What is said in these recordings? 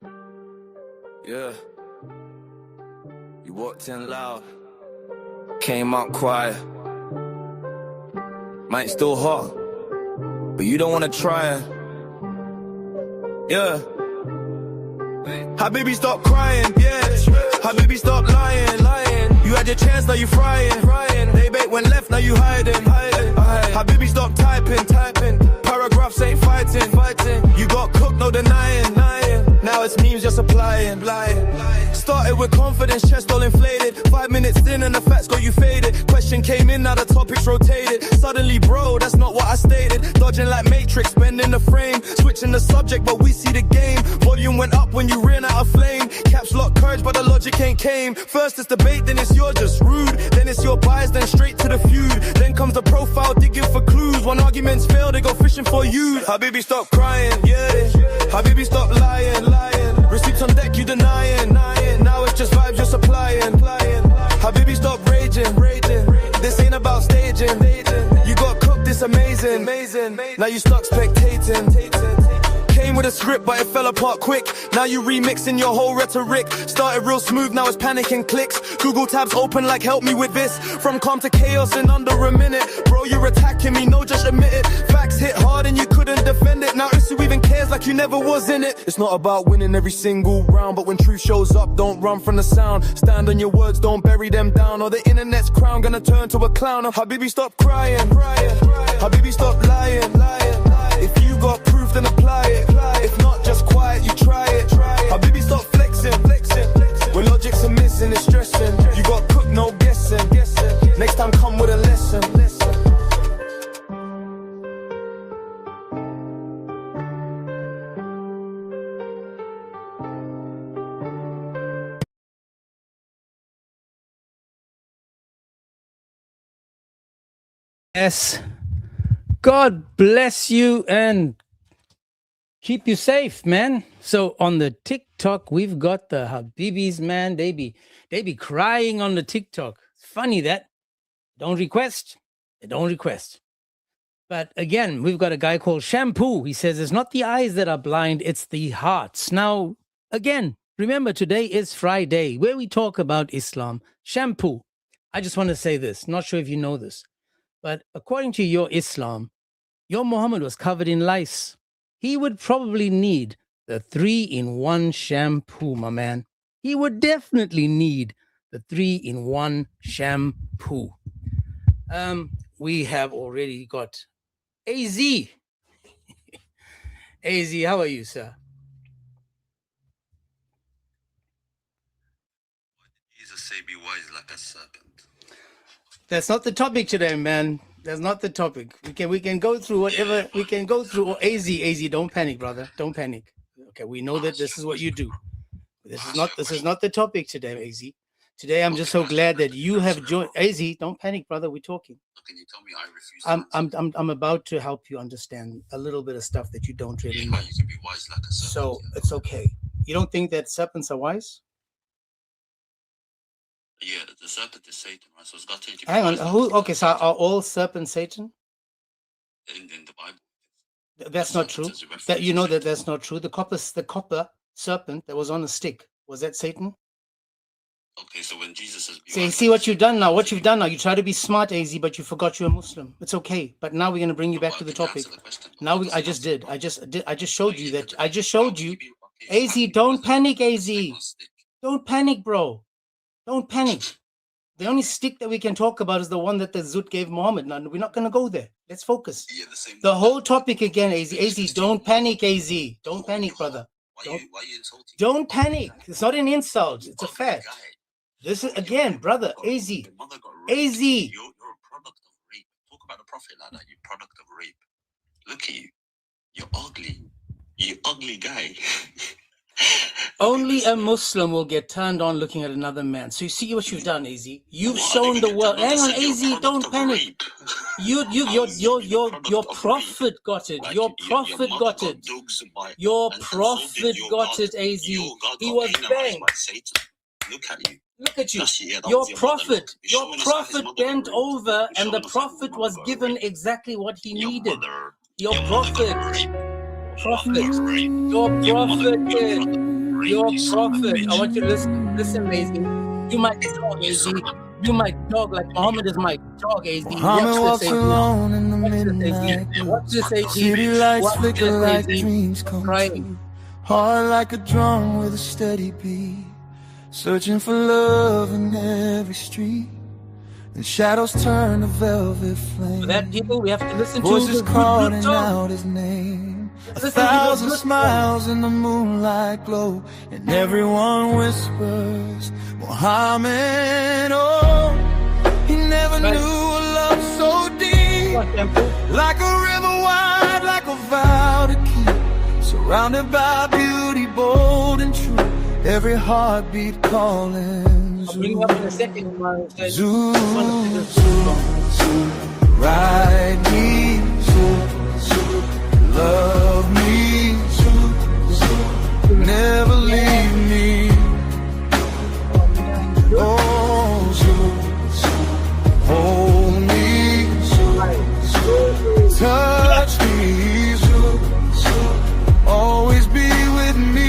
Yeah. You walked in loud, came out quiet. Might still hot, but you don't wanna try it. Yeah. Habibi, stop crying, yeah. Habibi, stop lying. You had your chance, now you frying. They bait went left, now you hiding. Habibi, stop typing. Paragraphs ain't fighting. You got cooked, no denying. Now it's memes just applying. Started with confidence, chest all inflated. 5 minutes in and the facts got you faded. Question came in, now the topics rotated. Suddenly, bro, that's not what I stated. Dodging like Matrix, bending the frame. Switching the subject, but we see the game. Volume went up when you ran out of flame. Caps lock courage, but the logic ain't came. First it's debate, then it's you're just rude. Then it's your bias, then straight to the feud. Then comes the profile, digging for clues. When arguments fail, they go fishing for you. Habibi, stop crying, yeah. Habibi, stop lying. Receipts on deck, you denying. Now it's just vibes, you're supplying. Habibi, stop raging. This ain't about staging. You got cooked, it's amazing. Now you stuck spectating. Came with a script, but it fell apart quick. Now you remixing your whole rhetoric. Started real smooth, now it's panicking clicks. Google tabs open like help me with this. From calm to chaos in under a minute. Bro, you're attacking me, no, just admit it. Facts hit hard and you couldn't defend it. Now Isu even cares like you never was in it. It's not about winning every single round, but when truth shows up, don't run from the sound. Stand on your words, don't bury them down, or the internet's crown gonna turn to a clown. Habibi, stop crying. Habibi, stop lying. If you got proof, then apply it. If not, just quiet, you try it. Habibi, stop flexing. When logics are missing, it's stressing. You got cooked, no guessing. Next time, come with a lesson. Yes. God bless you and keep you safe, man. So on the TikTok, we've got the Habibis, man. They be crying on the TikTok. It's funny that. Don't request. They don't request. But again, we've got a guy called Shampoo. He says it's not the eyes that are blind, it's the hearts. Now, again, remember today is Friday where we talk about Islam. Shampoo. I just want to say this. Not sure if you know this. But according to your Islam, your Muhammad was covered in lice. He would probably need the 3-in-1 shampoo, my man. He would definitely need the 3-in-1 shampoo. We have already got AZ. AZ, how are you, sir? Jesus say be wise like a serpent. That's not the topic today, man. That's not the topic. We can go through whatever we can go through. AZ, don't panic, brother. Don't panic. Okay, we know that this is what you do. This is not the topic today, AZ. Today I'm just so glad that you have joined. AZ, don't panic, brother. We're talking. Can you tell me I refuse? I'm about to help you understand a little bit of stuff that you don't really know. You can be wise like a serpent. So it's okay. You don't think that serpents are wise? Yeah, the serpent is Satan, right? So it's got to be Hang on. wise. Okay, so are all serpents Satan? In the Bible. That's not true. That you know that that's not true. The copper serpent that was on a stick, was that Satan? Okay, so when Jesus says See what you've done now. What you've done now. You try to be smart, AZ, but you forgot you're a Muslim. It's okay. But now we're going to bring you back to the topic. Now I just showed you that. I just showed you. AZ, don't panic, AZ. Don't panic, bro. Don't panic. The only stick that we can talk about is the one that the Zut gave Muhammad. Now, we're not going to go there. Let's focus. Yeah, the whole topic again, AZ. AZ, don't panic, AZ. Don't panic, brother. Why are you insulting? Don't panic. It's not an insult. It's a fact. This is, again, brother, AZ. AZ. You're a product of rape. Talk about the Prophet like that. You're a product of rape. Look at you. You're ugly. You ugly guy. Only a Muslim will get turned on looking at another man. So you see what you've done, AZ. You've shown the world. Hang on, AZ, don't panic. Your prophet got it. Your prophet got it. Your prophet got it, AZ. He was banged. Look at you. Look at you. Your prophet bent over and the prophet was given exactly what he needed. Your prophet. Your prophet did. your rapist, prophet. I bitch. want you to listen. Listen, Maisie. You my dog, AZ. You my dog, like Muhammad is my dog, AZ. Muhammad Watch walks this, AZ. alone in the Watch this, midnight AZ. blue. Watch this, AZ. City lights Watch flicker this, like AZ. dreams come Crying. true. Heart like a drum with a steady beat. Searching for love in every street. And shadows turn to velvet flame. For that, people, we have to listen to Voices the good calling song. out his name. A Listen to the thousand good smiles in the moonlight glow, and everyone whispers, Muhammad, oh, he never Right. knew a love so deep. Watch them, too. Like a river wide, like a vow to keep. Surrounded by beauty, bold and true. Every heartbeat calling. I'll bring you up in a second. Zoo, zoo, zoo, ride me, zoo, zoo, love me, zoo, zoo, never leave me. Oh, zoo, zoo, hold me, zoo, zoo, touch me, zoo, zoo, always be with me.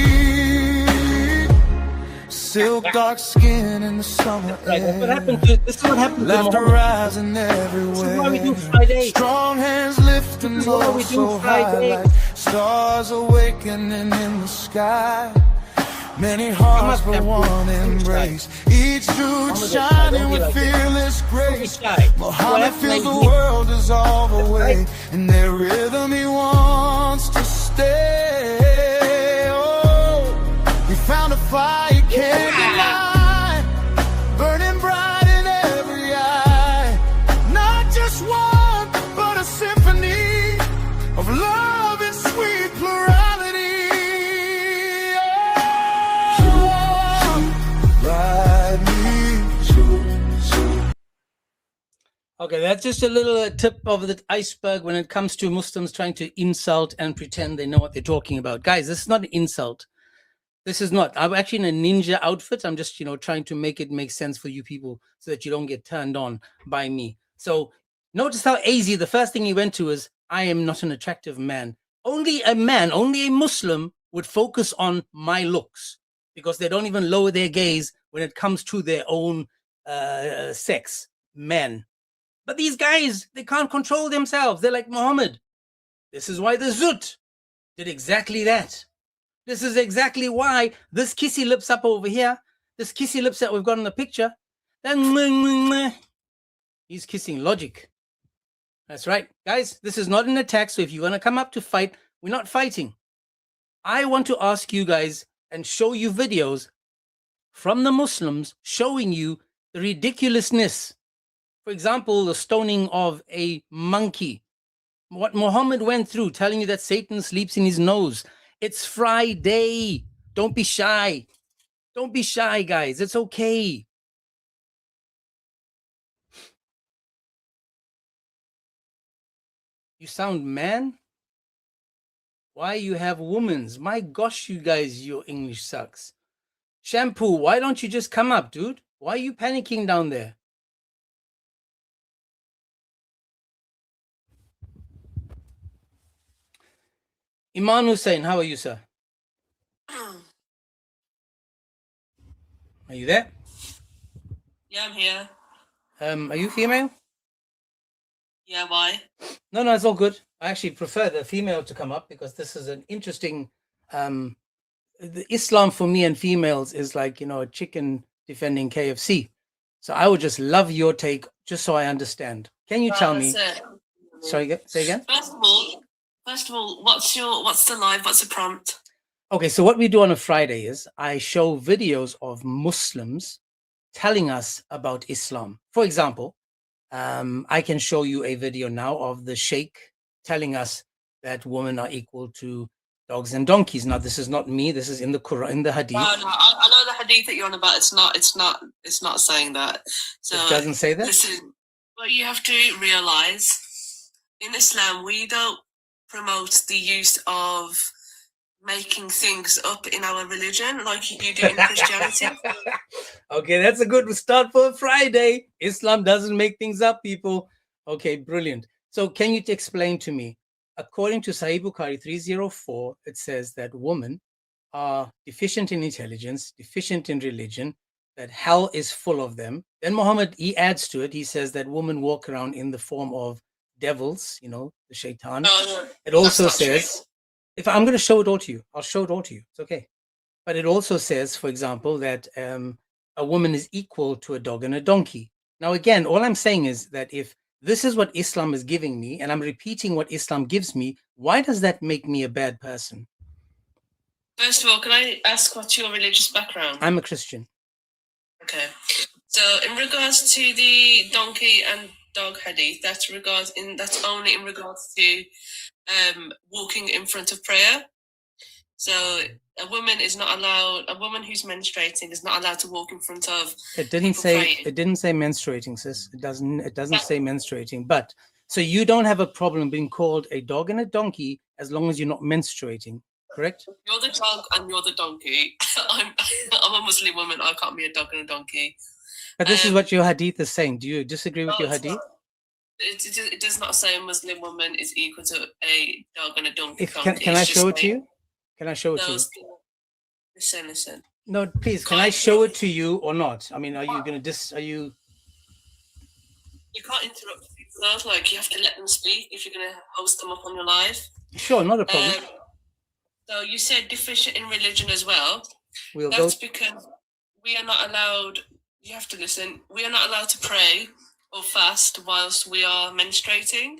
Silk dark skin in the summer Right, that's what air. happened to. This is what happened to Laughter Muhammad. rising This is why we do everywhere. Friday. Strong hands lifting This is why low we do so high Friday. like stars awakening in the sky. Many hearts up, but Temple. one Don't be embrace. Each truth Muhammad is shy. shining Don't be with like this. fearless Don't be grace. shy. Muhammad What feels the happened? world dissolve away. right. In their rhythm he wants to stay. Oh, he found a fire he can't deny. Burning bright in every eye. Not just one, but a symphony of love and sweet plurality. Oh, ride me. Okay, that's just a little tip of the iceberg when it comes to Muslims trying to insult and pretend they know what they're talking about. Guys, this is not an insult. This is not. I'm actually in a ninja outfit. I'm just, trying to make it make sense for you people so that you don't get turned on by me. So notice how easy the first thing he went to is, I am not an attractive man. Only a Muslim would focus on my looks because they don't even lower their gaze when it comes to their own sex, men. But these guys, they can't control themselves. They're like Muhammad. This is why the Zut did exactly that. This is exactly why this kissy lips up over here, this kissy lips that we've got in the picture, then he's kissing logic. That's right. Guys, this is not an attack. So if you want to come up to fight, we're not fighting. I want to ask you guys and show you videos from the Muslims showing you the ridiculousness. For example, the stoning of a monkey. What Muhammad went through, telling you that Satan sleeps in his nose. It's Friday. Don't be shy. Don't be shy, guys. It's okay. You sound man? Why you have women's? My gosh, you guys, your English sucks. Shampoo, why don't you just come up, dude? Why are you panicking down there? Iman Hussein, how are you, sir? Are you there? Yeah, I'm here. Are you female? Yeah, why? No, it's all good. I actually prefer the female to come up because this is an interesting. The Islam for me and females is like, a chicken defending KFC. So I would just love your take, just so I understand. Can you tell me? That's it. Sorry, say again. First of all, what's the live? What's the prompt? Okay, so what we do on a Friday is I show videos of Muslims telling us about Islam. For example, I can show you a video now of the Sheikh telling us that women are equal to dogs and donkeys. Now, this is not me. This is in the Quran, in the Hadith. No, I know the hadith that you're on about. It's not saying that. So It doesn't say that? Listen, what you have to realize in Islam, we don't promote the use of making things up in our religion like you do in Christianity. Okay, that's a good start for a Friday. Islam doesn't make things up, people. Okay, brilliant. So can you explain to me, according to Sahih Bukhari 304, it says that women are deficient in intelligence, deficient in religion, that hell is full of them. Then Muhammad, he adds to it, he says that women walk around in the form of devils, the shaitan. No, It also that's not true. says, if I'm going to show it all to you, I'll show it all to you. It's okay. But it also says, for example, that a woman is equal to a dog and a donkey. Now, again, all I'm saying is that if this is what Islam is giving me, and I'm repeating what Islam gives me, why does that make me a bad person? First of all, can I ask what's your religious background? I'm a Christian. Okay. So in regards to the donkey and dog hadith, that's only in regards to walking in front of prayer. So a woman who's menstruating is not allowed to walk in front of It didn't say menstruating, sis. It doesn't say menstruating. But so you don't have a problem being called a dog and a donkey as long as you're not menstruating, correct? You're the dog and you're the donkey. I'm a Muslim woman. I can't be a dog and a donkey. But this is what your hadith is saying. Do you disagree with your hadith? It does not say a Muslim woman is equal to a dog and a donkey. Can I show it to you? Can I show it to you? Listen. No, please. Can I show it to you or not? I mean, are you going to You can't interrupt people though. Like, you have to let them speak if you're going to host them up on your live. Sure, not a problem. So you said deficient in religion as well. That's because we are not allowed. You have to listen. We are not allowed to pray or fast whilst we are menstruating.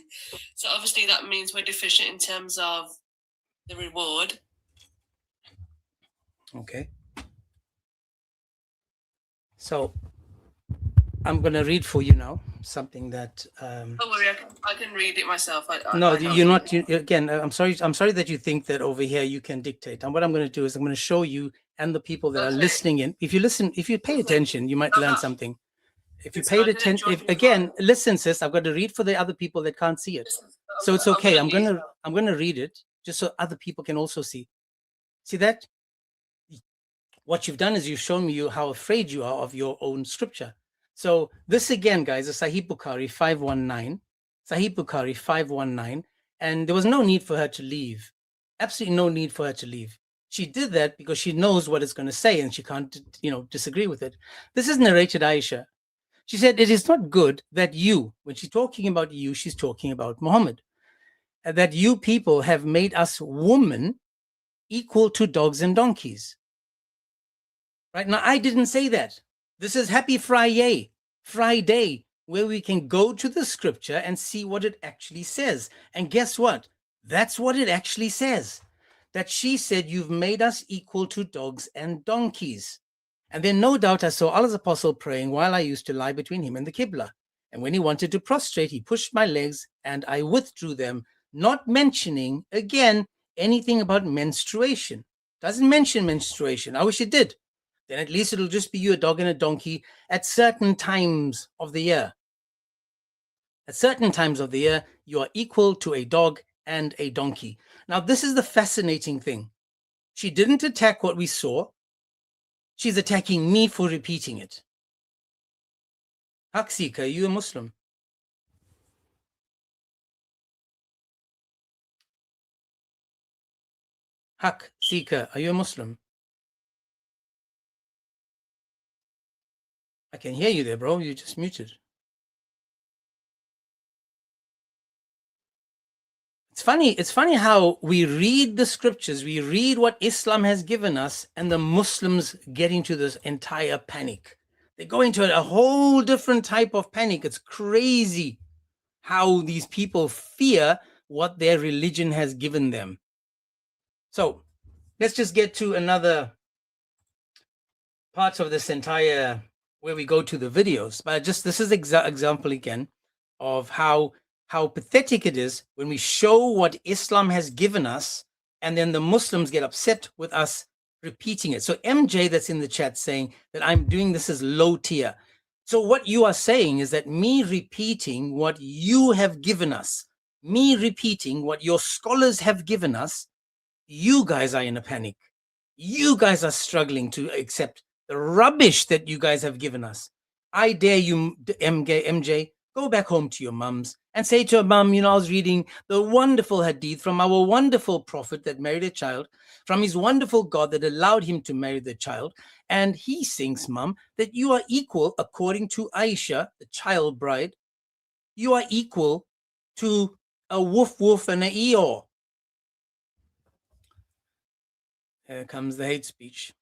So obviously that means we're deficient in terms of the reward. Okay. So I'm going to read for you now something that. Don't worry, I can read it myself. You're not. Again, I'm sorry that you think that over here you can dictate. And what I'm going to do is I'm going to show you and the people that are listening in. If you pay attention, you might learn something. If you paid attention, again, listen, sis. I've got to read for the other people that can't see it. So it's okay. I'm gonna read it just so other people can also see. See that? What you've done is you've shown me how afraid you are of your own scripture. So this again, guys, is Sahih Bukhari 519. Sahih Bukhari 519. And there was no need for her to leave. Absolutely no need for her to leave. She did that because she knows what it's going to say and she can't, disagree with it. This is narrated Aisha. She said, it is not good that you, when she's talking about you, she's talking about Muhammad, that you people have made us women equal to dogs and donkeys. Right now, I didn't say that. This is Happy Friday, where we can go to the scripture and see what it actually says. And guess what? That's what it actually says. That she said, you've made us equal to dogs and donkeys. And then no doubt I saw Allah's apostle praying while I used to lie between him and the Qibla. And when he wanted to prostrate, he pushed my legs and I withdrew them, not mentioning, again, anything about menstruation. Doesn't mention menstruation. I wish it did. Then at least it'll just be you, a dog and a donkey, at certain times of the year. At certain times of the year, you are equal to a dog and a donkey. Now, this is the fascinating thing. She didn't attack what we saw. She's attacking me for repeating it. Haksika, are you a Muslim? Haksika, are you a Muslim? I can hear you there, bro. You just muted. It's funny how we read the scriptures, we read what Islam has given us, and the Muslims get into this entire panic. They go into a whole different type of panic. It's crazy how these people fear what their religion has given them. So let's just get to another part of this entire, where we go to the videos. But just this is example again of how pathetic it is when we show what Islam has given us, and then the Muslims get upset with us repeating it. So MJ that's in the chat saying that I'm doing this as low tier. So what you are saying is that me repeating what you have given us, me repeating what your scholars have given us, you guys are in a panic. You guys are struggling to accept the rubbish that you guys have given us. I dare you, MJ, go back home to your mums and say to your mum, I was reading the wonderful hadith from our wonderful prophet that married a child, from his wonderful God that allowed him to marry the child. And he thinks, mum, that you are equal, according to Aisha, the child bride, you are equal to a woof and a Eeyore. Here comes the hate speech.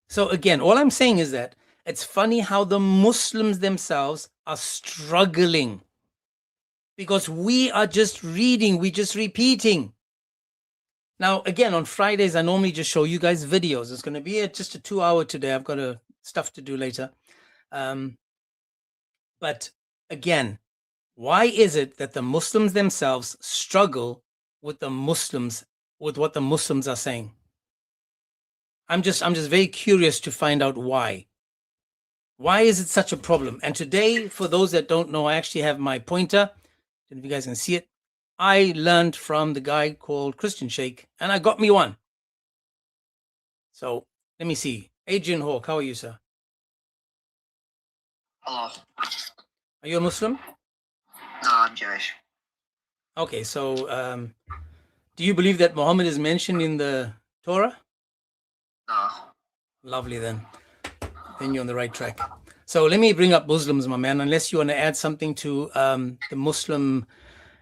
So again, all I'm saying is that it's funny how the Muslims themselves are struggling because we are just reading, we're just repeating. Now, again, on Fridays, I normally just show you guys videos. It's going to be just a 2-hour today. I've got stuff to do later. But again, why is it that the Muslims themselves struggle with what the Muslims are saying? I'm just very curious to find out why. Why is it such a problem? And today, for those that don't know, I actually have my pointer. I don't know if you guys can see it. I learned from the guy called Christian Sheikh, and I got me one. So let me see. Adrian Hawk, how are you, sir? Hello. Are you a Muslim? No, I'm Jewish. Okay, so do you believe that Muhammad is mentioned in the Torah? No. Lovely then. Then you're on the right track. So let me bring up Muslims, my man, unless you want to add something to the Muslim,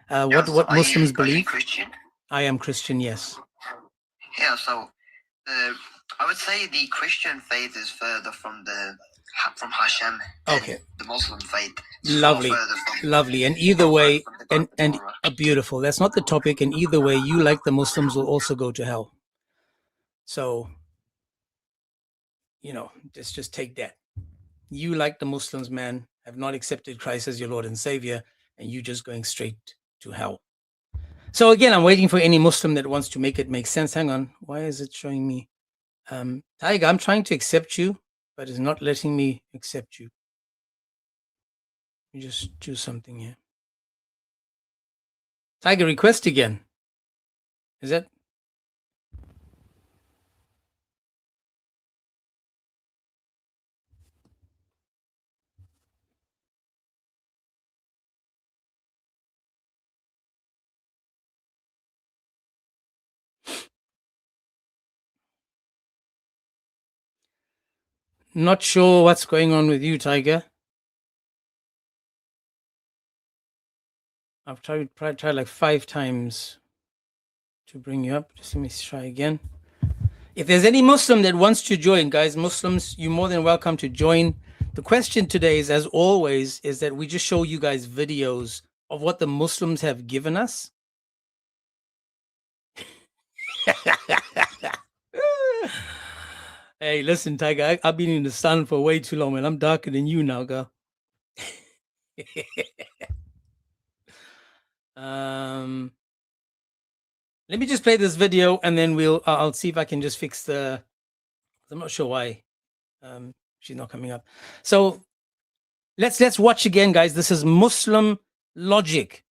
what Muslims Are you believe. Christian? I am Christian, yes. Yeah, so I would say the Christian faith is further from Hashem than Okay. the Muslim faith. It's Lovely, far further from- lovely. And either way, from the God and Torah. beautiful. That's not the topic. And either way, you, like the Muslims, will also go to hell. So, just take that. You, like the Muslims, man, have not accepted Christ as your Lord and Savior, and you just going straight to hell. So again, I'm waiting for any Muslim that wants to make it make sense. Hang on. Why is it showing me? Tiger, I'm trying to accept you, but it's not letting me accept you. Let me just do something here. Tiger, request again. Is that? Not sure what's going on with you, Tiger. I've tried like 5 times to bring you up. Just let me try again. If there's any Muslim that wants to join, guys, Muslims, you're more than welcome to join. The question today is, as always, is that we just show you guys videos of what the Muslims have given us. Hey, listen, Tiger, I've been in the sun for way too long, man. I'm darker than you now, girl. Let me just play this video, and then I'll see if I can just fix I'm not sure why she's not coming up. So let's watch again, guys. This is Muslim logic.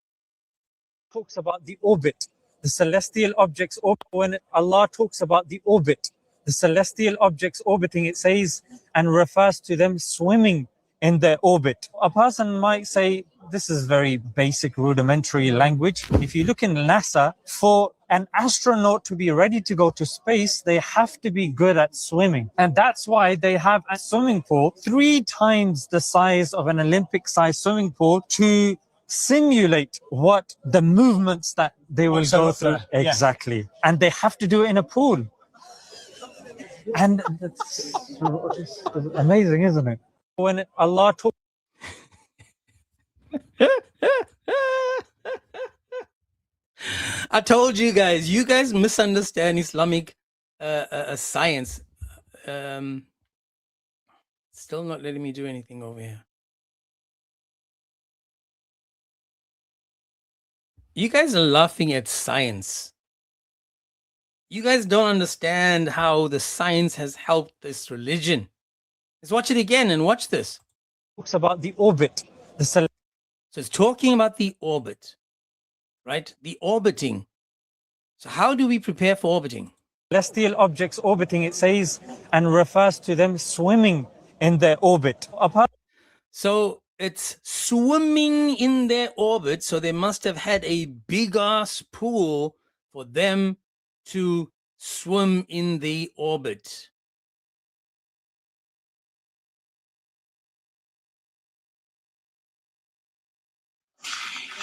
Talks about the orbit, the celestial objects. When Allah talks about the orbit, the celestial objects orbiting, it says and refers to them swimming in their orbit. A person might say, this is very basic, rudimentary language. If you look in NASA, for an astronaut to be ready to go to space, they have to be good at swimming. And that's why they have a swimming pool 3 times the size of an Olympic-sized swimming pool to simulate what the movements that they will go through. Exactly. And they have to do it in a pool. And it's amazing, isn't it? When Allah talks, I told you guys misunderstand Islamic science. Still not letting me do anything over here. You guys are laughing at science. You guys don't understand how the science has helped this religion. Let's watch it again and watch this. talks about the orbit, the So it's talking about the orbit, right? The orbiting. So how do we prepare for orbiting? celestial objects orbiting, it says, and refers to them swimming in their orbit. Apart So it's swimming in their orbit. So they must have had a big ass pool for them to swim in the orbit.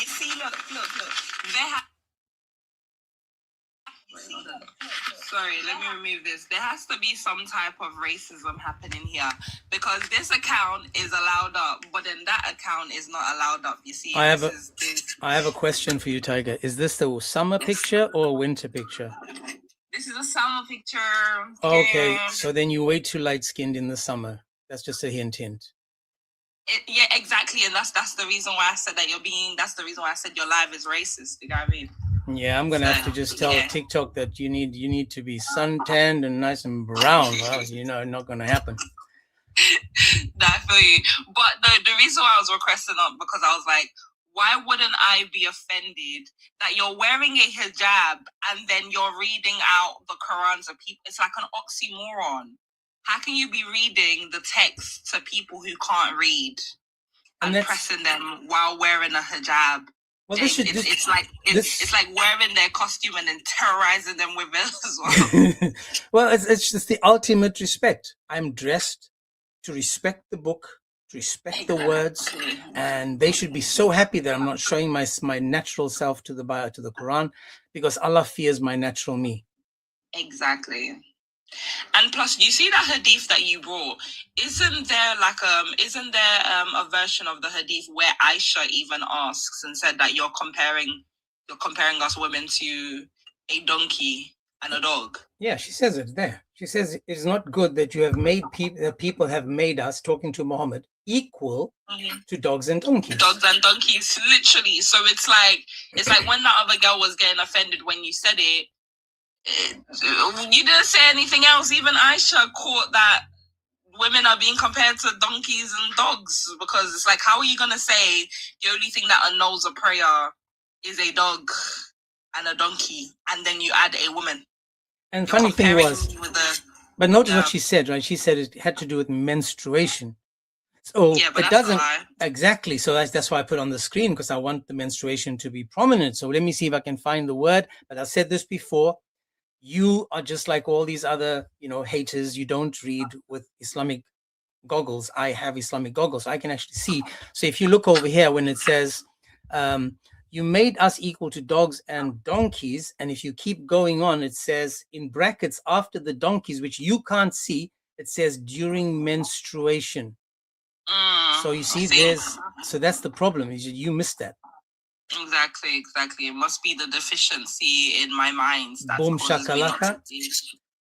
You see, look. Sorry, let me remove this. There has to be some type of racism happening here because this account is allowed up, but then that account is not allowed up. You see, I have a question for you, Tiger. Is this the summer picture or a winter picture? This is a summer picture. Okay, Yeah. so then you're way too light-skinned in the summer. That's just a hint. Yeah, exactly, and that's the reason why I said that you're being. That's the reason why I said your live is racist. You know what I mean? Yeah, I'm gonna have to just tell TikTok that you need to be suntanned and nice and brown. Well, not gonna happen. I feel you. But the reason why I was requesting up because I was like, why wouldn't I be offended that you're wearing a hijab and then you're reading out the Quran to people? It's like an oxymoron. How can you be reading the text to people who can't read and pressing them while wearing a hijab? Well, it's like wearing their costume and then terrorizing them with it as well. Well, it's just the ultimate respect. I'm dressed to respect the book, to respect the words, and they should be so happy that I'm not showing my natural self to the Quran, because Allah fears my natural me. Exactly. And plus, you see that hadith that you brought. Isn't there a version of the hadith where Aisha even asks and said that you're comparing us women to a donkey and a dog? Yeah, she says it there. She says it's not good that you have made people have made us, talking to Muhammad, equal to dogs and donkeys. Dogs and donkeys, literally. So it's like when that other girl was getting offended when you said it. You didn't say anything else. Even Aisha caught that women are being compared to donkeys and dogs, because it's like, how are you going to say the only thing that annuls a prayer is a dog and a donkey, and then you add a woman? And funny thing was, but notice what she said, right? She said it had to do with menstruation. So yeah, but it doesn't exactly. So that's why I put on the screen, because I want the menstruation to be prominent. So let me see if I can find the word. But I said this before. You are just like all these other, haters. You don't read with Islamic goggles. I have Islamic goggles. I can actually see. So if you look over here, when it says, you made us equal to dogs and donkeys, and if you keep going on, it says in brackets after the donkeys, which you can't see, it says during menstruation. So you see, so that's the problem, is you missed that. Exactly. It must be the deficiency in my mind. Boom shakalaka.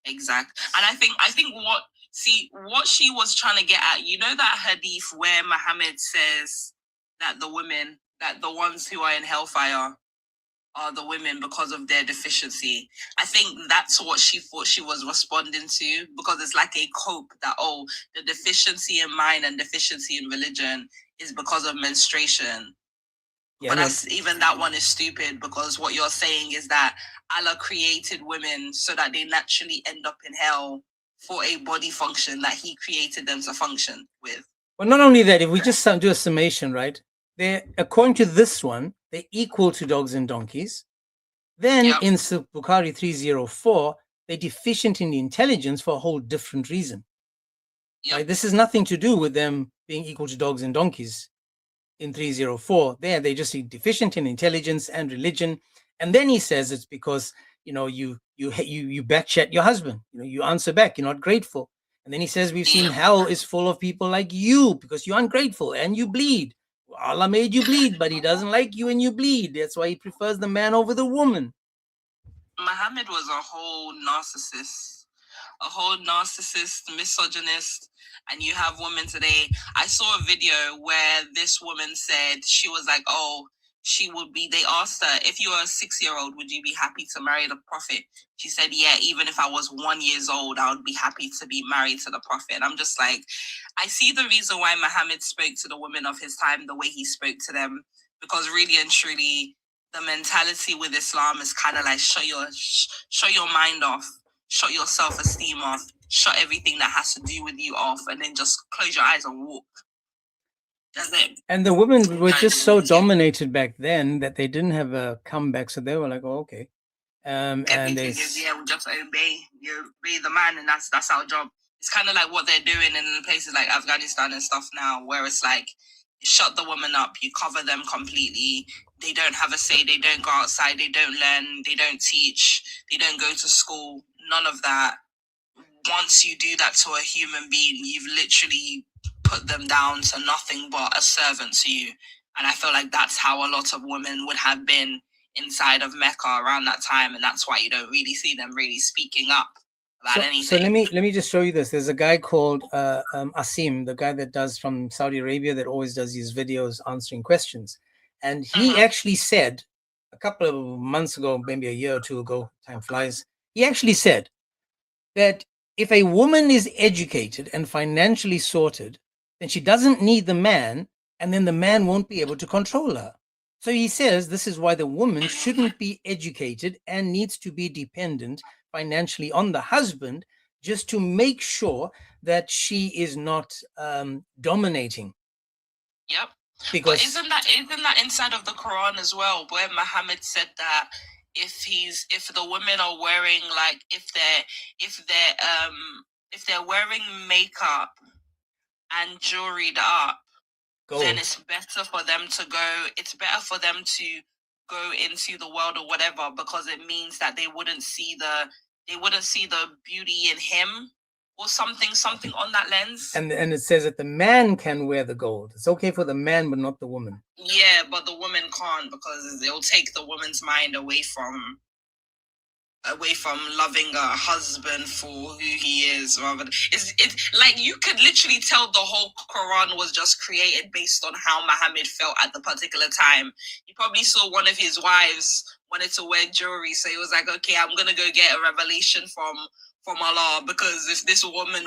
Exactly. And I think what she was trying to get at, that hadith where Muhammad says that the ones who are in hellfire are the women because of their deficiency. I think that's what she thought she was responding to, because it's like a cope that, the deficiency in mind and deficiency in religion is because of menstruation. Yeah, but even that one is stupid, because what you're saying is that Allah created women so that they naturally end up in hell for a body function that He created them to function with. Well, not only that, if we just do a summation, right? They're, according to this one, they're equal to dogs and donkeys. Then in Bukhari 304, they're deficient in the intelligence for a whole different reason. Right? This has nothing to do with them being equal to dogs and donkeys. In 304, they're just deficient in intelligence and religion. And then he says it's because you backchat your husband. You answer back. You're not grateful. And then he says we've seen hell is full of people like you because you're ungrateful and you bleed. Allah made you bleed, but He doesn't like you and you bleed. That's why He prefers the man over the woman. Muhammad was a whole narcissist, misogynist. And you have women today. I saw a video where this woman said, she was like, they asked her, if you were a 6-year-old, would you be happy to marry the Prophet? She said, yeah, even if I was 1 year old, I would be happy to be married to the Prophet. And I'm just like, I see the reason why Muhammad spoke to the women of his time the way he spoke to them, because really and truly, the mentality with Islam is kind of like shut your mind off, shut your self-esteem off, shut everything that has to do with you off, and then just close your eyes and walk. That's it. And the women were No, just so that's it. dominated back then that they didn't have a comeback. So they were like, oh, okay. And they Everything is, yeah, we'll just obey. You obey the man, and that's our job. It's kind of like what they're doing in places like Afghanistan and stuff now, where it's like you shut the woman up, you cover them completely. They don't have a say. They don't go outside. They don't learn. They don't teach. They don't go to school. None of that. Once you do that to a human being, you've literally put them down to nothing but a servant to you. And I feel like that's how a lot of women would have been inside of Mecca around that time, and that's why you don't really see them really speaking up about anything. So let me just show you this. There's a guy called Isalm, the guy that does from Saudi Arabia that always does these videos answering questions, and he actually said a couple of months ago, maybe a year or two ago, time flies. He actually said that if a woman is educated and financially sorted, then she doesn't need the man, and then the man won't be able to control her. So he says this is why the woman shouldn't be educated and needs to be dependent financially on the husband just to make sure that she is not dominating. Yep. Because but isn't that inside of the Quran as well, where Muhammad said that if the women are wearing, like, if they're wearing makeup and jewelried up, gold, then it's better for them to go into the world or whatever, because it means that they wouldn't see the beauty in him or something on that lens. And it says that the man can wear the gold. It's okay for the man, but not the woman. Yeah, but the woman can't, because it'll take the woman's mind away from loving a husband for who he is. Rather, it's like you could literally tell the whole Quran was just created based on how Muhammad felt at the particular time. He probably saw one of his wives wanted to wear jewelry, so he was like, okay, I'm gonna go get a revelation from Allah, because if this woman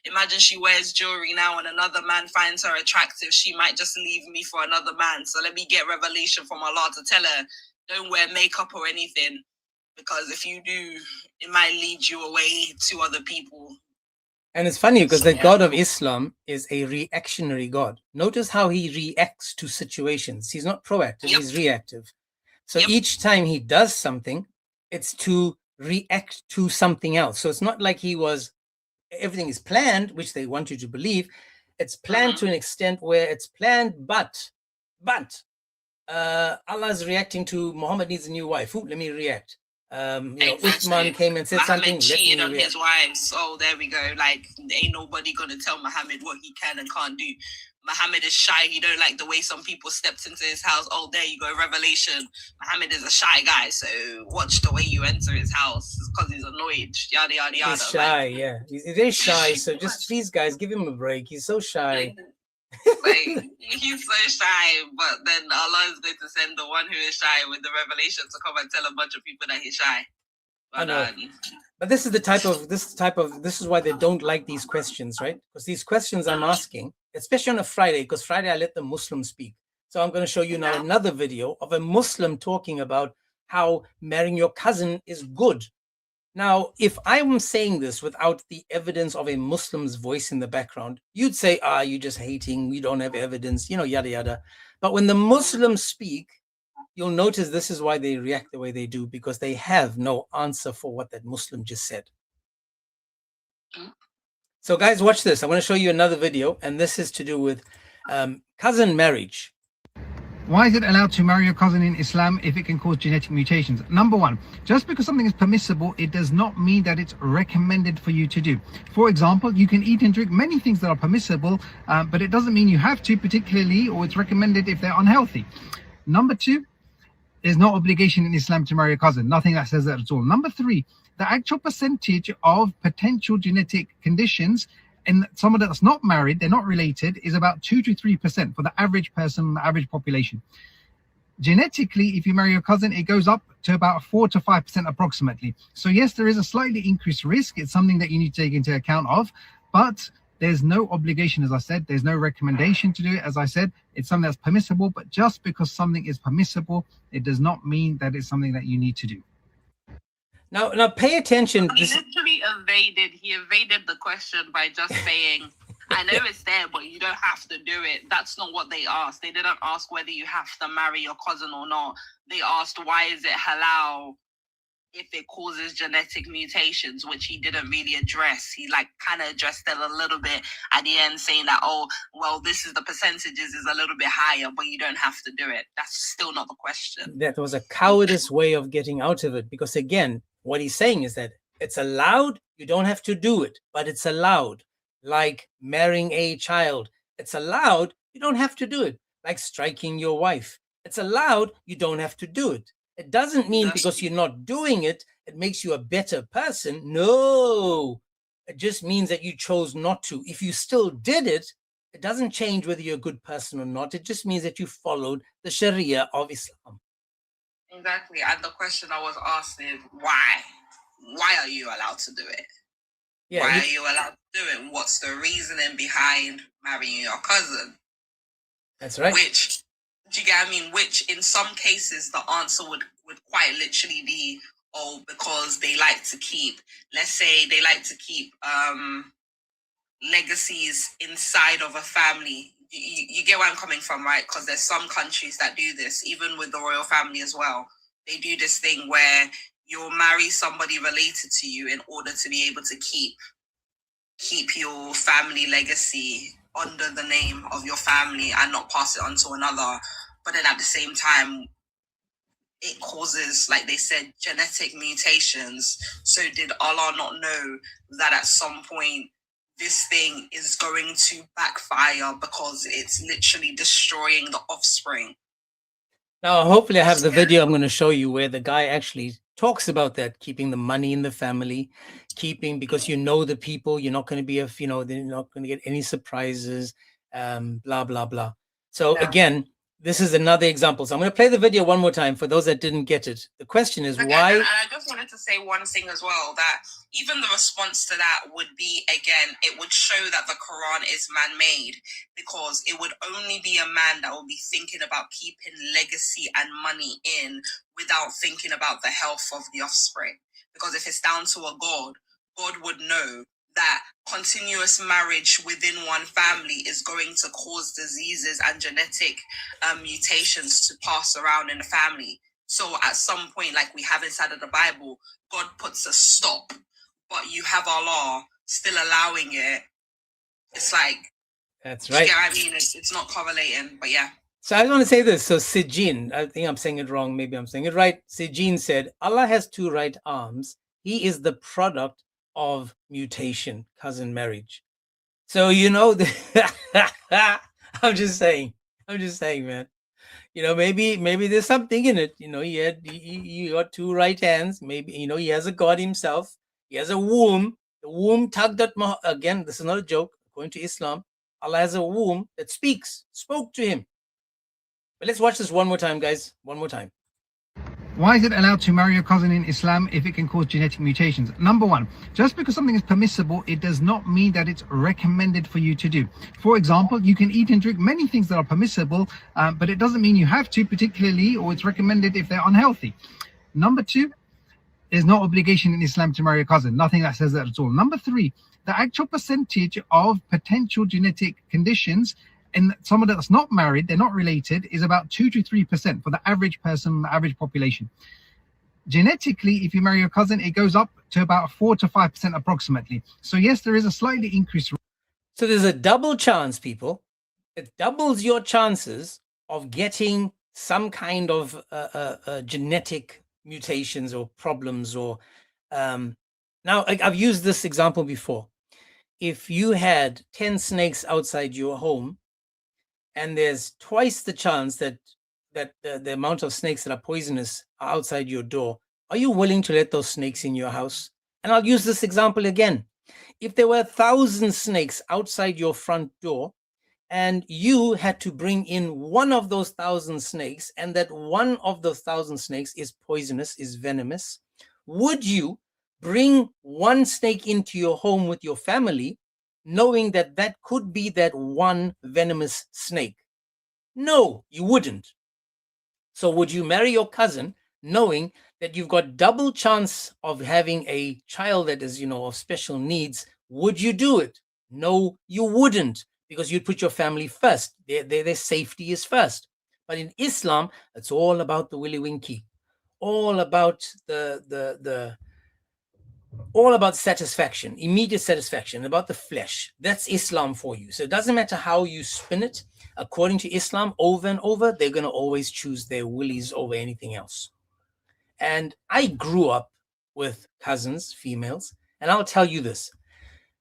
imagine she wears jewelry now and another man finds her attractive, she might just leave me for another man. So let me get revelation from Allah to tell her, don't wear makeup or anything, because if you do, it might lead you away to other people. And it's funny because the God of Islam is a reactionary God. Notice how he reacts to situations. He's not proactive, he's reactive. So each time he does something, it's to react to something else. So it's not like everything is planned, which they want you to believe. It's planned to an extent where it's planned, but Allah is reacting to Muhammad needs a new wife. Ooh, let me react. Uthman came and said something. Cheated on his wives. So there we go. Like, ain't nobody gonna tell Muhammad what he can and can't do. Muhammad is shy. He don't like the way some people stepped into his house. Oh, there you go, revelation. Muhammad is a shy guy, so watch the way you enter his house, because he's annoyed. Yada yada yada. He's shy, yeah. He's very shy. So just please, guys, give him a break. He's so shy. Like, he's so shy, but then Allah is going to send the one who is shy with the revelation to come and tell a bunch of people that he's shy. But, I know. But this is why they don't like these questions, right? Because these questions I'm asking, especially on a Friday, because Friday I let the Muslims speak. So I'm going to show you now another video of a Muslim talking about how marrying your cousin is good. Now, if I'm saying this without the evidence of a Muslim's voice in the background, you'd say, you're just hating, we don't have evidence, yada, yada. But when the Muslims speak, you'll notice this is why they react the way they do, because they have no answer for what that Muslim just said. So guys, watch this. I want to show you another video, and this is to do with cousin marriage. Why is it allowed to marry your cousin in Islam if it can cause genetic mutations? Number one, just because something is permissible, it does not mean that it's recommended for you to do. For example, you can eat and drink many things that are permissible, but it doesn't mean you have to, particularly, or it's recommended if they're unhealthy. Number two, there's no obligation in Islam to marry a cousin. Nothing that says that at all. Number three, the actual percentage of potential genetic conditions in someone that's not married, they're not related, is about 2 to 3% for the average person, the average population. Genetically, if you marry your cousin, it goes up to about 4 to 5% approximately. So yes, there is a slightly increased risk. It's something that you need to take into account of, but there's no obligation, as I said. There's no recommendation to do it. As I said, it's something that's permissible, but just because something is permissible, it does not mean that it's something that you need to do. Now pay attention. He evaded the question by just saying, I know it's there, but you don't have to do it. That's not what they asked. They didn't ask whether you have to marry your cousin or not. They asked, why is it halal if it causes genetic mutations, which he didn't really address. He like kind of addressed it a little bit at the end, saying that, oh, well, this is the percentages is a little bit higher, but you don't have to do it. That's still not the question. That was a cowardice way of getting out of it, because again, what he's saying is that it's allowed, you don't have to do it, but it's allowed. Like marrying a child, it's allowed, you don't have to do it. Like striking your wife, it's allowed, you don't have to do it. It doesn't mean because you're not doing it, it makes you a better person. No, it just means that you chose not to. If you still did it, it doesn't change whether you're a good person or not. It just means that you followed the Sharia of Islam. Exactly. And the question I was asked is, why? Why are you allowed to do it? Yeah, why are you allowed to do it? What's the reasoning behind marrying your cousin? That's right. Which, do you get what I mean? Which in some cases, the answer would quite literally be, oh, because they like to keep, let's say they like to keep legacies inside of a family. You get where I'm coming from, right? Because there's some countries that do this, even with the royal family as well. They do this thing where you'll marry somebody related to you in order to be able to keep your family legacy under the name of your family and not pass it on to another. But then at the same time, it causes, like they said, genetic mutations. So did Allah not know that at some point this thing is going to backfire because it's literally destroying the offspring? Now, hopefully I have the video I'm going to show you where the guy actually talks about that, keeping the money in the family, because you know the people, you're not going to be, they're not going to get any surprises, blah, blah, blah. So again, this is another example. So I'm going to play the video one more time for those that didn't get it. The question is why... And I just wanted to say one thing as well, that even the response to that would be, again, it would show that the Quran is man-made, because it would only be a man that will be thinking about keeping legacy and money in without thinking about the health of the offspring. Because if it's down to a God, God would know that continuous marriage within one family is going to cause diseases and genetic mutations to pass around in the family. So at some point, like we have inside of the Bible, God puts a stop, but you have Allah still allowing it. It's like, that's right. You know what I mean? It's not correlating, but yeah. So I want to say this. So Sijin, I think I'm saying it wrong. Maybe I'm saying it right. Sijin said, Allah has two right arms. He is the product of mutation, cousin marriage. So, I'm just saying, man, maybe there's something in it. He got two right hands. Maybe, he has a God himself. He has a womb. The womb tugged at again, this is not a joke. According to Islam, Allah has a womb that spoke to him. But let's watch this one more time, guys. One more time. Why is it allowed to marry your cousin in Islam if it can cause genetic mutations? Number one, just because something is permissible, it does not mean that it's recommended for you to do. For example, you can eat and drink many things that are permissible, but it doesn't mean you have to, particularly, or it's recommended if they're unhealthy. Number two, there's no obligation in Islam to marry a cousin. Nothing that says that at all. Number three, the actual percentage of potential genetic conditions and someone that's not married, they're not related, is about 2 to 3% for the average person, the average population. Genetically, if you marry your cousin, it goes up to about 4 to 5% approximately. So yes, there is a slightly increased. So there's a double chance, people. It doubles your chances of getting some kind of genetic mutations or problems. Or now, I've used this example before. If you had 10 snakes outside your home, and there's twice the chance that the amount of snakes that are poisonous are outside your door, are you willing to let those snakes in your house? And I'll use this example again. If there were 1,000 snakes outside your front door, and you had to bring in one of those 1,000 snakes, and that one of those 1,000 snakes is poisonous, is venomous, would you bring one snake into your home with your family, knowing that that could be that one venomous snake? No, you wouldn't. So would you marry your cousin knowing that you've got double chance of having a child that is, of special needs? Would you do it? No, you wouldn't, because you'd put your family first. Their safety is first. But in Islam, it's all about the willy winky, all about all about satisfaction, immediate satisfaction, about the flesh. That's Islam for you. So it doesn't matter how you spin it. According to Islam, over and over, they're going to always choose their willies over anything else. And I grew up with cousins, females, and I'll tell you this.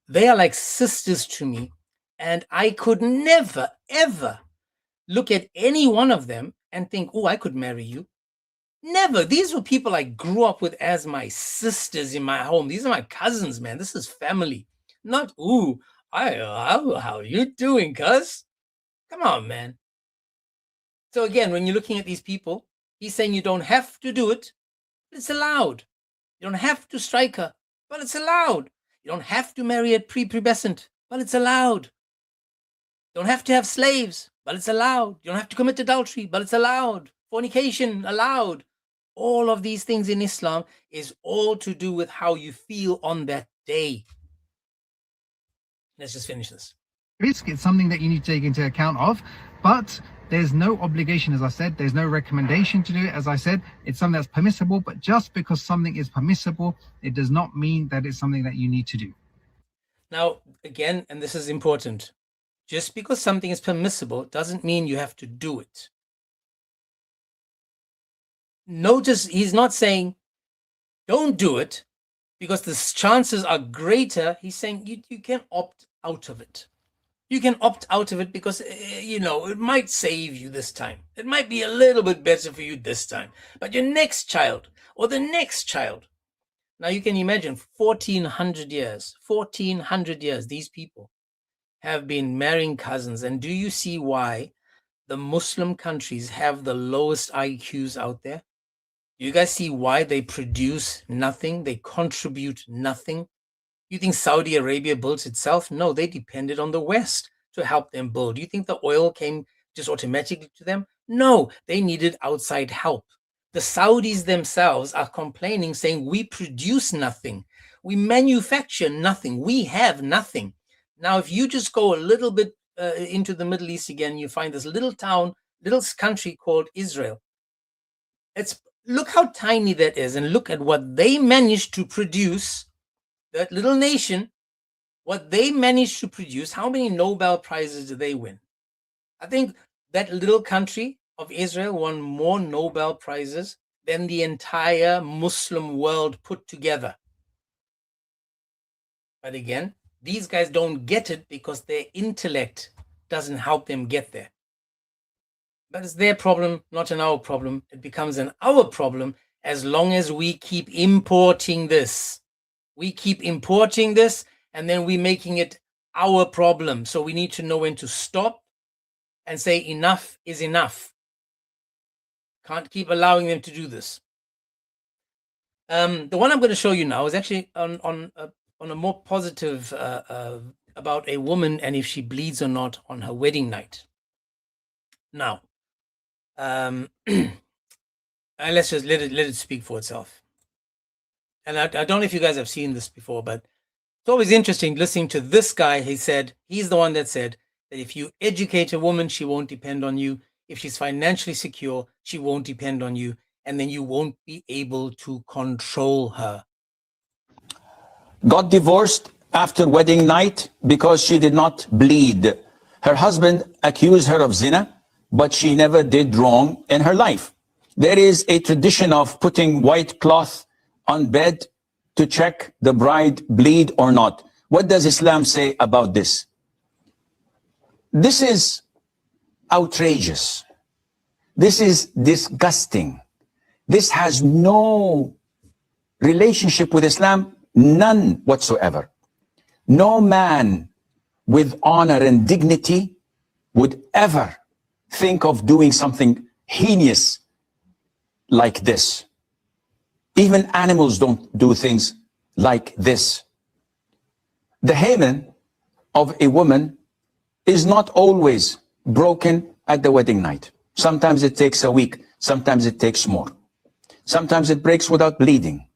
They are like sisters to me, and I could never, ever look at any one of them and think, oh, I could marry you. Never. These were people I grew up with as my sisters in my home. These are my cousins, man. This is family. Not, ooh, how are you doing, cuz? Come on, man. So again, when you're looking at these people, he's saying you don't have to do it, but it's allowed. You don't have to strike her, but it's allowed. You don't have to marry a prepubescent, but it's allowed. You don't have to have slaves, but it's allowed. You don't have to commit adultery, but it's allowed. Fornication, allowed. All of these things in Islam is all to do with how you feel on that day. Let's just finish this. Risk, it's something that you need to take into account of, but there's no obligation, as I said. There's no recommendation to do it. As I said, it's something that's permissible, but just because something is permissible, it does not mean that it's something that you need to do. Now, again, and this is important, just because something is permissible doesn't mean you have to do it. Notice he's not saying don't do it because the chances are greater. He's saying you can opt out of it. You can opt out of it because, it might save you this time. It might be a little bit better for you this time. But your next child or the next child. Now you can imagine 1,400 years, these people have been marrying cousins. And do you see why the Muslim countries have the lowest IQs out there? You guys see why they produce nothing? They contribute nothing. You think Saudi Arabia built itself? No, they depended on the West to help them build. You think the oil came just automatically to them? No, they needed outside help. The Saudis themselves are complaining, saying we produce nothing. We manufacture nothing. We have nothing. Now, if you just go a little bit into the Middle East again, you find this little town, little country called Israel. Look how tiny that is, and look at what they managed to produce. That little nation, what they managed to produce, how many Nobel Prizes did they win? I think that little country of Israel won more Nobel Prizes than the entire Muslim world put together. But again, these guys don't get it because their intellect doesn't help them get there. But it's their problem, not an our problem. It becomes an our problem as long as we keep importing this. We keep importing this, and then we're making it our problem. So we need to know when to stop and say enough is enough. Can't keep allowing them to do this. The one I'm going to show you now is actually on a more positive about a woman and if she bleeds or not on her wedding night. Now, let's just let it speak for itself. And I don't know if you guys have seen this before, but it's always interesting listening to this guy. He's the one that said that if you educate a woman, she won't depend on you. If she's financially secure, she won't depend on you. And then you won't be able to control her. Got divorced after wedding night because she did not bleed. Her husband accused her of zina, but she never did wrong in her life. There is a tradition of putting white cloth on bed to check the bride bleed or not. What does Islam say about this? This is outrageous. This is disgusting. This has no relationship with Islam, none whatsoever. No man with honor and dignity would ever think of doing something heinous like this. Even animals don't do things like this. The hymen of a woman is not always broken at the wedding night. Sometimes it takes a week, sometimes it takes more. Sometimes it breaks without bleeding.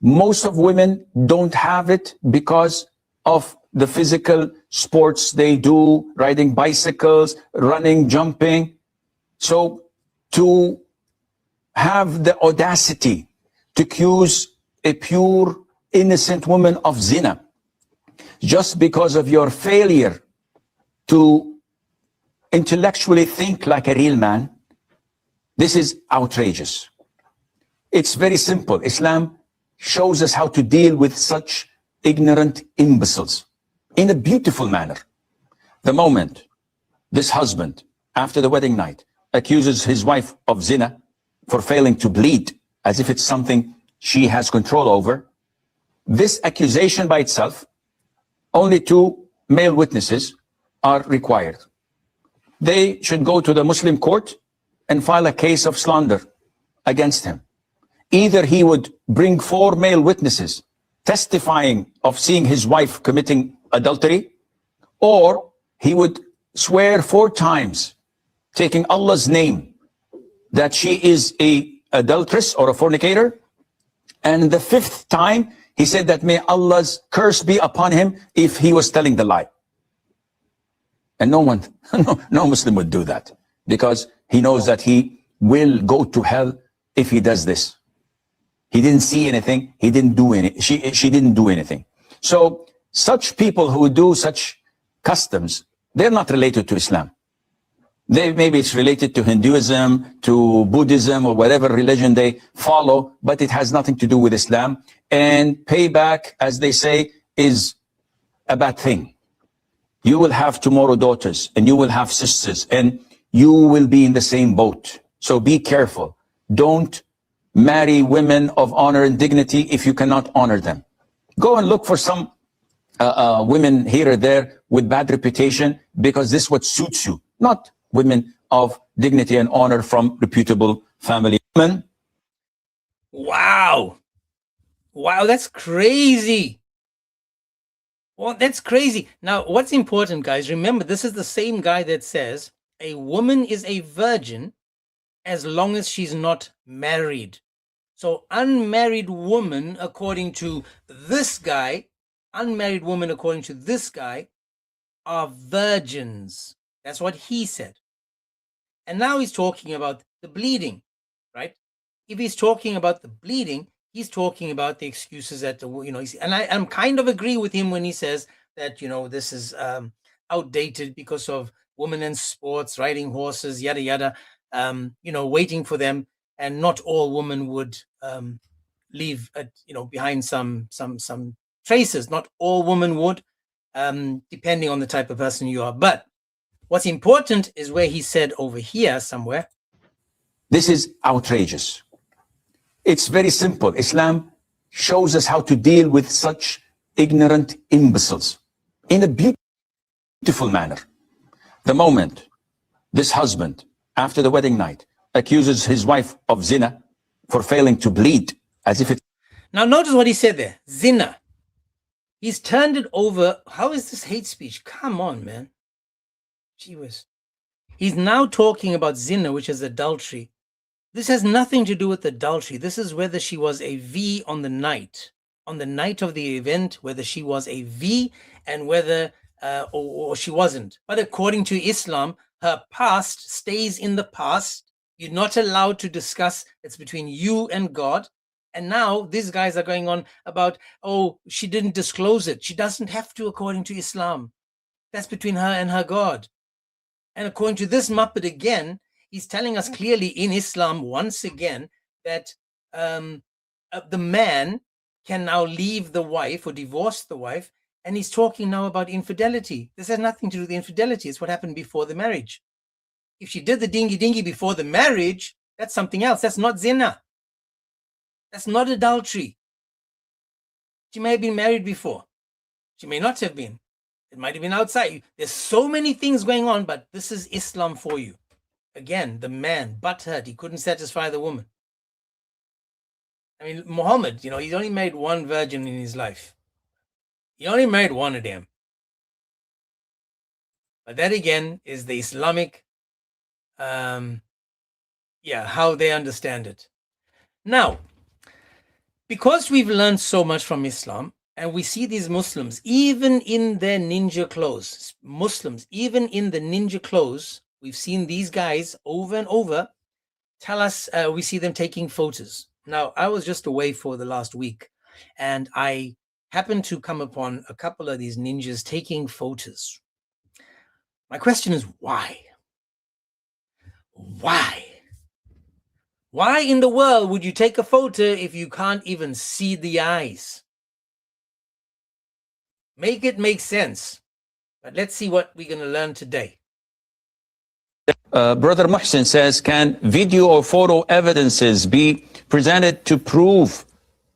Most of women don't have it because of the physical sports they do, riding bicycles, running, jumping. So to have the audacity to accuse a pure, innocent woman of zina just because of your failure to intellectually think like a real man, this is outrageous. It's very simple. Islam shows us how to deal with such ignorant imbeciles in a beautiful manner. The moment this husband, after the wedding night, accuses his wife of zina for failing to bleed, as if it's something she has control over, this accusation by itself, only 2 male witnesses are required. They should go to the Muslim court and file a case of slander against him. Either he would bring 4 male witnesses testifying of seeing his wife committing adultery, or he would swear 4 times, taking Allah's name, that she is a adulteress or a fornicator. And the 5th time, he said that may Allah's curse be upon him if he was telling the lie. And no one, no Muslim would do that, because he knows that he will go to hell if he does this. He didn't see anything. He didn't do any. She didn't do anything. So such people who do such customs, they're not related to Islam. Maybe it's related to Hinduism, to Buddhism, or whatever religion they follow, but it has nothing to do with Islam. And payback, as they say, is a bad thing. You will have tomorrow daughters, and you will have sisters, and you will be in the same boat. So be careful. Don't marry women of honor and dignity if you cannot honor them. Go and look for some women here or there with bad reputation, because this is what suits you, not women of dignity and honor from reputable family. Wow. Wow, that's crazy. Well, that's crazy. Now, what's important, guys, remember, this is the same guy that says a woman is a virgin as long as she's not married. So unmarried woman, according to this guy, are virgins. That's what he said. And now he's talking about the bleeding, right? If he's talking about the bleeding, he's talking about the excuses that, and I'm kind of agree with him when he says that, this is outdated because of women in sports, riding horses, yada, yada, waiting for them. And not all women would leave, behind some traces. Not all women would, depending on the type of person you are. But what's important is where he said over here somewhere. This is outrageous. It's very simple. Islam shows us how to deal with such ignorant imbeciles in a beautiful manner. The moment this husband, after the wedding night, accuses his wife of zina for failing to bleed, as if it's... Now notice what he said there, zina. He's turned it over. How is this hate speech? Come on, man. Gee whiz. He's now talking about zina, which is adultery. This has nothing to do with adultery. This is whether she was a V on the night of the event, whether she was a V and whether or she wasn't. But according to Islam, her past stays in the past. You're not allowed to discuss. It's between you and God. And now these guys are going on about, oh, she didn't disclose it. She doesn't have to, according to Islam. That's between her and her God. And according to this Muppet again, he's telling us clearly in Islam once again that the man can now leave the wife or divorce the wife. And he's talking now about infidelity. This has nothing to do with infidelity. It's what happened before the marriage. If she did the dingy before the marriage, that's something else. That's not zina. That's not adultery. She may have been married before. She may not have been. It might have been outside. There's so many things going on, but this is Islam for you. Again, the man, butthurt, he couldn't satisfy the woman. I mean, Muhammad, he's only made one virgin in his life. He only married one of them. But that again is the Islamic, how they understand it. Now, because we've learned so much from Islam, And we see these Muslims, even in their ninja clothes, Muslims, even in the ninja clothes, we've seen these guys over and over tell us, we see them taking photos. Now, I was just away for the last week, and I happened to come upon a couple of these ninjas taking photos. My question is, why? Why? Why in the world would you take a photo if you can't even see the eyes? Make it make sense. But let's see what we're going to learn today. Brother Muhsin says, can video or photo evidences be presented to prove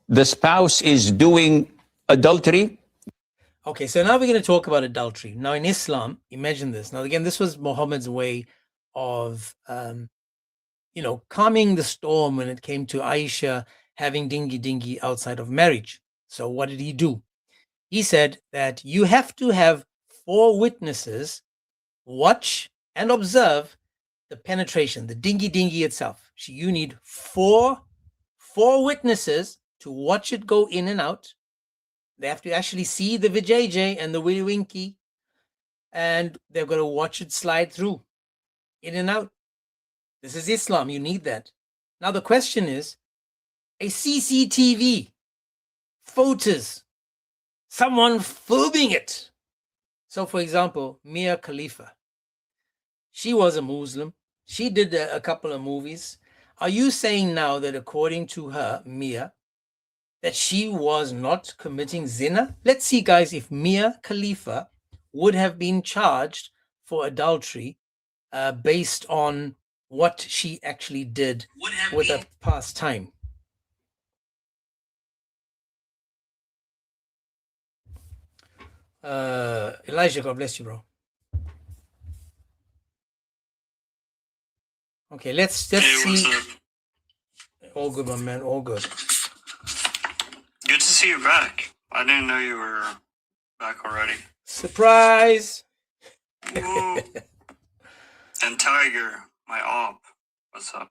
the spouse is doing adultery? Okay, so now we're going to talk about adultery. Now in Islam, imagine this. Now again, this was Muhammad's way of, calming the storm when it came to Aisha having dingy outside of marriage. So what did he do? He said that you have to have 4 witnesses watch and observe the penetration, the dingy itself. So you need four witnesses to watch it go in and out. They have to actually see the vijayjay and the willy winky, and they're going to watch it slide through, in and out. This is Islam. You need that. Now the question is, a CCTV, photos, someone filming it. So for example, Mia Khalifa, she was a Muslim. She did a couple of movies. Are you saying now that according to her, Mia, that she was not committing zina? Let's see, guys, if Mia Khalifa would have been charged for adultery based on what she actually did with a past time. Elijah, God bless you, bro. Okay, let's see. All good, my man. All good. Good to see you back. I didn't know you were back already. Surprise! Whoa. And Tiger, my op. What's up?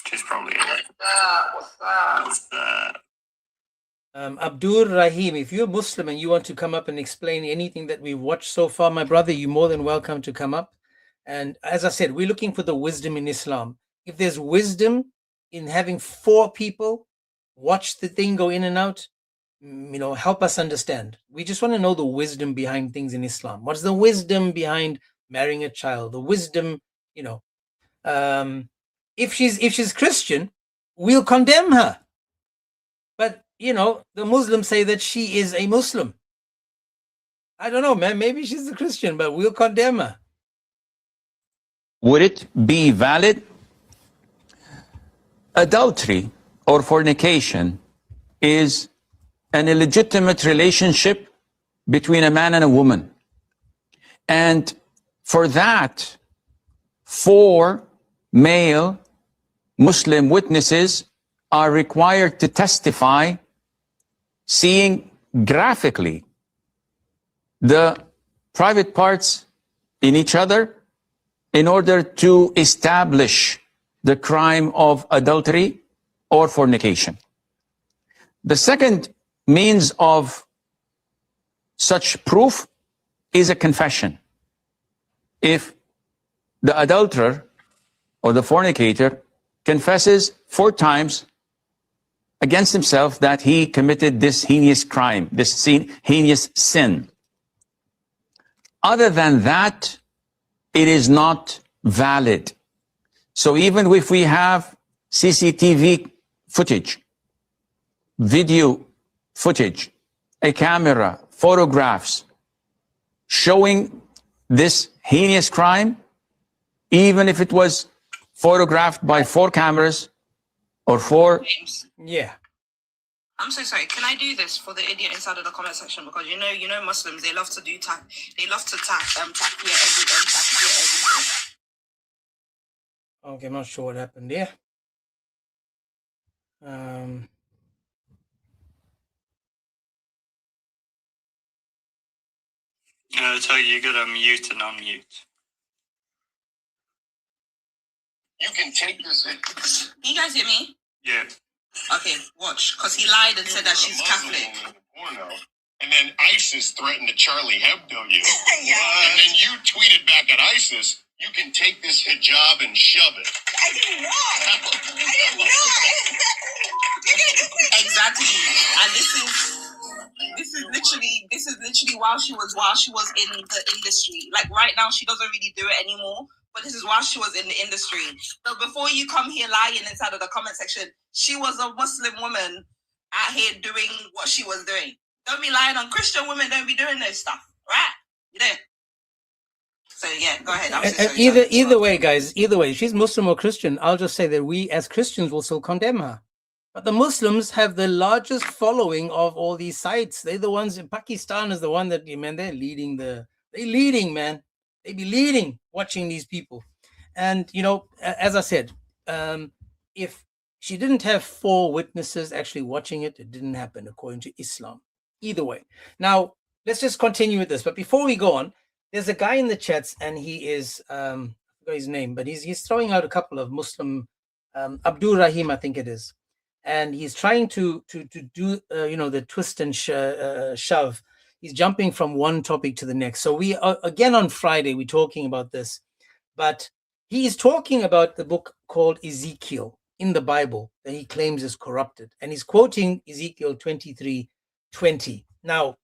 She's probably in. What's that? What's that? Abdur Rahim, if you're Muslim and you want to come up and explain anything that we've watched so far, my brother, you're more than welcome to come up. And as I said, we're looking for the wisdom in Islam. If there's wisdom in having 4 people watch the thing go in and out, help us understand. We just want to know the wisdom behind things in Islam. What's the wisdom behind marrying a child? The wisdom, if she's Christian, we'll condemn her. But, the Muslims say that she is a Muslim. I don't know, man. Maybe she's a Christian, but we'll condemn her. Would it be valid? Adultery or fornication is an illegitimate relationship between a man and a woman. And for that, 4 male Muslim witnesses are required to testify, seeing graphically the private parts in each other in order to establish the crime of adultery or fornication. The second means of such proof is a confession. If the adulterer or the fornicator confesses 4 times against himself that he committed this heinous crime, this heinous sin. Other than that, it is not valid. So even if we have CCTV footage, video footage, a camera, photographs showing this heinous crime, even if it was photographed by 4 cameras or 4... Yeah. I'm so sorry. Can I do this for the idiot inside of the comment section? Because you know Muslims, they love to do they love to everything. Okay, I'm not sure what happened there. I tell you gotta mute and unmute. You can take this. Can you guys hear me? Yeah. Okay, watch. Because he lied and said that she's Catholic. porno. And then ISIS threatened to Charlie Hebdo you. Yeah. And then you tweeted back at ISIS, you can take this hijab and shove it. I did not. I did not. Exactly. And this is literally while she was in the industry. Like right now she doesn't really do it anymore. But this is while she was in the industry. So before you come here lying inside of the comment section, she was a Muslim woman out here doing what she was doing. Don't be lying on Christian women, don't be doing this stuff. Right? You know? So yeah, go ahead. Either way, guys, either way, she's Muslim or Christian, I'll just say that we as Christians will still condemn her. But the Muslims have the largest following of all these sites. They're the ones in Pakistan is the one that, man, they're leading, man. They be leading watching these people. And, you know, as I said, if she didn't have 4 witnesses actually watching it, it didn't happen according to Islam. Either way. Now, let's just continue with this. But before we go on, there's a guy in the chats, and he is, I forgot his name, but he's throwing out a couple of Muslim, Abdul Rahim, I think it is. And he's trying to do, you know, the twist and shove. He's jumping from one topic to the next. So we are, again on Friday, we're talking about this. But he is talking about the book called Ezekiel in the Bible that he claims is corrupted. And he's quoting Ezekiel 23:20. Now,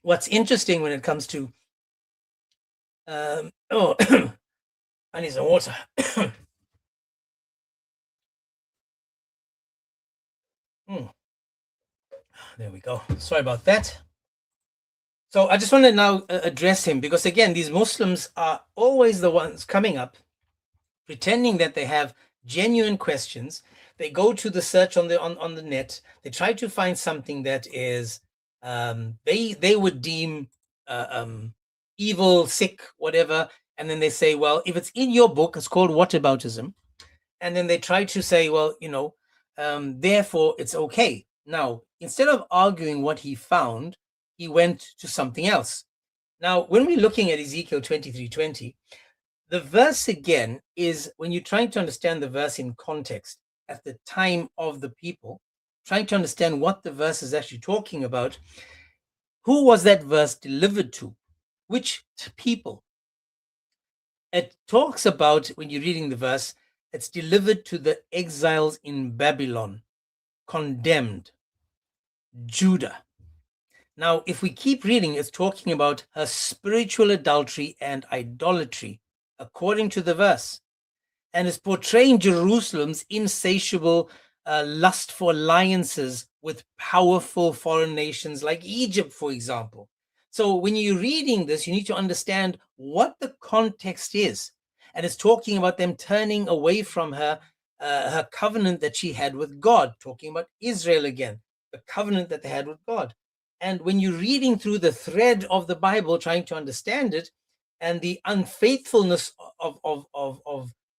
what's interesting when it comes to, I need some water. There we go. Sorry about that. So I just want to now address him, because again, these Muslims are always the ones coming up, pretending that they have genuine questions. They go to the search on the net. They try to find something that is they would deem evil, sick, whatever, and then they say, well, if it's in your book, it's called whataboutism, and then they try to say, well, you know, therefore it's okay. Now, instead of arguing what he found, he went to something else. Now, when we're looking at Ezekiel 23:20, the verse again is, when you're trying to understand the verse in context at the time of the people, trying to understand what the verse is actually talking about, who was that verse delivered to? Which people? It talks about, when you're reading the verse, it's delivered to the exiles in Babylon, condemned, Judah. Now, if we keep reading, it's talking about her spiritual adultery and idolatry, according to the verse. And it's portraying Jerusalem's insatiable lust for alliances with powerful foreign nations like Egypt, for example. So when you're reading this, you need to understand what the context is. And it's talking about them turning away from her covenant that she had with God, talking about Israel again, the covenant that they had with God. And when you're reading through the thread of the Bible, trying to understand it, and the unfaithfulness of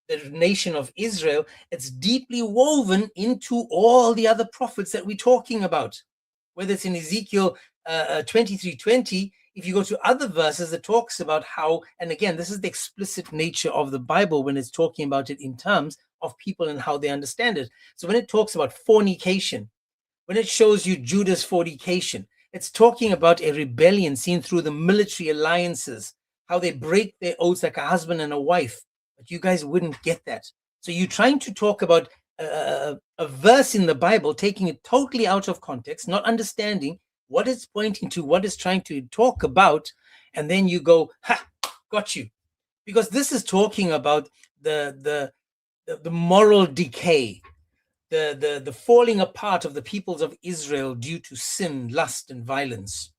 the nation of Israel, it's deeply woven into all the other prophets that we're talking about. Whether it's in Ezekiel 23:20, if you go to other verses, it talks about how, and again, this is the explicit nature of the Bible when it's talking about it in terms of people and how they understand it. So when it talks about fornication, when it shows you Judah's fornication, it's talking about a rebellion seen through the military alliances, how they break their oaths like a husband and a wife. But you guys wouldn't get that. So you're trying to talk about a verse in the Bible, taking it totally out of context, not understanding what it's pointing to, what it's trying to talk about, and then you go, ha, got you. Because this is talking about the moral decay, the falling apart of the peoples of Israel due to sin, lust, and violence.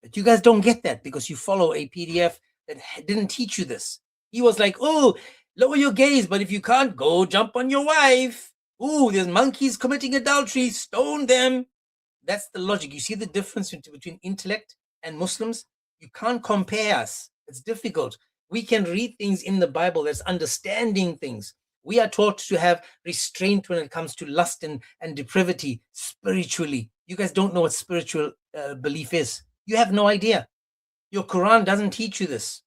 But you guys don't get that because you follow a PDF that didn't teach you this. He was like, oh, lower your gaze, but if you can't, go jump on your wife. Oh, there's monkeys committing adultery, stone them. That's the logic. You see the difference between intellect and Muslims? You can't compare us. It's difficult. We can read things in the Bible that's understanding things. We are taught to have restraint when it comes to lust and depravity spiritually. You guys don't know what spiritual belief is. You have no idea. Your Quran doesn't teach you this.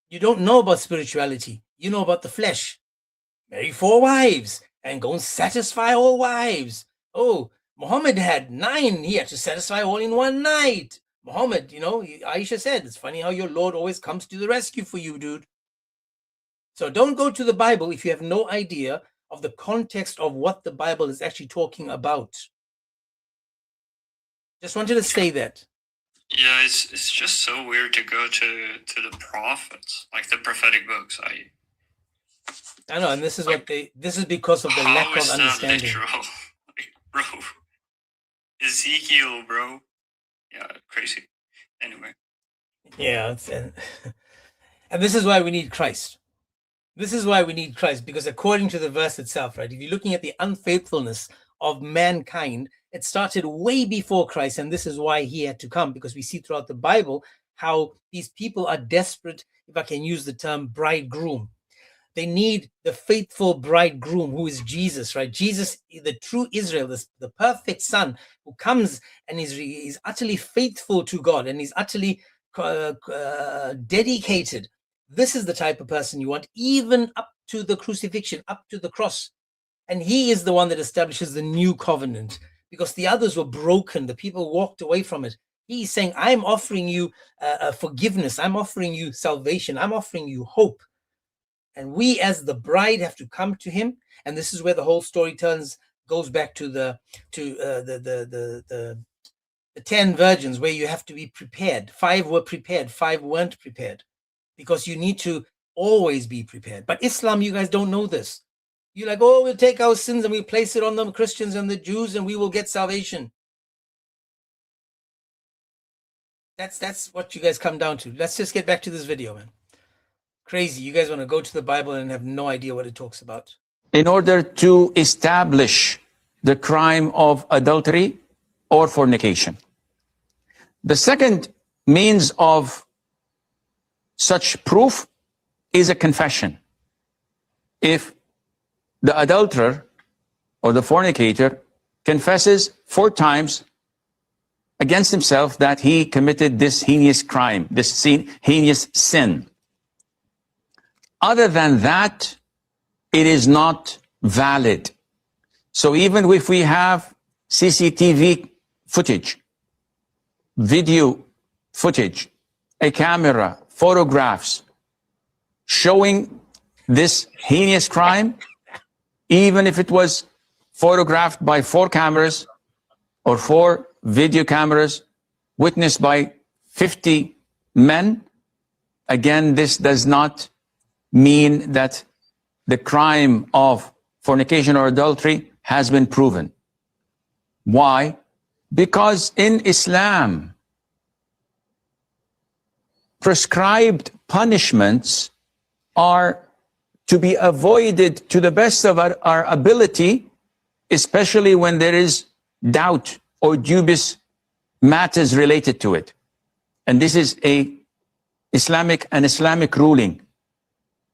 You don't know about spirituality. You know about the flesh. Marry 4 wives and go and satisfy all wives. Oh, Muhammad had 9. He had to satisfy all in one night. Muhammad, Aisha said, it's funny how your Lord always comes to the rescue for you, dude. So don't go to the Bible if you have no idea of the context of what the Bible is actually talking about. Just wanted to say that. Yeah, it's just so weird to go to the prophets, like the prophetic books. I know, and this is this is because of the lack of understanding. How is that literal? Like, bro, Ezekiel, bro. Yeah, crazy. Anyway. Yeah, and this is why we need Christ. This is why we need Christ, because according to the verse itself, right, if you're looking at the unfaithfulness of mankind, it started way before Christ, and this is why he had to come, because we see throughout the Bible how these people are desperate, if I can use the term bridegroom. They need the faithful bridegroom who is Jesus, right? Jesus, the true Israel, the perfect son who comes and is utterly faithful to God and he's utterly dedicated. This is the type of person you want, even up to the crucifixion, up to the cross. And he is the one that establishes the new covenant, because the others were broken. The people walked away from it. He's saying, I'm offering you forgiveness. I'm offering you salvation. I'm offering you hope. And we as the bride have to come to him. And this is where the whole story goes back to the 10 virgins, where you have to be prepared. 5 were prepared, 5 weren't prepared, because you need to always be prepared. But Islam, you guys don't know this. You're like, oh, we'll take our sins and we'll place it on the Christians and the Jews and we will get salvation. That's what you guys come down to. Let's just get back to this video, man. Crazy. You guys want to go to the Bible and have no idea what it talks about. In order to establish the crime of adultery or fornication. The second means of such proof is a confession. If the adulterer or the fornicator confesses 4 times against himself that he committed this heinous crime, this heinous sin. Other than that, it is not valid. So even if we have CCTV footage, video footage, a camera, photographs showing this heinous crime, even if it was photographed by 4 cameras or 4 video cameras, witnessed by 50 men, again, this does not mean that the crime of fornication or adultery has been proven. Why? Because in Islam, prescribed punishments are to be avoided to the best of our ability, especially when there is doubt or dubious matters related to it. And this is an Islamic ruling.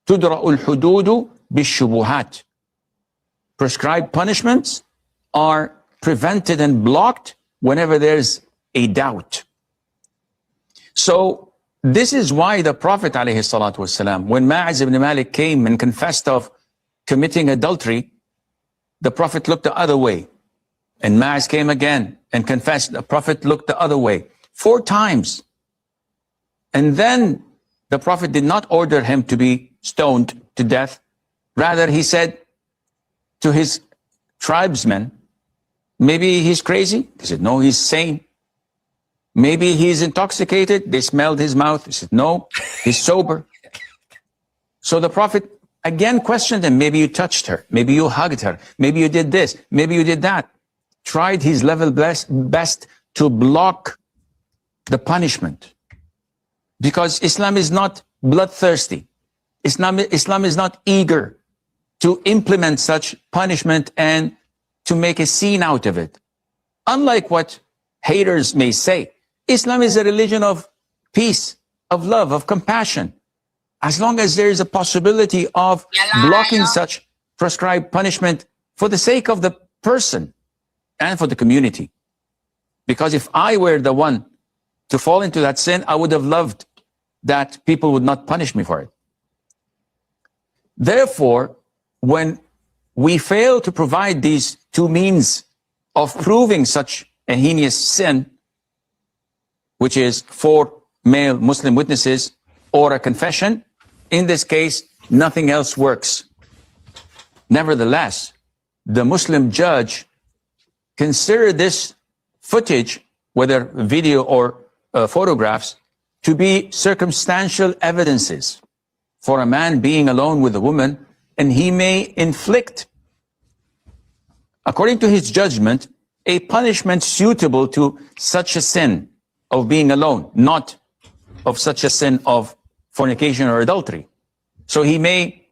تُدْرَأُ الْحُدُودُ بِالشُّبُهَاتِ. Prescribed punishments are prevented and blocked whenever there's a doubt. So this is why the Prophet ﷺ, when Ma'iz ibn Malik came and confessed of committing adultery, the Prophet looked the other way. And Ma'iz came again and confessed. The Prophet looked the other way 4 times. And then the Prophet did not order him to be stoned to death. Rather, he said to his tribesmen, maybe he's crazy. They said, no, he's sane. Maybe he's intoxicated. They smelled his mouth. They said, no, he's sober. So the Prophet again questioned him. Maybe you touched her. Maybe you hugged her. Maybe you did this. Maybe you did that. Tried his level best to block the punishment. Because Islam is not bloodthirsty. Islam is not eager to implement such punishment and to make a scene out of it. Unlike what haters may say, Islam is a religion of peace, of love, of compassion. As long as there is a possibility of blocking such prescribed punishment for the sake of the person and for the community. Because if I were the one to fall into that sin, I would have loved that people would not punish me for it. Therefore, when we fail to provide these 2 means of proving such a heinous sin, which is 4 male Muslim witnesses or a confession, in this case, nothing else works. Nevertheless, the Muslim judge considered this footage, whether video or photographs, to be circumstantial evidences for a man being alone with a woman, and he may inflict, according to his judgment, a punishment suitable to such a sin of being alone, not of such a sin of fornication or adultery. So he may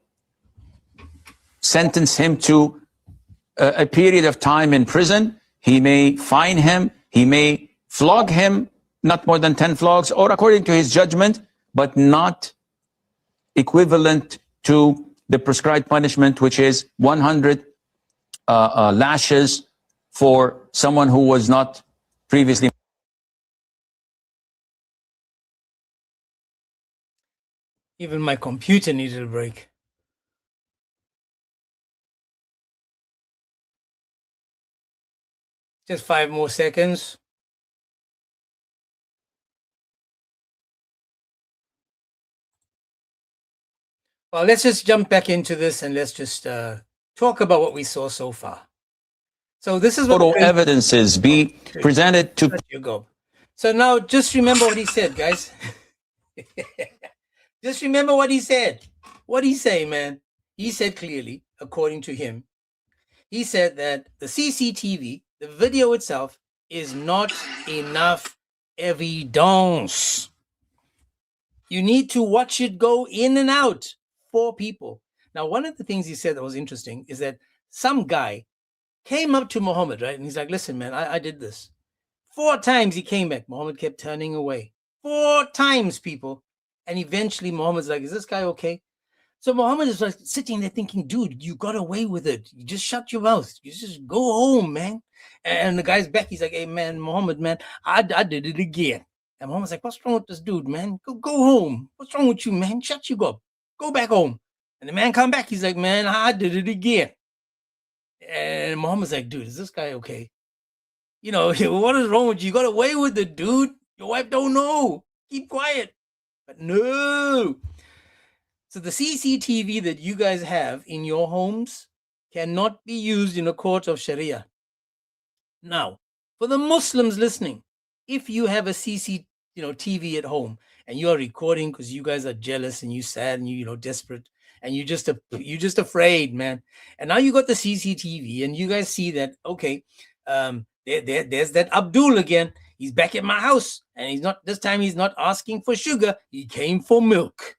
sentence him to a period of time in prison. He may fine him. He may flog him, not more than 10 flogs, or according to his judgment, but not equivalent to the prescribed punishment, which is 100 lashes for someone who was not previously. Even my computer needed a break. Just 5 more seconds. Well, let's just jump back into this and let's just talk about what we saw so far. So this is what Total evidences be presented to. There you go. So now just remember what he said, guys. Just remember what he said. What he say, man? He said clearly, according to him, he said that the CCTV, the video itself, is not enough evidence. You need to watch it go in and out. 4 people. Now, one of the things he said that was interesting is that some guy came up to Muhammad, right? And he's like, listen, man, I did this. 4 times he came back. Muhammad kept turning away. 4 times, people. And eventually Muhammad's like, is this guy okay? So Muhammad is like sitting there thinking, dude, you got away with it. You just shut your mouth. You just go home, man. And the guy's back. He's like, hey, man, Muhammad, man, I did it again. And Muhammad's like, what's wrong with this dude, man? Go home. What's wrong with you, man? Shut you up. Go back home. And the man come back. He's like, man, I did it again. And Muhammad's like, dude, is this guy okay? You know, what is wrong with you? You got away with it, dude. Your wife don't know. Keep quiet. But no. So the CCTV that you guys have in your homes cannot be used in a court of Sharia. Now, for the Muslims listening, if you have a TV at home and you are recording because you guys are jealous and you sad and you desperate and you just afraid, man. And now you got the CCTV and you guys see that, okay, there's that Abdul again. He's back at my house and this time he's not asking for sugar. He came for milk.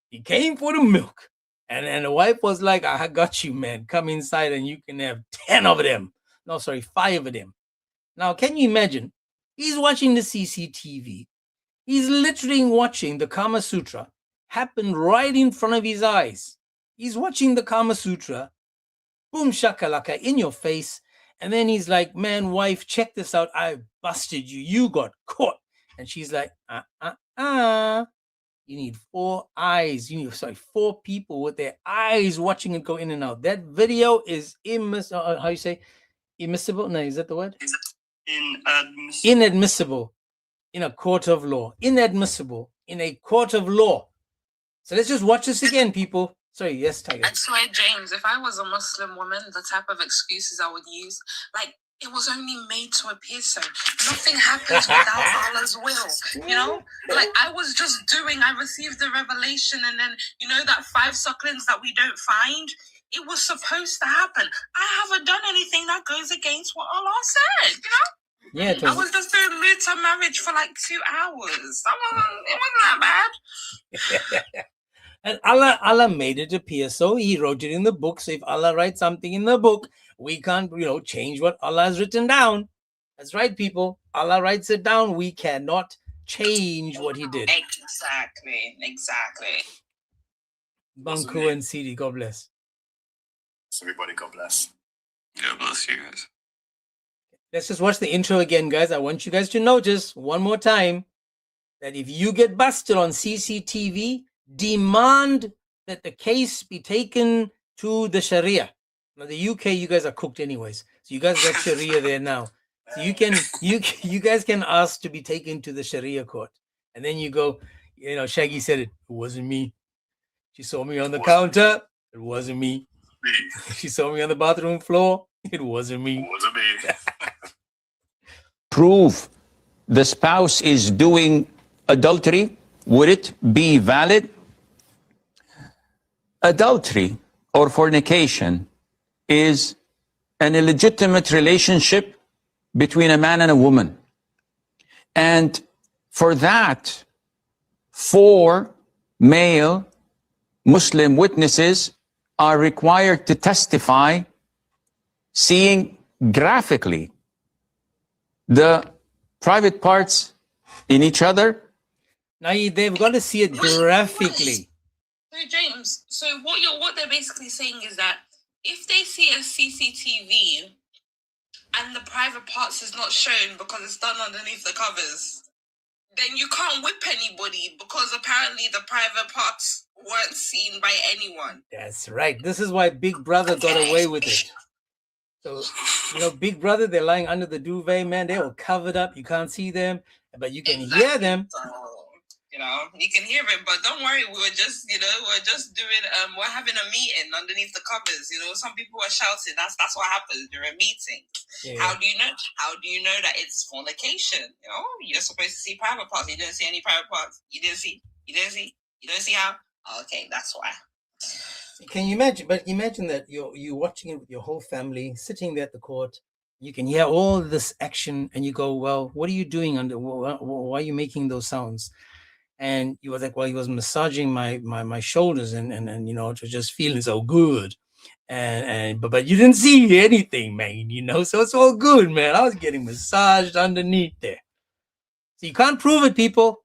He came for the milk. And the wife was like, I got you, man. Come inside and you can have 10 of them. No, sorry, 5 of them. Now, can you imagine? He's watching the CCTV. He's literally watching the Kama Sutra happen right in front of his eyes. He's watching the Kama Sutra, boom shakalaka, in your face. And then he's like, man, wife, check this out. I busted you. You got caught. And she's like, You need 4 eyes. You need 4 people with their eyes watching it go in and out. That video is how you say? Immiscible? No, is that the word? Inadmissible. Inadmissible in a court of law. Inadmissible in a court of law. So let's just watch this again, people. Sorry, yes, Tiger. I swear, James, if I was a Muslim woman, the type of excuses I would use, like, it was only made to appear so. Nothing happens without Allah's will. You know? Like, I was just I received the revelation, and then, that 5 sucklings that we don't find, it was supposed to happen. I haven't done anything that goes against what Allah said, Yeah, I was just doing lutar marriage for like 2 hours. It wasn't that bad. And Allah made it appear so. He wrote it in the book. So if Allah writes something in the book, we can't, change what Allah has written down. That's right, people. Allah writes it down. We cannot change what he did. Exactly. Banku and Sidi, God bless. Everybody, God bless. God bless you guys. Let's just watch the intro again, guys. I want you guys to notice one more time that if you get busted on CCTV, demand that the case be taken to the Sharia. Now, the UK, you guys are cooked anyways. So you guys got Sharia there now. So you guys can ask to be taken to the Sharia court, and then you go, Shaggy said it wasn't me. She saw me on the counter. It wasn't me. She saw me on the bathroom floor. It wasn't me. Wasn't me. Prove the spouse is doing adultery, would it be valid? Adultery or fornication is an illegitimate relationship between a man and a woman. And for that, 4 male Muslim witnesses are required to testify, seeing graphically the private parts in each other. Now they've got to see it graphically. So James, so what they're basically saying is that if they see a CCTV and the private parts is not shown because it's done underneath the covers, then you can't whip anybody because apparently the private parts weren't seen by anyone. That's right. This is why Big Brother got away with it. So, Big Brother, they're lying under the duvet, man. They all covered up. You can't see them, but you can hear them. So, you can hear it, but don't worry. We're just doing, we're having a meeting underneath the covers. Some people are shouting. That's what happens during meetings. Yeah. How do you know that it's fornication? You're supposed to see private parts. You didn't see any private parts. You didn't see how? Okay, that's why. Can you imagine? But imagine that you're watching it with your whole family, sitting there at the court. You can hear all this action, and you go, "Well, what are you doing? Why are you making those sounds?" And you were like, "Well, he was massaging my shoulders, and it was just feeling so good." But you didn't see anything, man. So it's all good, man. I was getting massaged underneath there. So you can't prove it, people.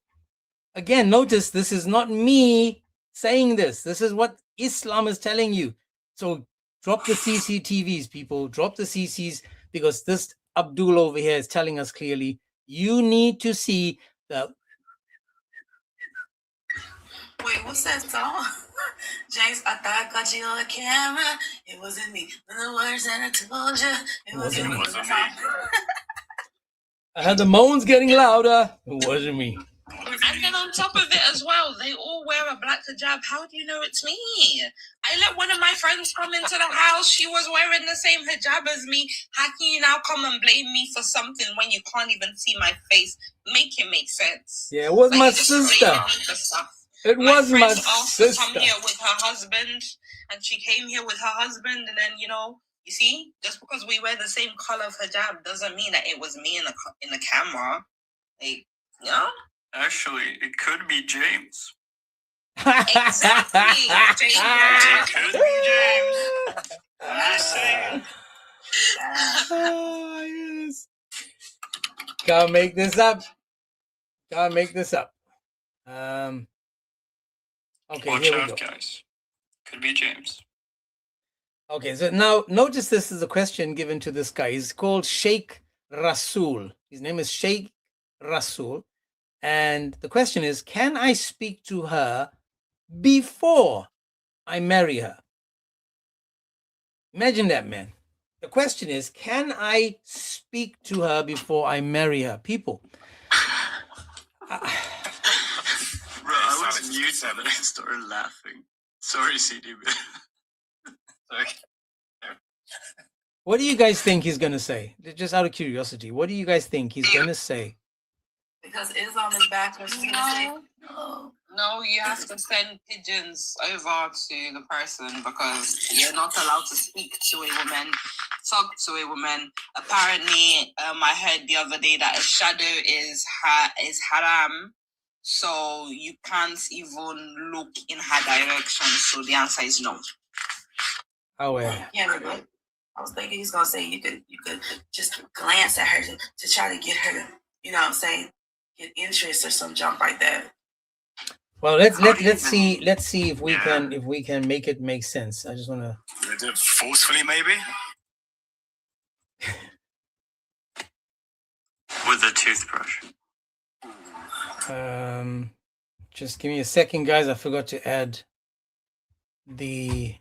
Again, notice this is not me saying this. This is what Islam is telling you. So drop the CCTVs, people. Drop the CCs, because this Abdul over here is telling us clearly, you need to see the... Wait, what's that song? James, I thought I got you on camera. It wasn't me. The words that I told you. It wasn't me. I had the moans getting louder. It wasn't me. And then on top of it as well, they all wear a black hijab. How do you know it's me? I let one of my friends come into the house. She was wearing the same hijab as me. How can you now come and blame me for something when you can't even see my face? Make it make sense. Yeah, it was my sister. It was my sister. To come here with her husband, and she came here with her husband, and then you see, just because we wear the same color of hijab doesn't mean that it was me in the camera. Actually, it could be James. Exactly. It could be James. I'm just saying. Oh, yes. Can't make this up. Okay, Watch here we out, go. guys. Could be James. Okay, so now notice this is a question given to this guy. He's called Sheikh Rasul. His name is Sheikh Rasul. And the question is, can I speak to her before I marry her? Imagine that, man. The question is, can I speak to her before I marry her? People. Bro, I was mute and I started laughing. Sorry, CDB. Sorry. What do you guys think he's going to say? Just out of curiosity, what do you guys think he's going to say? Because Islam is backwards. No, you have to send pigeons over to the person because you're not allowed to speak to a woman, talk to a woman. Apparently, I heard the other day that a shadow is haram, so you can't even look in her direction. So the answer is no. Oh, yeah. Yeah, I was thinking he's gonna say you could just glance at her to try to get her to, get interest or some junk like that. Well, let's see if we can make it make sense. I just want to Do it forcefully, maybe. With a toothbrush. just give me a second, guys. I forgot to add the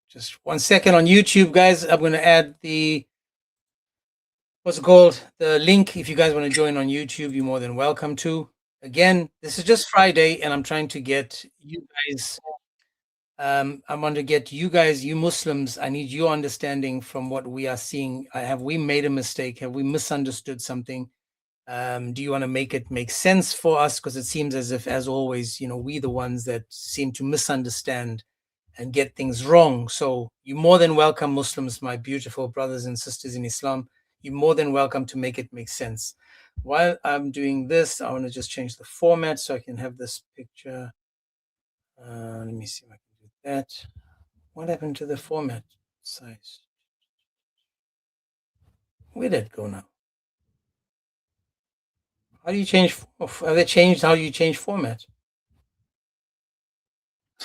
Just 1 second on YouTube, guys. I'm going to add the, what's it called? The link. If you guys want to join on YouTube, you're more than welcome to. Again, this is just Friday, and I'm trying to get you guys, I want to get you guys, you Muslims, I need your understanding from what we are seeing. Have we made a mistake? Have we misunderstood something? Do you want to make it make sense for us? Because it seems as if, as always, we the ones that seem to misunderstand and get things wrong. So you're more than welcome, Muslims, my beautiful brothers and sisters in Islam. You're more than welcome to make it make sense. While I'm doing this, I want to just change the format so I can have this picture. Let me see if I can do that. What happened to the format size? Where did it go now? How do you change? Have they changed how you change format?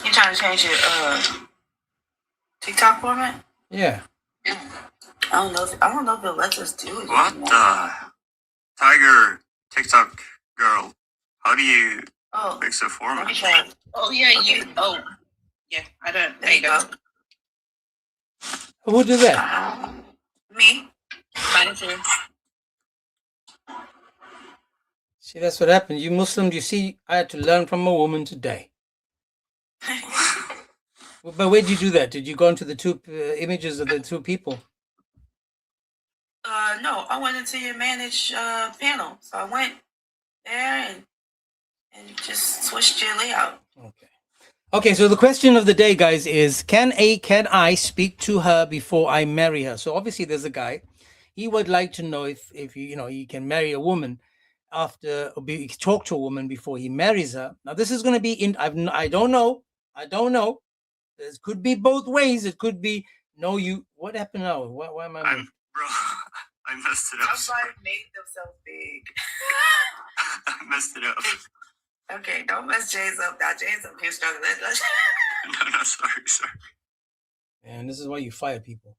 You trying to change your TikTok format? Yeah. I don't know if it lets us do it. What the? Tiger TikTok girl. How do you fix the Let format? me try it. Oh yeah, yeah. I don't. There you go. Who did that? Me. Manager. See, that's what happened. You Muslims, you see, I had to learn from a woman today. But where did you do that? Did you go into the two images of the two people? No, I went into your manage panel. So I went there and just switched your layout. Okay, so the question of the day, guys, is can I speak to her before I marry her? So obviously there's a guy. He would like to know if he can marry a woman after talk to a woman before he marries her. Now this is going to be I don't know. This could be both ways. It could be what happened now? Why am I Bro, I messed it up. Somebody made themselves big. I messed it up. Okay, don't mess Jay's up. Now Jay's up here struggling. No, sorry. And this is why you fire people.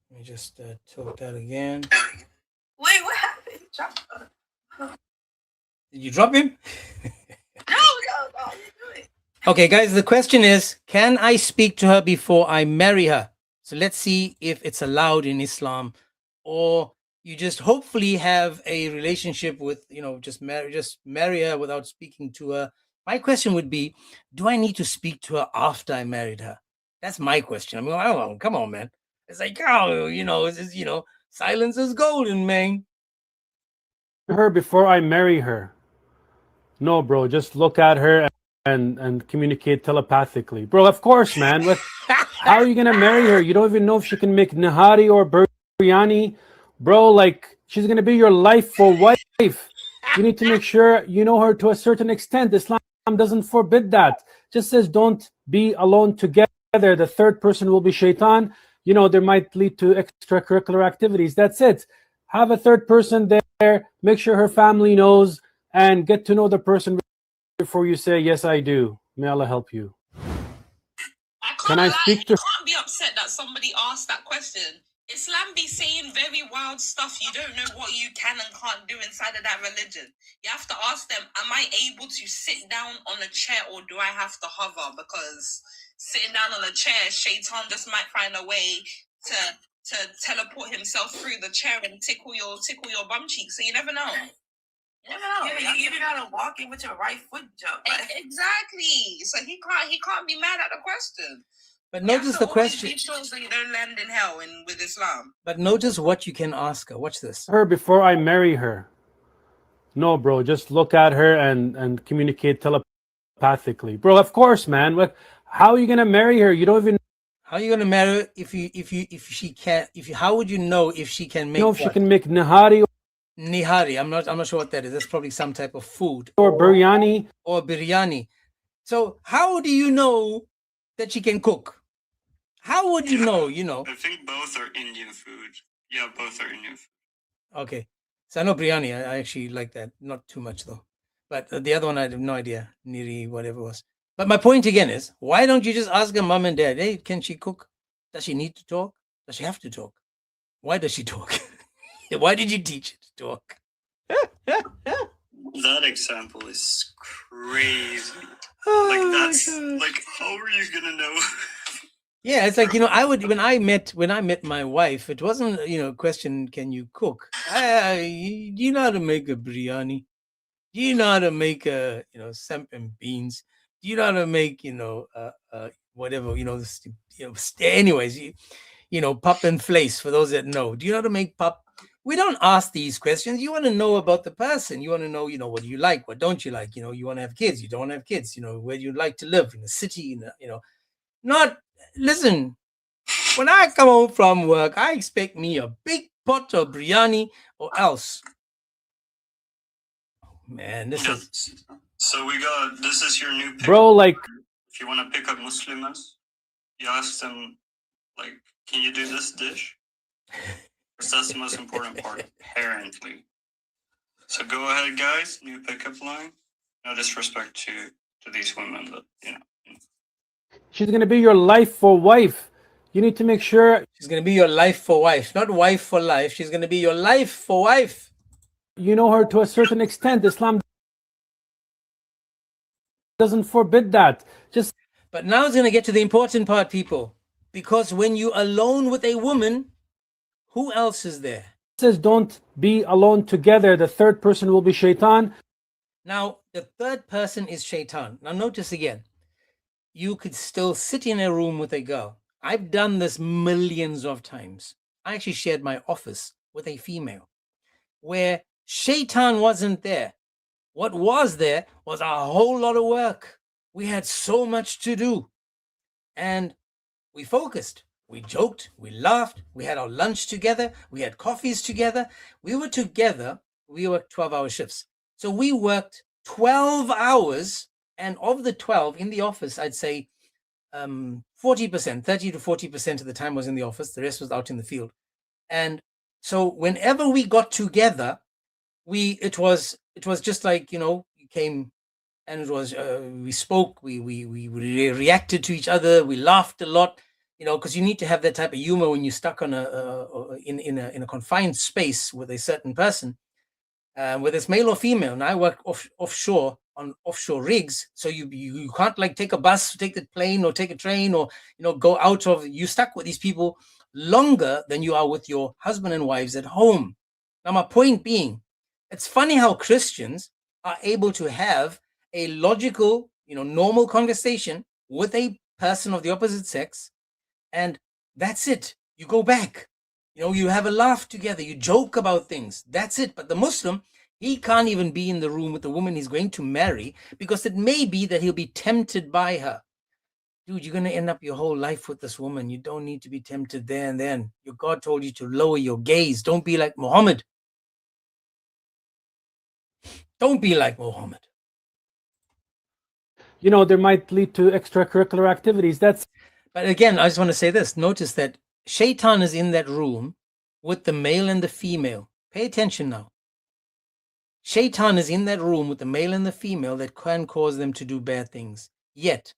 Let me just tilt that again. Wait, what happened? He dropped Did you drop him? No, you do it. Okay, guys, the question is, can I speak to her before I marry her? So let's see if it's allowed in Islam, or you just hopefully have a relationship with, just marry her without speaking to her. My question would be, do I need to speak to her after I married her? That's my question. I mean, oh, come on, man. It's like, silence is golden, man. Her before I marry her. No, bro, just look at her and communicate telepathically. Bro, of course, man. How are you gonna marry her? You don't even know if she can make nihari or biryani. Bro, like, she's gonna be your life for wife. You need to make sure you know her to a certain extent. Islam doesn't forbid that. Just says don't be alone together. The third person will be shaitan. There might lead to extracurricular activities. That's it. Have a third person there. Make sure her family knows and get to know the person before you say, yes, I do. May Allah help you. Can I speak to her? You can't be upset that somebody asked that question. Islam be saying very wild stuff. You don't know what you can and can't do inside of that religion. You have to ask them, am I able to sit down on a chair or do I have to hover? Because sitting down on a chair, shaitan just might find a way to teleport himself through the chair and tickle your bum cheek. So you never know. You never know. Yeah, you even gotta walk in with your right foot jump. Exactly. So he can't be mad at the question. But notice the question. Be sure so you don't land in hell with Islam. But notice what you can ask her. Watch this. Her before I marry her. No, bro, just look at her and communicate telepathically. Bro, of course, man. How are you gonna marry her? You don't even. How are you gonna marry her if she can't? How would you know if she can make? If she can make nihari. Nihari. I'm not sure what that is. That's probably some type of food. Or biryani. Or biryani. So how do you know that she can cook? How would you know? I think both are Indian food. Yeah, both are Indian food. Okay. So I know biryani. I actually like that. Not too much though. But the other one, I have no idea. Niri, whatever it was. But my point again is, why don't you just ask her mom and dad, hey, can she cook? Does she need to talk? Does she have to talk? Why does she talk? Why did you teach her to talk? That example is crazy. Like Oh, that's my gosh. like, how are you gonna know? Yeah, it's like, you know, I would when I met my wife, it wasn't, you know, a question, can you cook? Do you know how to make a biryani? Do you know how to make a, you know, sampan beans? Do you know how to make, you know, whatever, you know, anyways, you know, pop and place for those that know. Do you know how to make pop? We don't ask these questions. You want to know about the person. You want to know, you know, what do you like? What don't you like? You know, you want to have kids. You don't want to have kids. You know, where do you like to live in the city? You know, not, listen, when I come home from work, I expect me a big pot of biryani or else. Man, this is. So we got, this is your new pick. Bro, like, If you want to pick up Muslims, you ask them, like, can you do this dish? Because that's the most important part, apparently. So go ahead, guys. New pickup line. No disrespect to these women, but, you know. she's gonna be your life for wife. You need to make sure She's going to be your life for wife, not wife for life. She's going to be your life for wife. you know her to a certain extent. Islam doesn't forbid that. Just But now it's going to get to the important part, people. Because when you're alone with a woman, who else is there? says don't be alone together. The third person will be shaitan. Now, the third person is shaitan. Now, notice again, you could still sit in a room with a girl. I've done this millions of times. I actually shared my office with a female where shaitan wasn't there. What was there was a whole lot of work. We had so much to do. And we focused. We joked. We laughed. We had our lunch together. We had coffees together. We were together. We worked 12-hour shifts. So we worked 12 hours. And of the 12 in the office, I'd say 40%, 30 to 40% of the time was in the office. The rest was out in the field. And so whenever we got together, it was just like, you know, you came and it was, we spoke, we reacted to each other. We laughed a lot, you know, because you need to have that type of humor when you're stuck on in a confined space with a certain person, whether it's male or female. And I work offshore on offshore rigs, so you can't like take a bus, take the plane, or take a train, or, you know, go out of. You stuck with these people longer than you are with your husband and wives at home. Now, my point being, it's funny how Christians are able to have a logical, you know, normal conversation with a person of the opposite sex, and that's it. You go back, you know, you have a laugh together, you joke about things. That's it. But the Muslim, he can't even be in the room with the woman he's going to marry, because it may be that he'll be tempted by her. Dude, you're going to end up your whole life with this woman. You don't need to be tempted there and then. Your God told you to lower your gaze. Don't be like Muhammad. Don't be like Muhammad. You know, there might lead to extracurricular activities. But again, I just want to say this. Notice that shaitan is in that room with the male and the female. Pay attention now. Shaitan is in that room with the male and the female that can cause them to do bad things. Yet,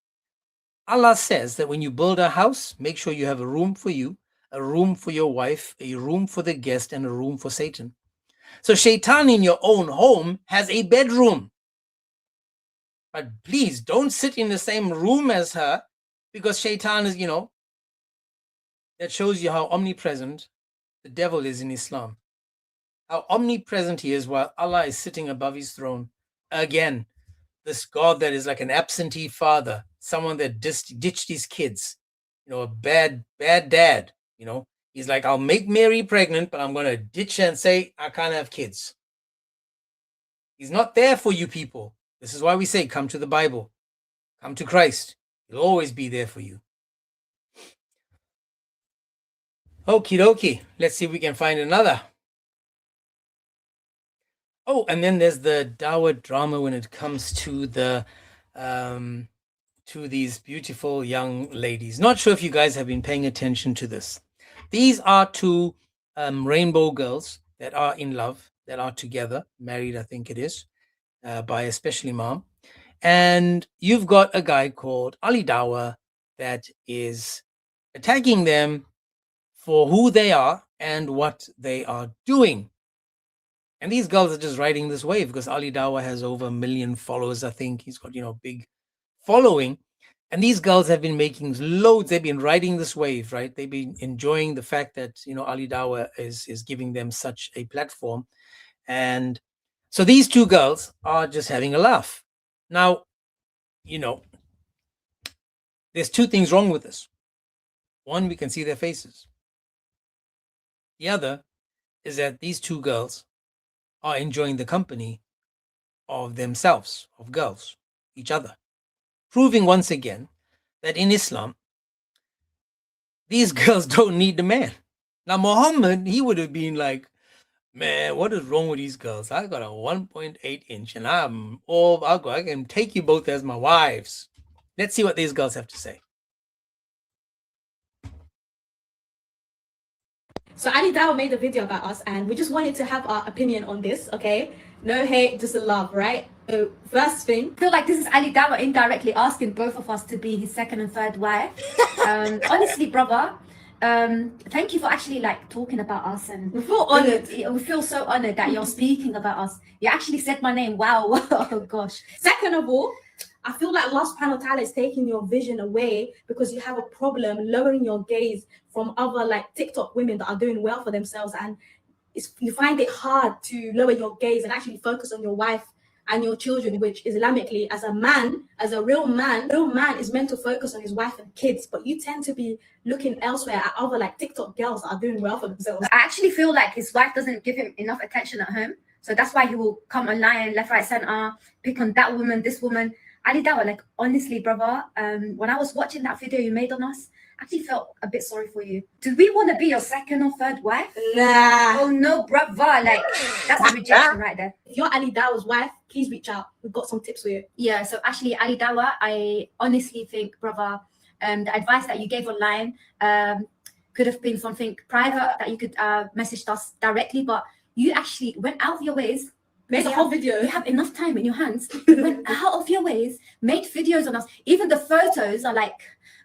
Allah says that when you build a house, make sure you have a room for you, a room for your wife, a room for the guest, and a room for Satan. So shaitan in your own home has a bedroom. But please don't sit in the same room as her, because shaitan is, you know, that shows you how omnipresent the devil is in Islam. How omnipresent he is while Allah is sitting above his throne. Again, this God that is like an absentee father, someone that ditched his kids, you know, a bad dad, you know. He's like, I'll make Mary pregnant, but I'm going to ditch her and say, I can't have kids. He's not there for you people. This is why we say, come to the Bible. Come to Christ. He'll always be there for you. Okie dokie. Let's see if we can find another. Oh, and then there's the Dawah drama when it comes to the to these beautiful young ladies. Not sure if you guys have been paying attention to this. These are two rainbow girls that are in love, that are together, married, I think it is, by a special imam. And you've got a guy called Ali Dawah that is attacking them for who they are and what they are doing. And these girls are just riding this wave because Ali Dawah has over 1 million followers, I think. He's got, you know, big following. And these girls have been making loads. They've been riding this wave, right? They've been enjoying the fact that, Ali Dawah is giving them such a platform. And so these two girls are just having a laugh. Now, there's two things wrong with this. One, we can see their faces. The other is that these two girls are enjoying the company of themselves, of girls, each other, proving once again that in Islam, these girls don't need the man. Now, Muhammad, he would have been like, man, what is wrong with these girls? I got a 1.8 inch and I can take you both as my wives. Let's see what these girls have to say. So Ali Dawah made a video about us and we just wanted to have our opinion on this, okay? No hate, just love, right? So first thing, I feel like this is Ali Dawah indirectly asking both of us to be his second and third wife. Honestly, brother, thank you for actually talking about us, and we feel honored. We feel so honored that you're speaking about us. You actually said my name. Wow. Oh gosh. Second of all, I feel like Allah subhanahu wa ta'ala is taking your vision away because you have a problem lowering your gaze from other TikTok women that are doing well for themselves, and you find it hard to lower your gaze and actually focus on your wife and your children, which Islamically, as a man, as a real man is meant to focus on his wife and kids, but you tend to be looking elsewhere at other TikTok girls that are doing well for themselves. I actually feel like his wife doesn't give him enough attention at home, so that's why he will come online, left, right, center, pick on that woman, this woman. Ali Dawah, honestly, brother, when I was watching that video you made on us, I actually felt a bit sorry for you. Do we want to be your second or third wife? Nah. Oh no, brother, that's a rejection right there. If you're Ali Dawah's wife, please reach out. We've got some tips for you. Yeah, so actually, Ali Dawah, I honestly think, brother, the advice that you gave online could have been something private that you could message us directly, but you actually went out of your ways. Made a whole video. You have enough time in your hands. You went out of your ways, made videos on us. Even the photos are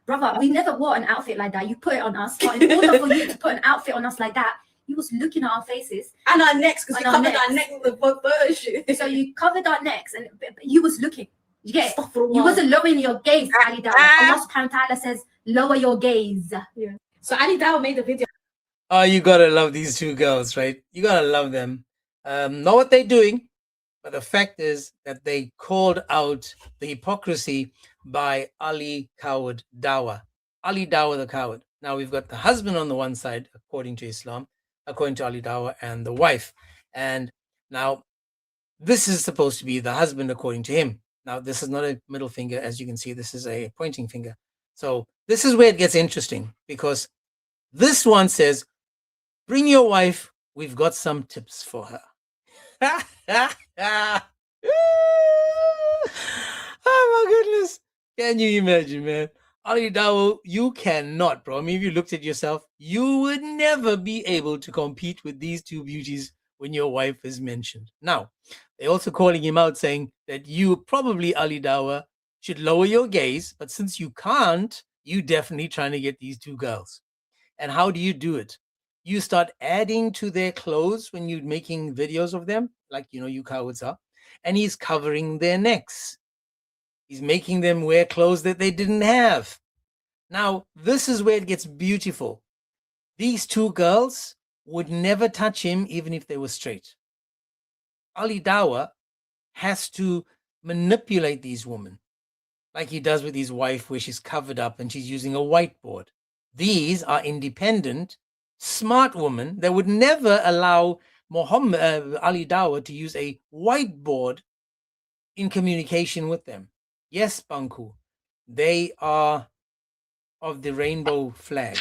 brother, we never wore an outfit like that. You put it on us. But in order for you to put an outfit on us like that, you was looking at our faces. And our necks, because we covered our neck with the photo shoot. So you covered our necks and you was looking. You get it? You wasn't lowering your gaze, Ali Dawah. Allah subhanahu wa ta'ala says, lower your gaze. Yeah. So Ali Dawah made the video. Oh, you gotta love these two girls, right? You gotta love them. Know what they're doing, but the fact is that they called out the hypocrisy by Ali Coward Dawah. Ali Dawah the coward. Now we've got the husband on the one side, according to Islam, according to Ali Dawah, and the wife. And now this is supposed to be the husband according to him. Now this is not a middle finger, as you can see, this is a pointing finger. So this is where it gets interesting, because this one says, bring your wife, we've got some tips for her. Oh my goodness. Can you imagine, man? Ali Dawah, you cannot, bro. I mean, if you looked at yourself, you would never be able to compete with these two beauties when your wife is mentioned. Now, they're also calling him out, saying that you probably, Ali Dawah, should lower your gaze, but since you can't, you definitely trying to get these two girls. And how do you do it? You start adding to their clothes when you're making videos of them, like, you cowards are, and he's covering their necks. He's making them wear clothes that they didn't have. Now, this is where it gets beautiful. These two girls would never touch him even if they were straight. Ali Dawah has to manipulate these women, like he does with his wife, where she's covered up and she's using a whiteboard. These are independent, smart women that would never allow Ali Dawah to use a whiteboard in communication with them. Yes, Banku, they are of the rainbow flag.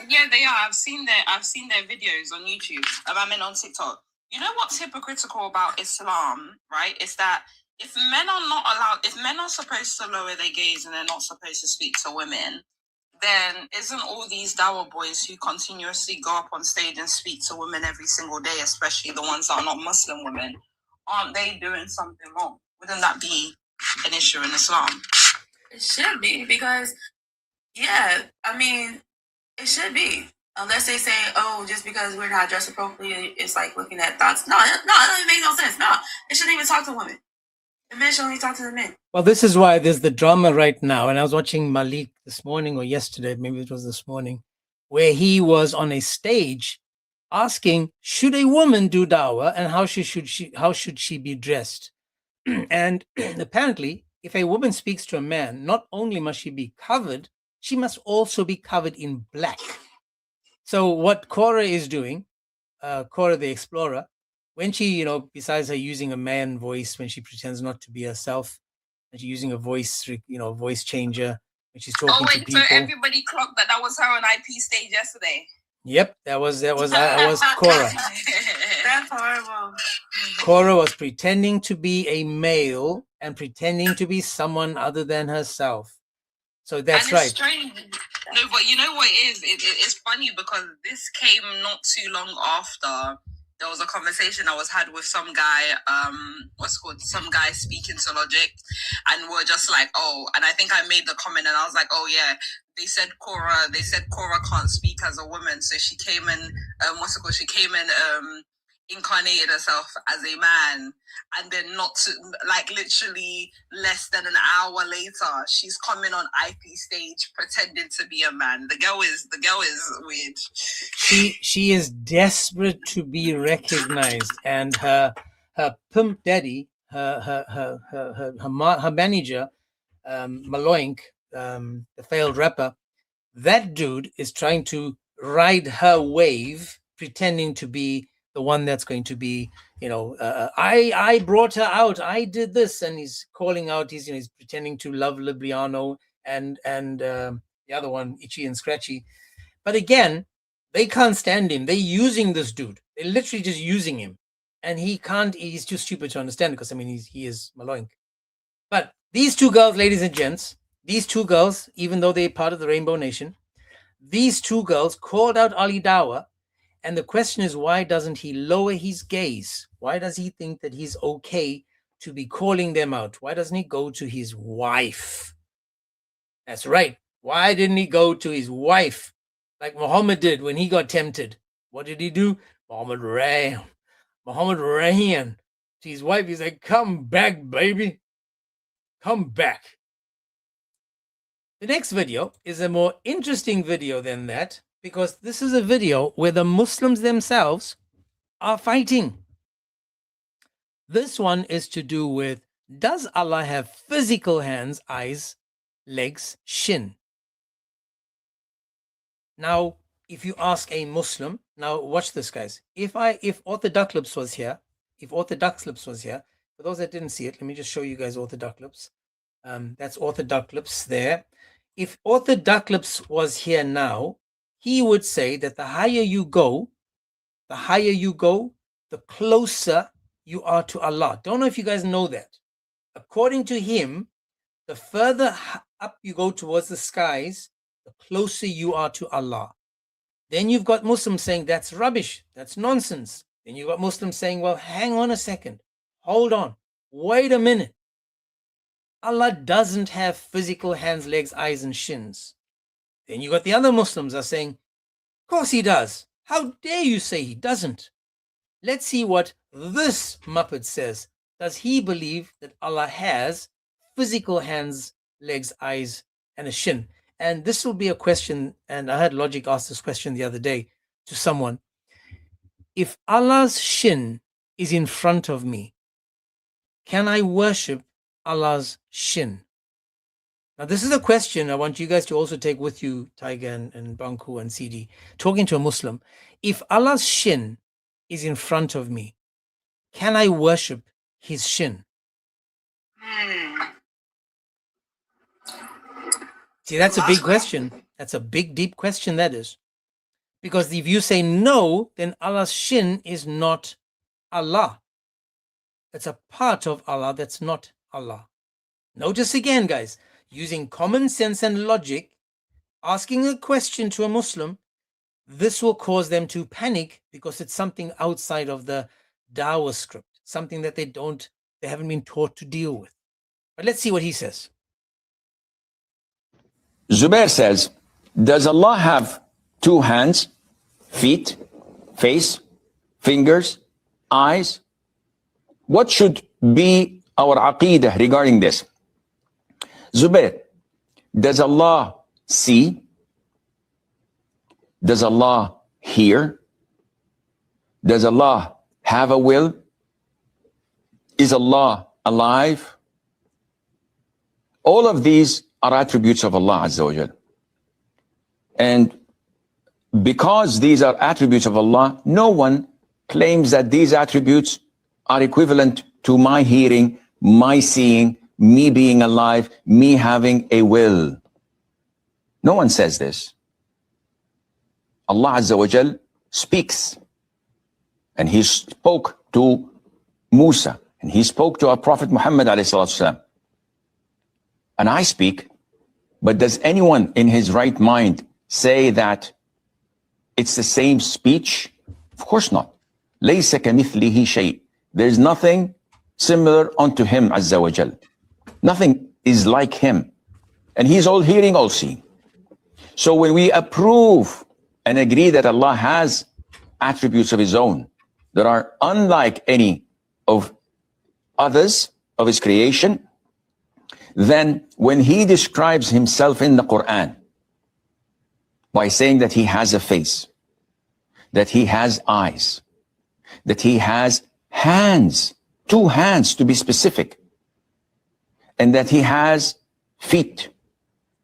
Yeah, they are. I've seen their videos on YouTube about men on TikTok. You know what's hypocritical about Islam, right? Is that if men are supposed to lower their gaze and they're not supposed to speak to women, then isn't all these Dawah boys who continuously go up on stage and speak to women every single day, especially the ones that are not Muslim women, aren't they doing something wrong? Wouldn't that be an issue in Islam? It should be, because, yeah, I mean, it should be. Unless they say, oh, just because we're not dressed appropriately, it's like looking at thoughts. No, it doesn't make no sense. No, it shouldn't even talk to women. The men's only talk to the men. Well, this is why there's the drama right now. And I was watching Malik this morning or yesterday, maybe it was this morning, where he was on a stage asking, should a woman do dawah and how should she be dressed? And apparently, if a woman speaks to a man, not only must she be covered, she must also be covered in black. So what Cora is doing, Cora the Explorer, when she, besides her using a man voice, when she pretends not to be herself, and she's using a voice, voice changer, when she's talking to people. So everybody clocked that was her on IP stage yesterday. Yep, that was Cora. That's horrible. Cora was pretending to be a male and pretending to be someone other than herself. So that's right. Strange. No, but you know what it is? It's funny because this came not too long after there was a conversation I was had with some guy, some guy speaking to Logic, and we're just like, oh, and I think I made the comment and I was like, oh yeah, they said Cora can't speak as a woman, so she came in, she came in, incarnated herself as a man, and then literally less than an hour later, she's coming on IP stage pretending to be a man. The girl is weird. She is desperate to be recognized, and her pimp daddy, her manager, Maloink, the failed rapper, that dude is trying to ride her wave, pretending to be the one that's going to be, I brought her out, I did this, and he's calling out, he's pretending to love Libriano and the other one, Itchy and Scratchy. But again, they can't stand him. They're using this dude. They're literally just using him, and he's too stupid to understand, because he is Maloink. But these two girls, ladies and gents, even though they're part of the Rainbow Nation, these two girls called out Ali Dawah. And the question is, why doesn't he lower his gaze? Why does he think that he's okay to be calling them out? Why doesn't he go to his wife? That's right. Why didn't he go to his wife like Muhammad did when he got tempted? What did he do? Muhammad ran to his wife. He's like, come back, baby. Come back. The next video is a more interesting video than that, because this is a video where the Muslims themselves are fighting. This one is to do with, does Allah have physical hands, eyes, legs, shin? Now, if you ask a Muslim, now watch this, guys. If Orthodox Lips was here, for those that didn't see it, let me just show you guys Orthodox Lips. That's Orthodox Lips there. If Orthodox Lips was here now, he would say that the higher you go, the closer you are to Allah. Don't know if you guys know that. According to him, the further up you go towards the skies, the closer you are to Allah. Then you've got Muslims saying that's rubbish, that's nonsense. Then you've got Muslims saying, well, hang on a second, hold on, wait a minute. Allah doesn't have physical hands, legs, eyes, and shins. Then you got the other Muslims are saying, of course he does. How dare you say he doesn't? Let's see what this Muppet says. Does he believe that Allah has physical hands, legs, eyes, and a shin? And this will be a question, and I had Logic ask this question the other day to someone. If Allah's shin is in front of me, can I worship Allah's shin? Now, this is a question I want you guys to also take with you, Tiger and Banku and CD. Talking to a Muslim, if Allah's shin is in front of me, can I worship his shin? See, that's a big question. That's a big, deep question, that is. Because if you say no, then Allah's shin is not Allah. It's a part of Allah that's not Allah. Notice again, guys, using common sense and logic, asking a question to a Muslim, this will cause them to panic because it's something outside of the Dawah script, something that they haven't been taught to deal with. But let's see what he says. Zubair says, does Allah have two hands, feet, face, fingers, eyes? What should be our aqidah regarding this. Zubair, does Allah see? Does Allah hear? Does Allah have a will? Is Allah alive? All of these are attributes of Allah Azza wa Jal. And because these are attributes of Allah, no one claims that these attributes are equivalent to my hearing, my seeing, me being alive, me having a will. No one says this. Allah Azza wa Jal speaks. And he spoke to Musa, and he spoke to our Prophet Muhammad alayhi salatu wasalam. And I speak, but does anyone in his right mind say that it's the same speech? Of course not. لَيْسَ كَمِثْلِهِ شَيْءٍ. There's nothing similar unto him, Azza wa Jal. Nothing is like him. And he's all hearing, all seeing. So when we approve and agree that Allah has attributes of his own that are unlike any of others of his creation, then when he describes himself in the Quran by saying that he has a face, that he has eyes, that he has hands, 2 hands to be specific, and that he has feet,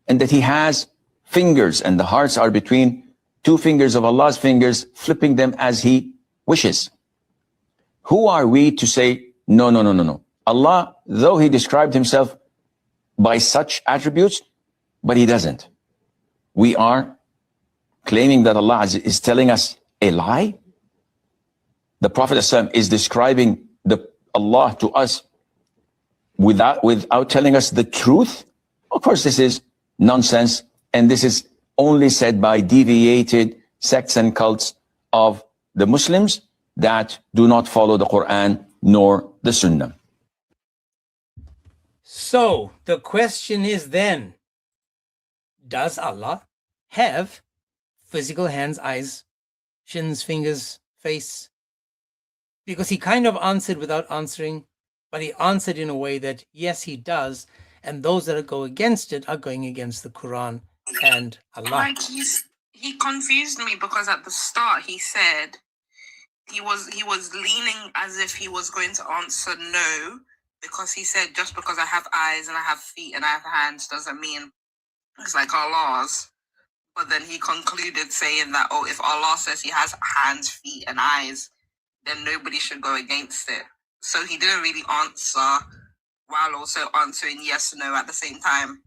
and that he has fingers, and the hearts are between 2 fingers of Allah's fingers, flipping them as he wishes. Who are we to say, no. Allah, though he described himself by such attributes, but he doesn't. We are claiming that Allah is telling us a lie. The Prophet ﷺ is describing Allah to us without telling us the truth. Of course, this is nonsense, and this is only said by deviated sects and cults of the Muslims that do not follow the Quran nor the Sunnah. So the question is then, does Allah have physical hands, eyes, shins, fingers, face? Because he kind of answered without answering, but he answered in a way that yes, he does, and those that go against it are going against the Quran and Allah. Like he confused me because at the start he said he was leaning as if he was going to answer no, because he said just because I have eyes and I have feet and I have hands doesn't mean it's like Allah's. But then he concluded saying that, oh, if Allah says he has hands, feet and eyes, then nobody should go against it. So he didn't really answer while also answering yes or no at the same time.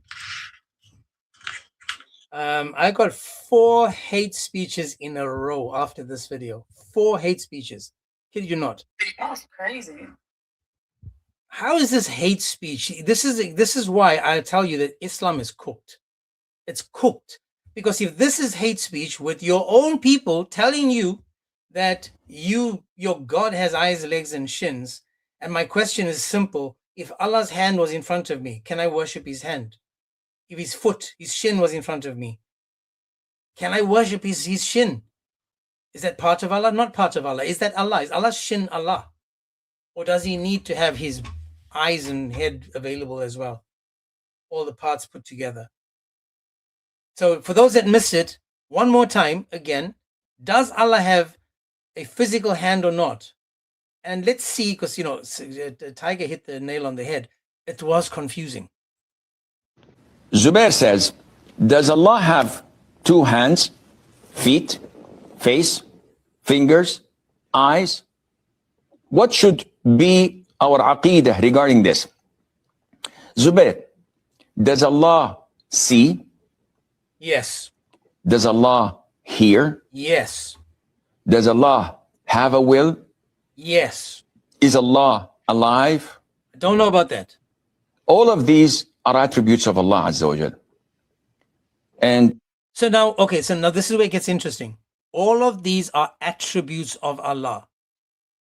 I got 4 hate speeches in a row after this video. 4 hate speeches. Kid you not. That's crazy. How is this hate speech? This is why I tell you that Islam is cooked. It's cooked. Because if this is hate speech with your own people telling you that your God has eyes, legs, and shins, and my question is simple: if Allah's hand was in front of me, can I worship his hand? If his foot, his shin was in front of me, can I worship his shin? Is that part of Allah? Not part of Allah. Is that Allah? Is Allah's shin Allah? Or does he need to have his eyes and head available as well? All the parts put together. So for those that missed it, one more time, again, does Allah have a physical hand or not? And let's see, because, the tiger hit the nail on the head. It was confusing. Zubair says, does Allah have 2 hands, feet, face, fingers, eyes? What should be our aqidah regarding this? Zubair, does Allah see? Yes. Does Allah hear? Yes. Does Allah have a will? Yes. Is Allah alive? I don't know about that. All of these are attributes of Allah Azza wa Jal. And so now this is where it gets interesting. All of these are attributes of Allah.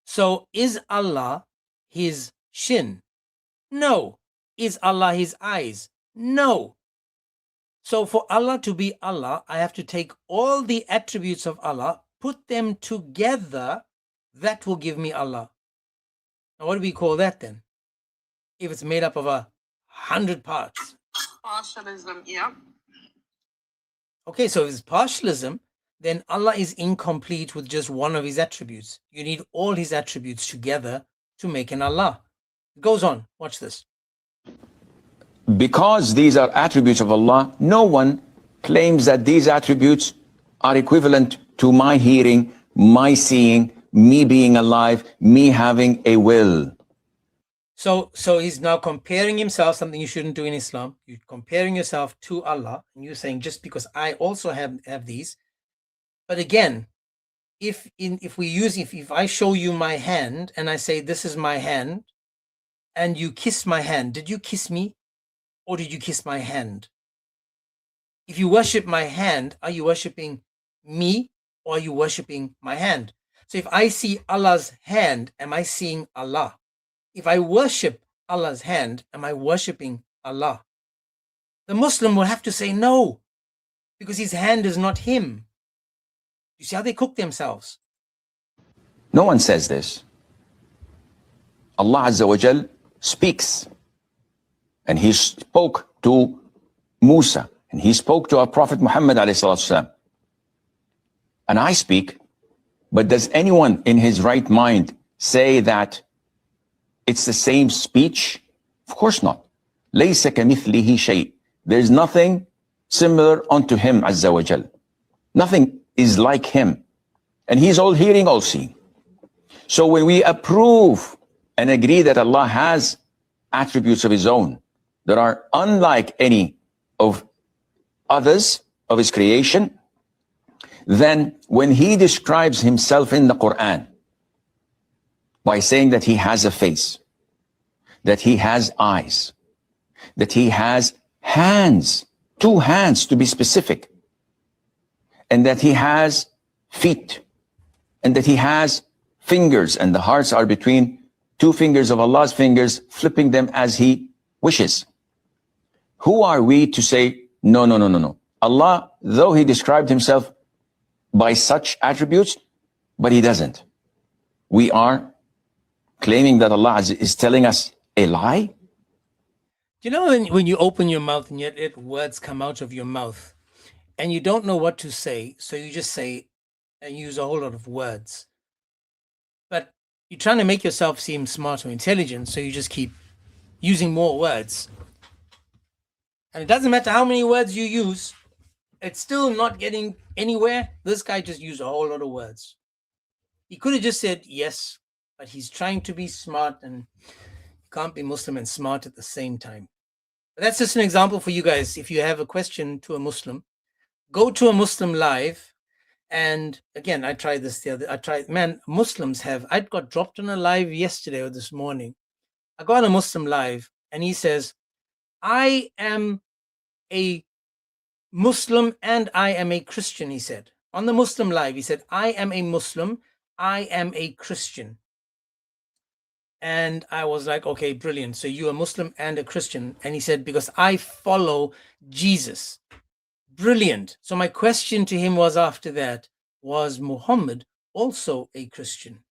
So is Allah his shin? No. Is Allah his eyes? No. So for Allah to be Allah, I have to take all the attributes of Allah, put them together. That will give me Allah. Now what do we call that then? if it's made up of 100 parts? Partialism, yeah. Okay, so if it's partialism, then Allah is incomplete with just one of his attributes. You need all his attributes together to make an Allah. It goes on, watch this. Because these are attributes of Allah, no one claims that these attributes are equivalent to my hearing, my seeing, me being alive, me having a will. So he's now comparing himself, something you shouldn't do in Islam. You're comparing yourself to Allah, and you're saying just because I also have these. But again, if I show you my hand and I say this is my hand, and you kiss my hand, did you kiss me or did you kiss my hand? If you worship my hand, are you worshiping me or are you worshiping my hand? So if I see Allah's hand, am I seeing Allah? If I worship Allah's hand, am I worshiping Allah? The Muslim will have to say no, because his hand is not him. You see how they cook themselves? No one says this. Allah Azza wa Jal speaks. And he spoke to Musa, and he spoke to our Prophet Muhammad alayhi salatu wasalam. And I speak, but does anyone in his right mind say that it's the same speech? Of course not. لَيْسَ كَمِثْلِهِ شَيْءٍ. There's nothing similar unto him, Azza wa Jal. Nothing is like him. And he's all hearing, all seeing. So when we approve and agree that Allah has attributes of his own that are unlike any of others of his creation, then when he describes himself in the Quran by saying that he has a face, that he has eyes, that he has hands, 2 hands to be specific, and that he has feet, and that he has fingers, and the hearts are between 2 fingers of Allah's fingers, flipping them as he wishes. Who are we to say, no. Allah, though he described himself by such attributes, but he doesn't. We are claiming that Allah is telling us a lie? You know, when you open your mouth and yet words come out of your mouth and you don't know what to say, so you just say and use a whole lot of words. But you're trying to make yourself seem smart or intelligent, so you just keep using more words. And it doesn't matter how many words you use, it's still not getting anywhere. This guy just used a whole lot of words. He could have just said yes, but he's trying to be smart, and you can't be Muslim and smart at the same time. But that's just an example for you guys. If you have a question to a Muslim, go to a Muslim live. And again, I tried this Muslims I got dropped on a live yesterday or this morning. I got on a Muslim live and he says, I am a Muslim and I am a Christian, he said. On the Muslim live, he said, I am a Muslim, I am a Christian. And I was like, okay, brilliant. So you're a Muslim and a Christian. And he said, because I follow Jesus. Brilliant. So my question to him was after that, was Muhammad also a Christian?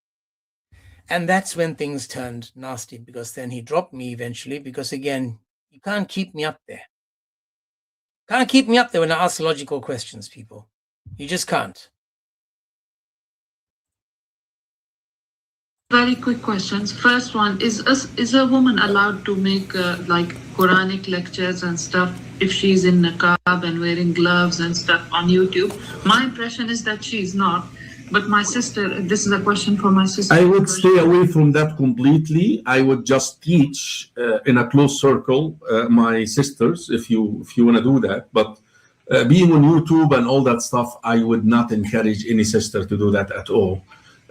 And that's when things turned nasty, because then he dropped me eventually, because again, you can't keep me up there. Can't keep me up there when I ask logical questions, people. You just can't. Very quick questions. First one, is a woman allowed to make like Quranic lectures and stuff if she's in niqab and wearing gloves and stuff on YouTube? My impression is that she's not. But my sister, this is a question for my sister. I would stay away from that completely. I would just teach in a close circle, my sisters, if you want to do that. But being on YouTube and all that stuff, I would not encourage any sister to do that at all.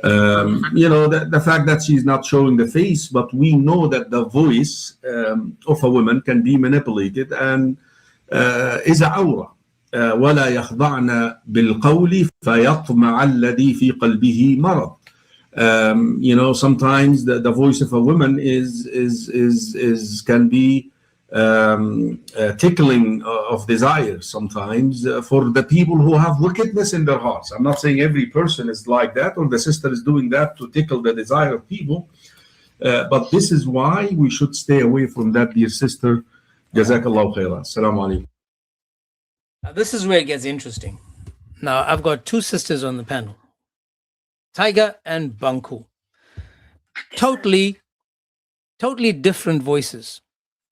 You know, the fact that she's not showing the face, but we know that the voice of a woman can be manipulated and is a aura. ولا يخضعن بالقول فيطمع الذي في قلبه مرض. You know, sometimes the voice of a woman can be tickling of desire sometimes for the people who have wickedness in their hearts. I'm not saying every person is like that or the sister is doing that to tickle the desire of people, But this is why we should stay away from that, dear sister. Jazakallah khairan. Assalamu alaikum. Now, this is where it gets interesting. Now, I've got two sisters on the panel, Tiger and Banku. Totally different voices,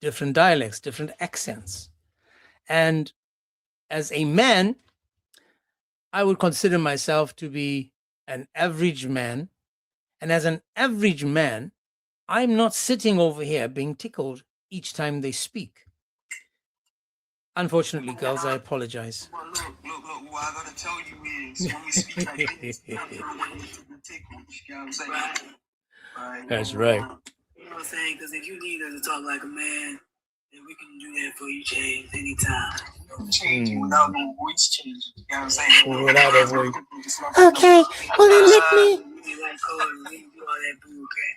different dialects, different accents. And as a man, I would consider myself to be an average man. And as an average man, I'm not sitting over here being tickled each time they speak. Unfortunately, girls, I apologize. Well, look, what I gotta tell you is when we speak like this, you know what I'm saying? Right. That's right. You know what I'm saying? Because if you need us to talk like a man, then we can do that for you, James, anytime. Change without no voice change. You know what I'm saying? Without a voice. Okay, well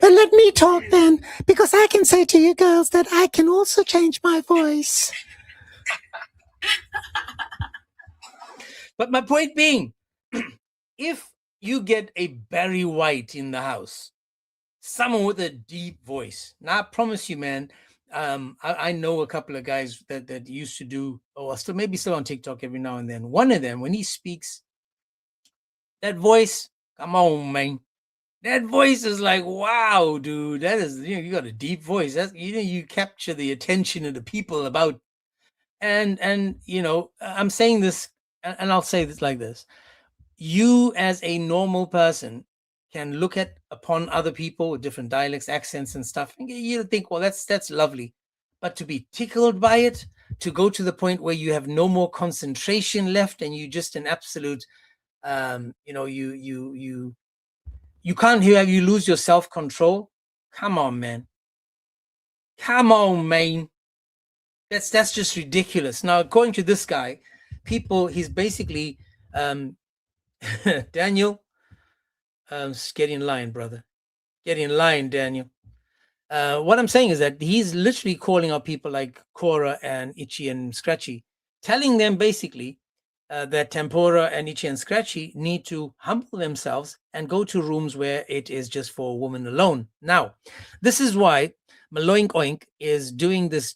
then let me talk then, because I can say to you girls that I can also change my voice. But my point being, if you get a Barry White in the house, someone with a deep voice, now I promise you, man, I know a couple of guys that used to do, or still maybe still on TikTok every now and then. One of them, when he speaks, that voice, come on, man. That voice is like, wow, dude. That is, you got a deep voice. That's, you capture the attention of the people about. And I'm saying this, and I'll say this like this. You as a normal person can look upon other people with different dialects, accents and stuff, and you think, well, that's lovely. But to be tickled by it, to go to the point where you have no more concentration left and you just an absolute, you can't hear, you lose your self-control. Come on, man. Come on, man. That's just ridiculous. Now, according to this guy, he's basically, Daniel, get in line, brother. Get in line, Daniel. What I'm saying is that he's literally calling out people like Cora and Itchy and Scratchy, telling them basically that Tempura and Itchy and Scratchy need to humble themselves and go to rooms where it is just for a woman alone. Now, this is why Maloink Oink is doing this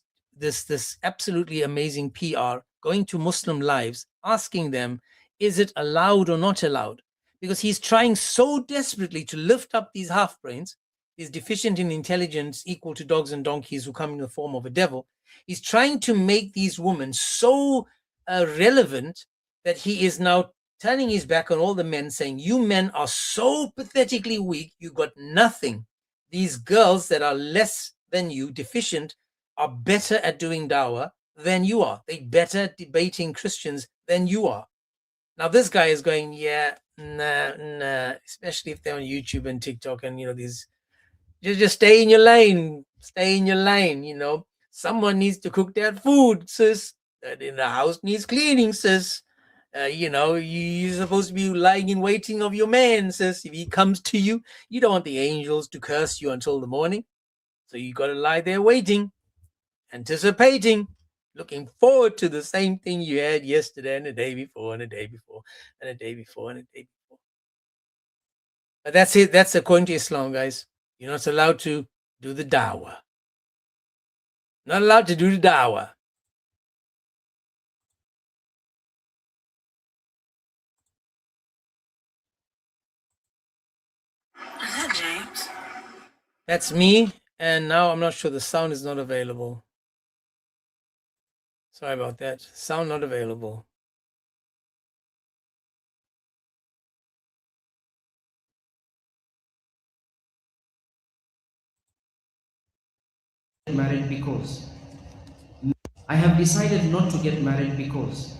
absolutely amazing PR, going to Muslim lives, asking them, is it allowed or not allowed? Because he's trying so desperately to lift up these half-brains, these deficient in intelligence equal to dogs and donkeys who come in the form of a devil. He's trying to make these women so relevant that he is now turning his back on all the men, saying, you men are so pathetically weak, you got nothing. These girls that are less than you, deficient, are better at doing dawah than you are. They're better at debating Christians than you are. Now this guy is going, yeah, nah, especially if they're on YouTube and TikTok and, these, just stay in your lane, someone needs to cook that food, sis. That in the house needs cleaning, sis. You're supposed to be lying in waiting of your man, sis. If he comes to you, you don't want the angels to curse you until the morning. So you got to lie there waiting, anticipating, looking forward to the same thing you had yesterday and the day before and the day before and the day before and the day before. But that's it. That's according to Islam, guys. You're not allowed to do the dawah. Not allowed to do the dawah. Is that James? That's me. And now I'm not sure, the sound is not available. Sorry about that. Sound not available. Married because I have decided not to get married because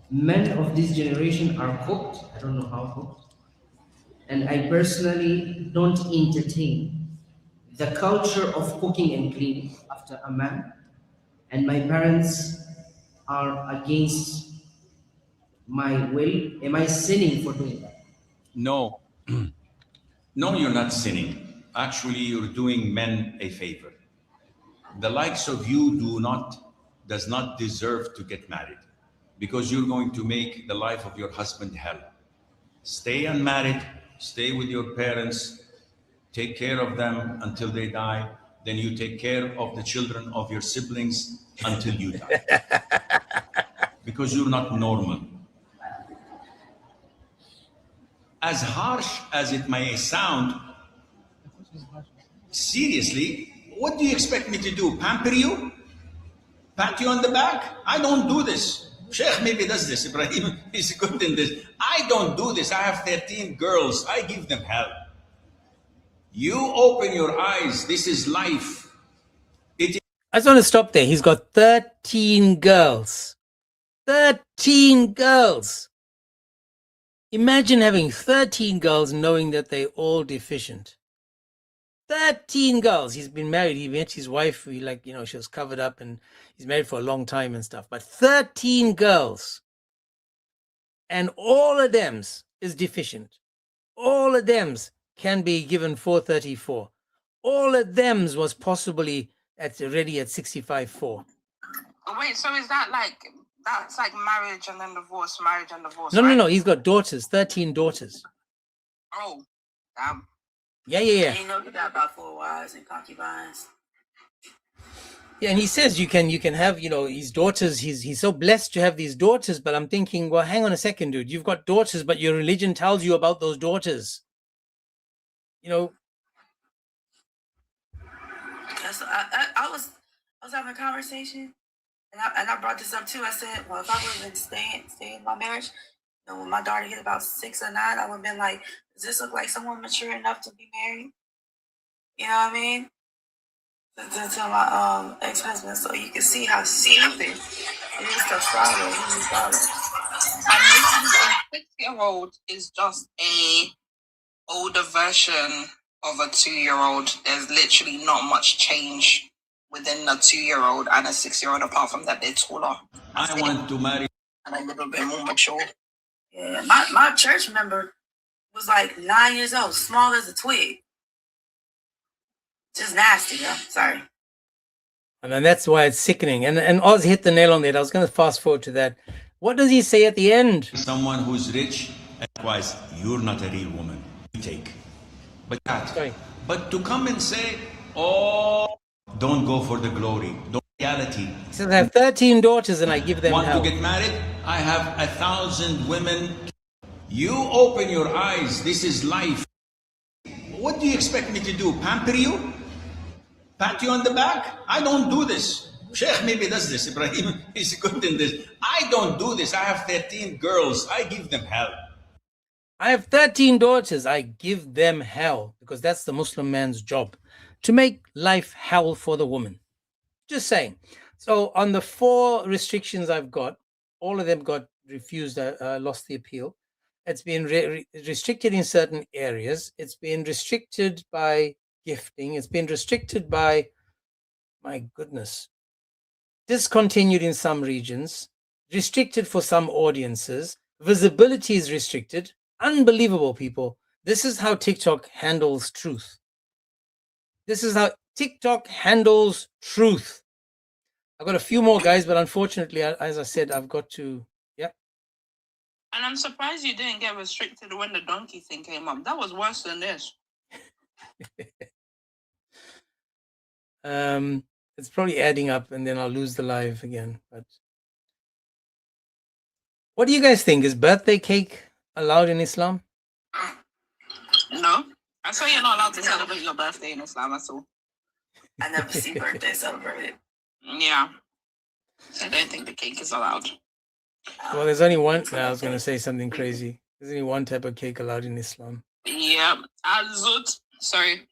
men of this generation are cooked. I don't know how cooked. And I personally don't entertain the culture of cooking and cleaning after a man. And my parents are against my will. Am I sinning for doing that? No, no, you're not sinning. Actually, you're doing men a favor. The likes of you does not deserve to get married because you're going to make the life of your husband hell. Stay unmarried, stay with your parents take care of them until they die, then you take care of the children of your siblings until you die. Because you're not normal. As harsh as it may sound, seriously, what do you expect me to do? Pamper you? Pat you on the back? I don't do this. Sheikh maybe does this. Ibrahim is good in this. I don't do this. I have 13 girls. I give them hell. You open your eyes. This is life. I just want to stop there. He's got 13 girls. 13 girls. Imagine having 13 girls knowing that they're all deficient. 13 girls. He's been married. He met his wife. She was covered up and he's married for a long time and stuff. But 13 girls. And all of them is deficient. All of them can be given 434. All of them was possibly already at 65-4. Oh, wait, so is that that's like marriage and then divorce, marriage and divorce? No, right? no, no. He's got daughters, 13 daughters. Oh, damn. Yeah. You know that about 4 wives and concubines. Yeah, and he says you can have, his daughters. He's so blessed to have these daughters. But I'm thinking, well, hang on a second, dude. You've got daughters, but your religion tells you about those daughters. I was having a conversation, and I brought this up too. I said, well, if I would have been staying in my marriage, when my daughter hit about 6 or 9, I would have been like, does this look like someone mature enough to be married? You know what I mean? To my ex-husband, so you can see how stupid it is to follow his daughter. And a 6-year-old is just a older version of a 2-year-old. There's literally not much change within a 2-year-old and a 6-year-old, apart from that they're taller. I want to marry. And a little bit more mature. Yeah, my church member was like 9 years old, small as a twig. Just nasty, yo. Sorry. And then that's why it's sickening. And Oz hit the nail on it. I was going to fast forward to that. What does he say at the end? Someone who's rich, likewise, you're not a real woman. You take. But to come and say, oh, don't go for the glory. Don't reality. He says, I have 13 daughters and I give them Want hell. to get married? I have 1,000 women. You open your eyes. This is life. What do you expect me to do? Pamper you? Pat you on the back? I don't do this. Sheikh maybe does this. Ibrahim is good in this. I don't do this. I have 13 girls. I give them hell. I have 13 daughters. I give them hell, because that's the Muslim man's job, to make life hell for the woman. Just saying. So on the 4 restrictions I've got, all of them got refused, lost the appeal. It's been restricted in certain areas. It's been restricted by gifting. It's been restricted by, my goodness, discontinued in some regions, restricted for some audiences. Visibility is restricted. Unbelievable, people. This is how TikTok handles truth. This is how TikTok handles truth. I've got a few more, guys, but unfortunately, as I said, I've got to, And I'm surprised you didn't get restricted when the donkey thing came up. That was worse than this. It's probably adding up, and then I'll lose the live again. But what do you guys think? Is birthday cake allowed in Islam? No. I saw you're not allowed to celebrate your birthday in Islam at all. I never see birthday celebrated. Yeah. I don't think the cake is allowed. Well, there's only one. I was going to say something crazy. There's only one type of cake allowed in Islam. Yeah. Azut. Sorry.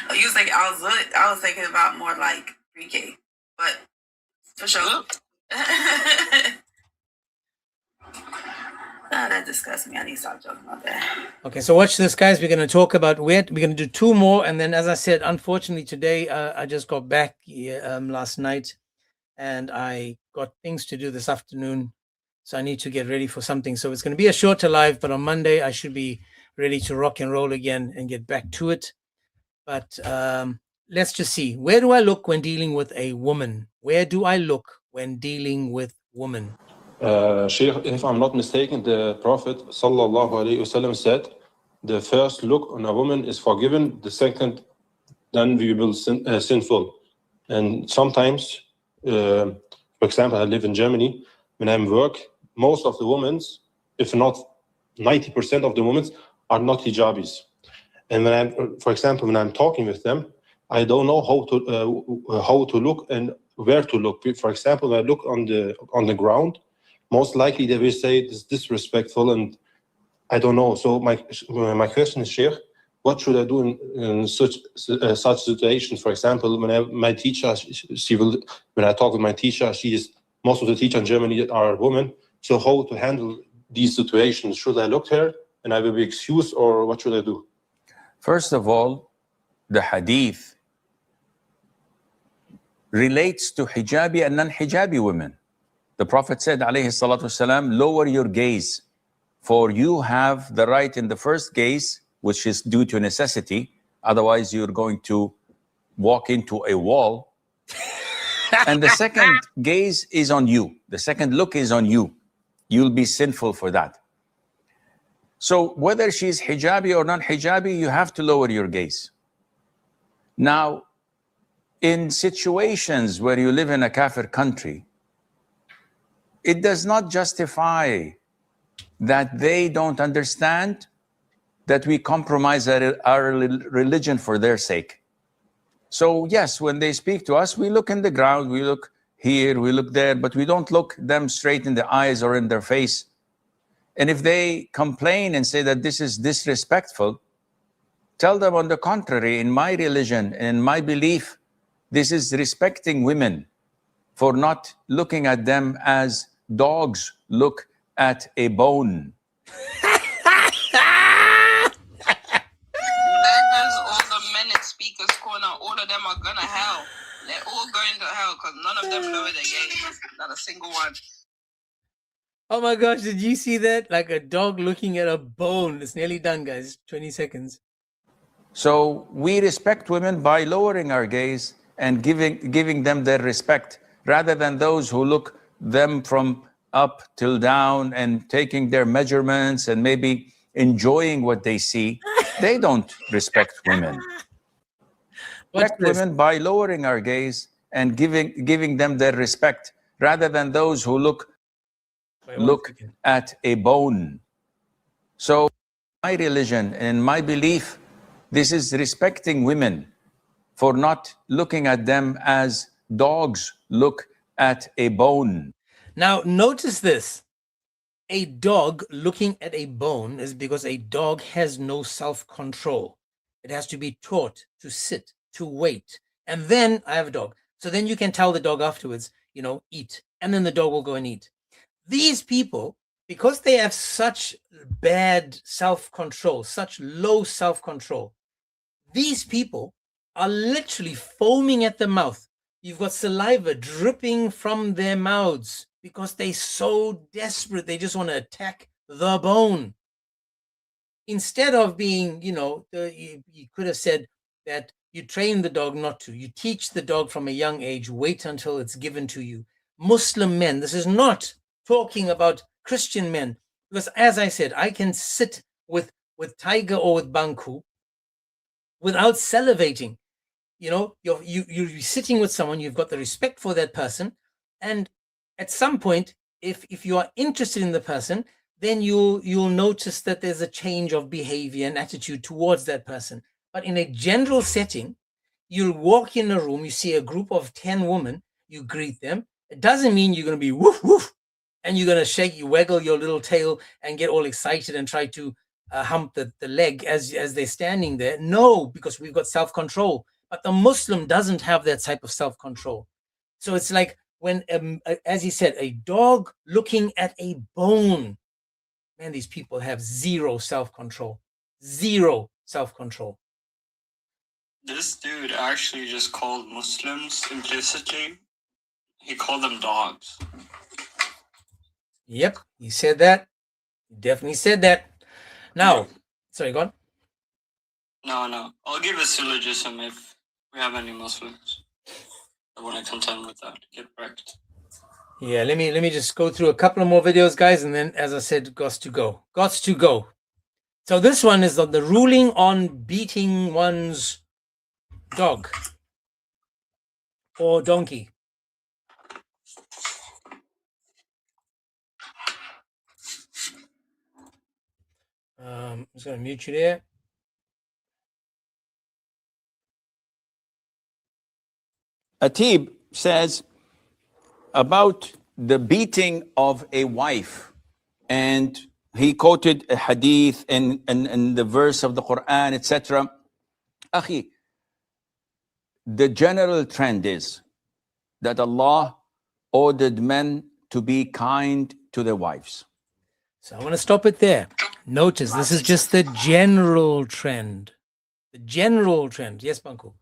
Oh, you was like Alzut. I was thinking about more like pre-K, but for sure. That disgusts me. I need to stop joking about that. Okay, so watch this, guys. We're going to talk about we're going to do 2 more, and then, as I said, unfortunately today I just got back last night, and I got things to do this afternoon, so I need to get ready for something. So it's going to be a shorter live, but on Monday I should be ready to rock and roll again and get back to it. But let's just see. Where do I look when dealing with a woman? Where do I look when dealing with women? Sheikh, if I'm not mistaken, the Prophet sallallahu alaihi wasallam said, the first look on a woman is forgiven, the second, then we will sinful. And sometimes, for example, I live in Germany. When I'm work, most of the women, if not 90% of the women, are not hijabis. And when I'm, for example, when I'm talking with them, I don't know how to look and where to look. For example, when I look on the ground, most likely they will say it's disrespectful, and I don't know. So my question is, Sheikh, what should I do in such situations? For example, when my teacher, when I talk with my teacher, most of the teachers in Germany are women. So how to handle these situations? Should I look here and I will be excused, or what should I do? First of all, the hadith relates to hijabi and non-hijabi women. The Prophet said, alayhi salatu wasalam, lower your gaze, for you have the right in the first gaze, which is due to necessity. Otherwise, you're going to walk into a wall. And the second gaze is on you. The second look is on you. You'll be sinful for that. So whether she's hijabi or non-hijabi, you have to lower your gaze. Now, in situations where you live in a kafir country, it does not justify that they don't understand that we compromise our religion for their sake. So yes, when they speak to us, we look in the ground, we look here, we look there, but we don't look them straight in the eyes or in their face. And if they complain and say that this is disrespectful, tell them on the contrary, in my religion, in my belief, this is respecting women for not looking at them as dogs look at a bone. There goes all the men in Speaker's Corner. All of them are gonna hell. They're all going to hell because none of them lower their gaze. Not a single one. Oh my gosh, did you see that? Like a dog looking at a bone. It's nearly done, guys. 20 seconds. So we respect women by lowering our gaze and giving them their respect, rather than those who look them from up till down and taking their measurements and maybe enjoying what they see. They don't respect women. Respect women by lowering our gaze and giving them their respect, rather than those who look at a bone. So my religion and my belief, this is respecting women for not looking at them as dogs look at a bone. Now, notice this. A dog looking at a bone is because a dog has no self-control. It has to be taught to sit, to wait. And then I have a dog. So then you can tell the dog afterwards, you know, eat. And then the dog will go and eat. These people, because they have such bad self-control, such low self-control, these people are literally foaming at the mouth. You've got saliva dripping from their mouths because they're so desperate. They just want to attack the bone. Instead of being, you know, you could have said that you train the dog not to. You teach the dog from a young age, wait until it's given to you. Muslim men, this is not talking about Christian men, because as I said, I can sit with Tiger or with Banku without salivating. You know, you're sitting with someone, you've got the respect for that person, and at some point, if you are interested in the person, then you'll notice that there's a change of behavior and attitude towards that person. But in a general setting, you'll walk in a room, you see a group of 10 women, you greet them. It doesn't mean you're going to be woof woof, and you're going to waggle your little tail and get all excited and try to hump the leg as they're standing there. No, because we've got self-control. But the Muslim doesn't have that type of self-control. So it's like when, as he said, a dog looking at a bone. Man, these people have zero self-control. Zero self-control. This dude actually just called Muslims implicitly. He called them dogs. Yep, he said that. He definitely said that. Now, sorry, go on. No. I'll give a syllogism if we have any Muslims that want to contend with that. Get wrecked. Yeah, let me just go through a couple of more videos, guys, and then, as I said, gots to go. So this one is the ruling on beating one's dog or donkey. I'm just going to mute you there. Atib says about the beating of a wife, and he quoted a hadith and the verse of the Quran, etc. Akhi, the general trend is that Allah ordered men to be kind to their wives. So I want to stop it there. Notice this is just the general trend. The general trend. Yes, Banku.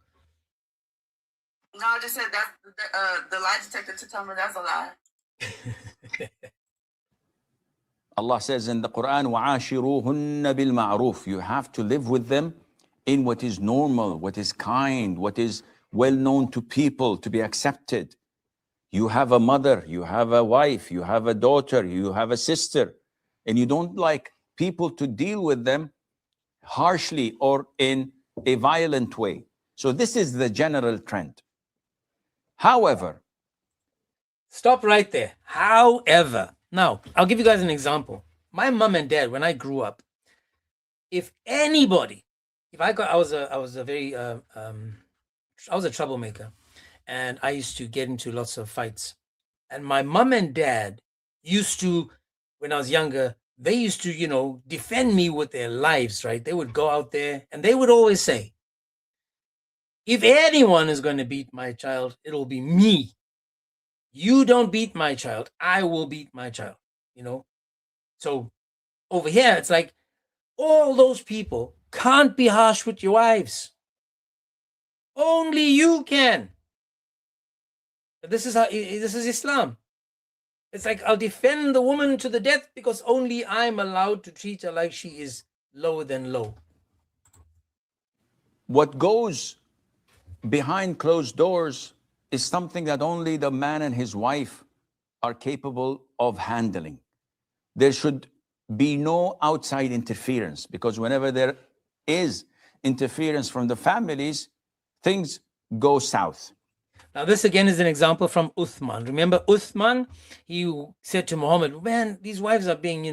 No, I just said that the lie detector to tell me that's a lie. Allah says in the Quran, وَعَاشِرُوهُنَّ بِالْمَعْرُوفِ. You have to live with them in what is normal, what is kind, what is well known to people, to be accepted. You have a mother, you have a wife, you have a daughter, you have a sister, and you don't like people to deal with them harshly or in a violent way. So this is the general trend. However, stop right there. However, now I'll give you guys an example. My mom and dad, when I grew up, if anybody, I was a troublemaker, and I used to get into lots of fights. And my mom and dad used to, when I was younger, they used to, defend me with their lives, right? They would go out there and they would always say, if anyone is going to beat my child, it'll be me. You don't beat my child, I will beat my child, So over here, it's like all those people can't be harsh with your wives. Only you can. This is Islam. It's like I'll defend the woman to the death because only I'm allowed to treat her like she is lower than low. what goes behind closed doors is something that only the man and his wife are capable of handling. There should be no outside interference, because whenever there is interference from the families, things go south. Now, this again is an example from Uthman. Remember Uthman? He said to Muhammad, man, these wives are being,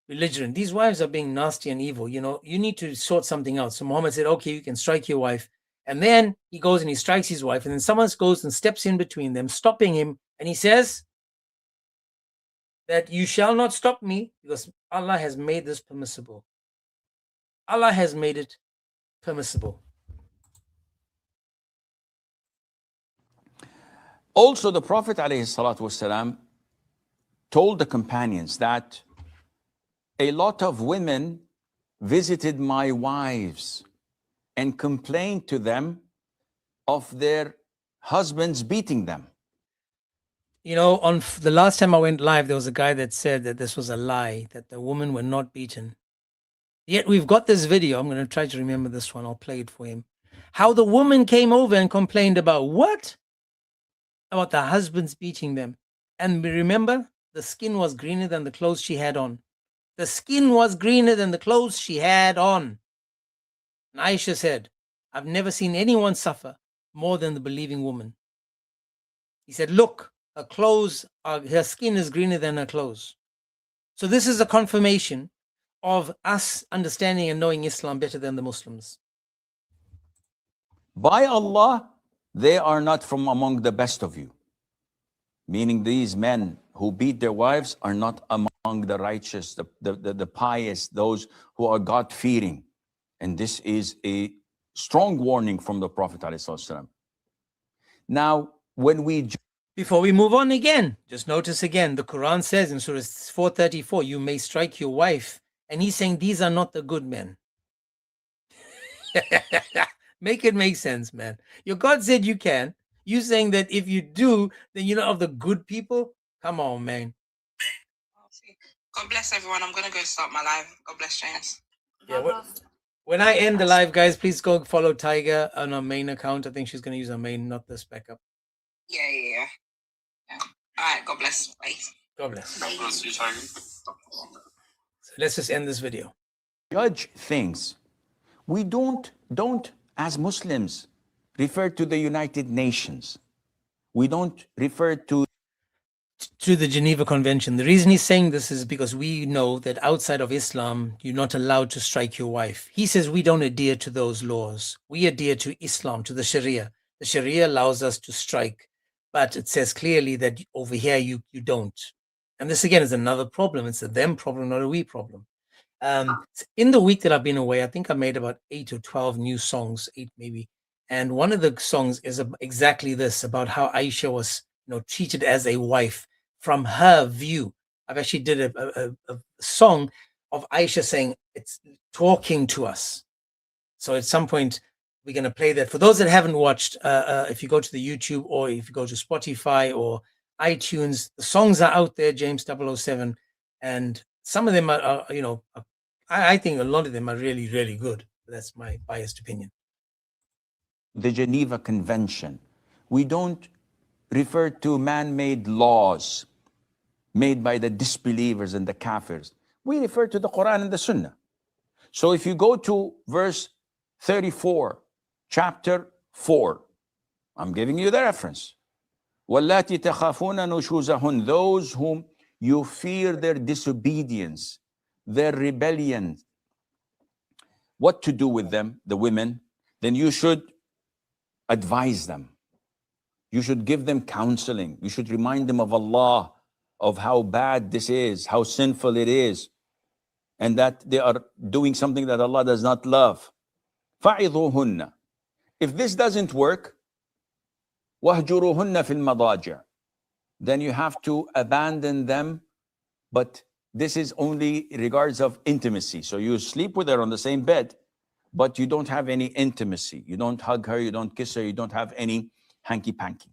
belligerent. These wives are being nasty and evil. You need to sort something out. So Muhammad said, okay, you can strike your wife. And then he goes and he strikes his wife. And then someone goes and steps in between them, stopping him. And he says that you shall not stop me because Allah has made this permissible. Allah has made it permissible. Also, the Prophet ﷺ told the companions that a lot of women visited my wives and complained to them of their husbands beating them. On the last time I went live, there was a guy that said that this was a lie, that the women were not beaten. Yet we've got this video. I'm going to try to remember this one. I'll play it for him. How the woman came over and complained about what? About the husbands beating them. And remember, the skin was greener than the clothes she had on. The skin was greener than the clothes she had on. And Aisha said, I've never seen anyone suffer more than the believing woman. He said, look, her skin is greener than her clothes. So this is a confirmation of us understanding and knowing Islam better than the Muslims. By Allah, they are not from among the best of you. Meaning these men who beat their wives are not among the righteous, the pious, those who are God-fearing. And this is a strong warning from the Prophet ﷺ. Now, before we move on again, just notice again, the Quran says in Surah 434, you may strike your wife. And he's saying these are not the good men. Make it make sense, man. Your God said you can. You saying that if you do, then you're not of the good people? Come on, man. God bless everyone. I'm going to go start my live. God bless James. Yeah, when I end the live, guys, please go follow Tiger on our main account. I think she's going to use our main, not this backup. Yeah. All right. God bless. Bye. God bless. God bless you, Tiger. So let's just end this video. judge things. We don't as Muslims refer to the United Nations. We don't refer to the Geneva Convention. The reason he's saying this is because we know that outside of Islam, you're not allowed to strike your wife. He says we don't adhere to those laws. We adhere to Islam, to the Sharia. The Sharia allows us to strike, but it says clearly that over here you don't. And this again is another problem. It's a them problem, not a we problem. In the week that I've been away, I think I made about 8 or 12 new songs, 8 maybe. And one of the songs is exactly this, about how Aisha was, treated as a wife from her view. I've actually did a song of Aisha saying it's talking to us. So at some point we're going to play that. For those that haven't watched, if you go to the YouTube or if you go to Spotify or iTunes, the songs are out there, James 007, and some of them are I think a lot of them are really, really good. That's my biased opinion. the Geneva Convention. We don't refer to man-made laws made by the disbelievers and the kafirs. We refer to the Quran and the Sunnah. So if you go to verse 34, chapter 4, I'm giving you the reference. وَاللَّاتِ تَخَافُونَ نُشُوزَهُنْ, those whom you fear their disobedience, their rebellion. What to do with them, the women? Then you should advise them. You should give them counseling. You should remind them of Allah, of how bad this is, how sinful it is, and that they are doing something that Allah does not love. فَعِظُوهُنَّ. If this doesn't work, وَهْجُرُوهُنَّ فِي الْمَضَاجِعِ, then you have to abandon them, but this is only in regards of intimacy. So you sleep with her on the same bed, but you don't have any intimacy. You don't hug her, you don't kiss her, you don't have any hanky-panky.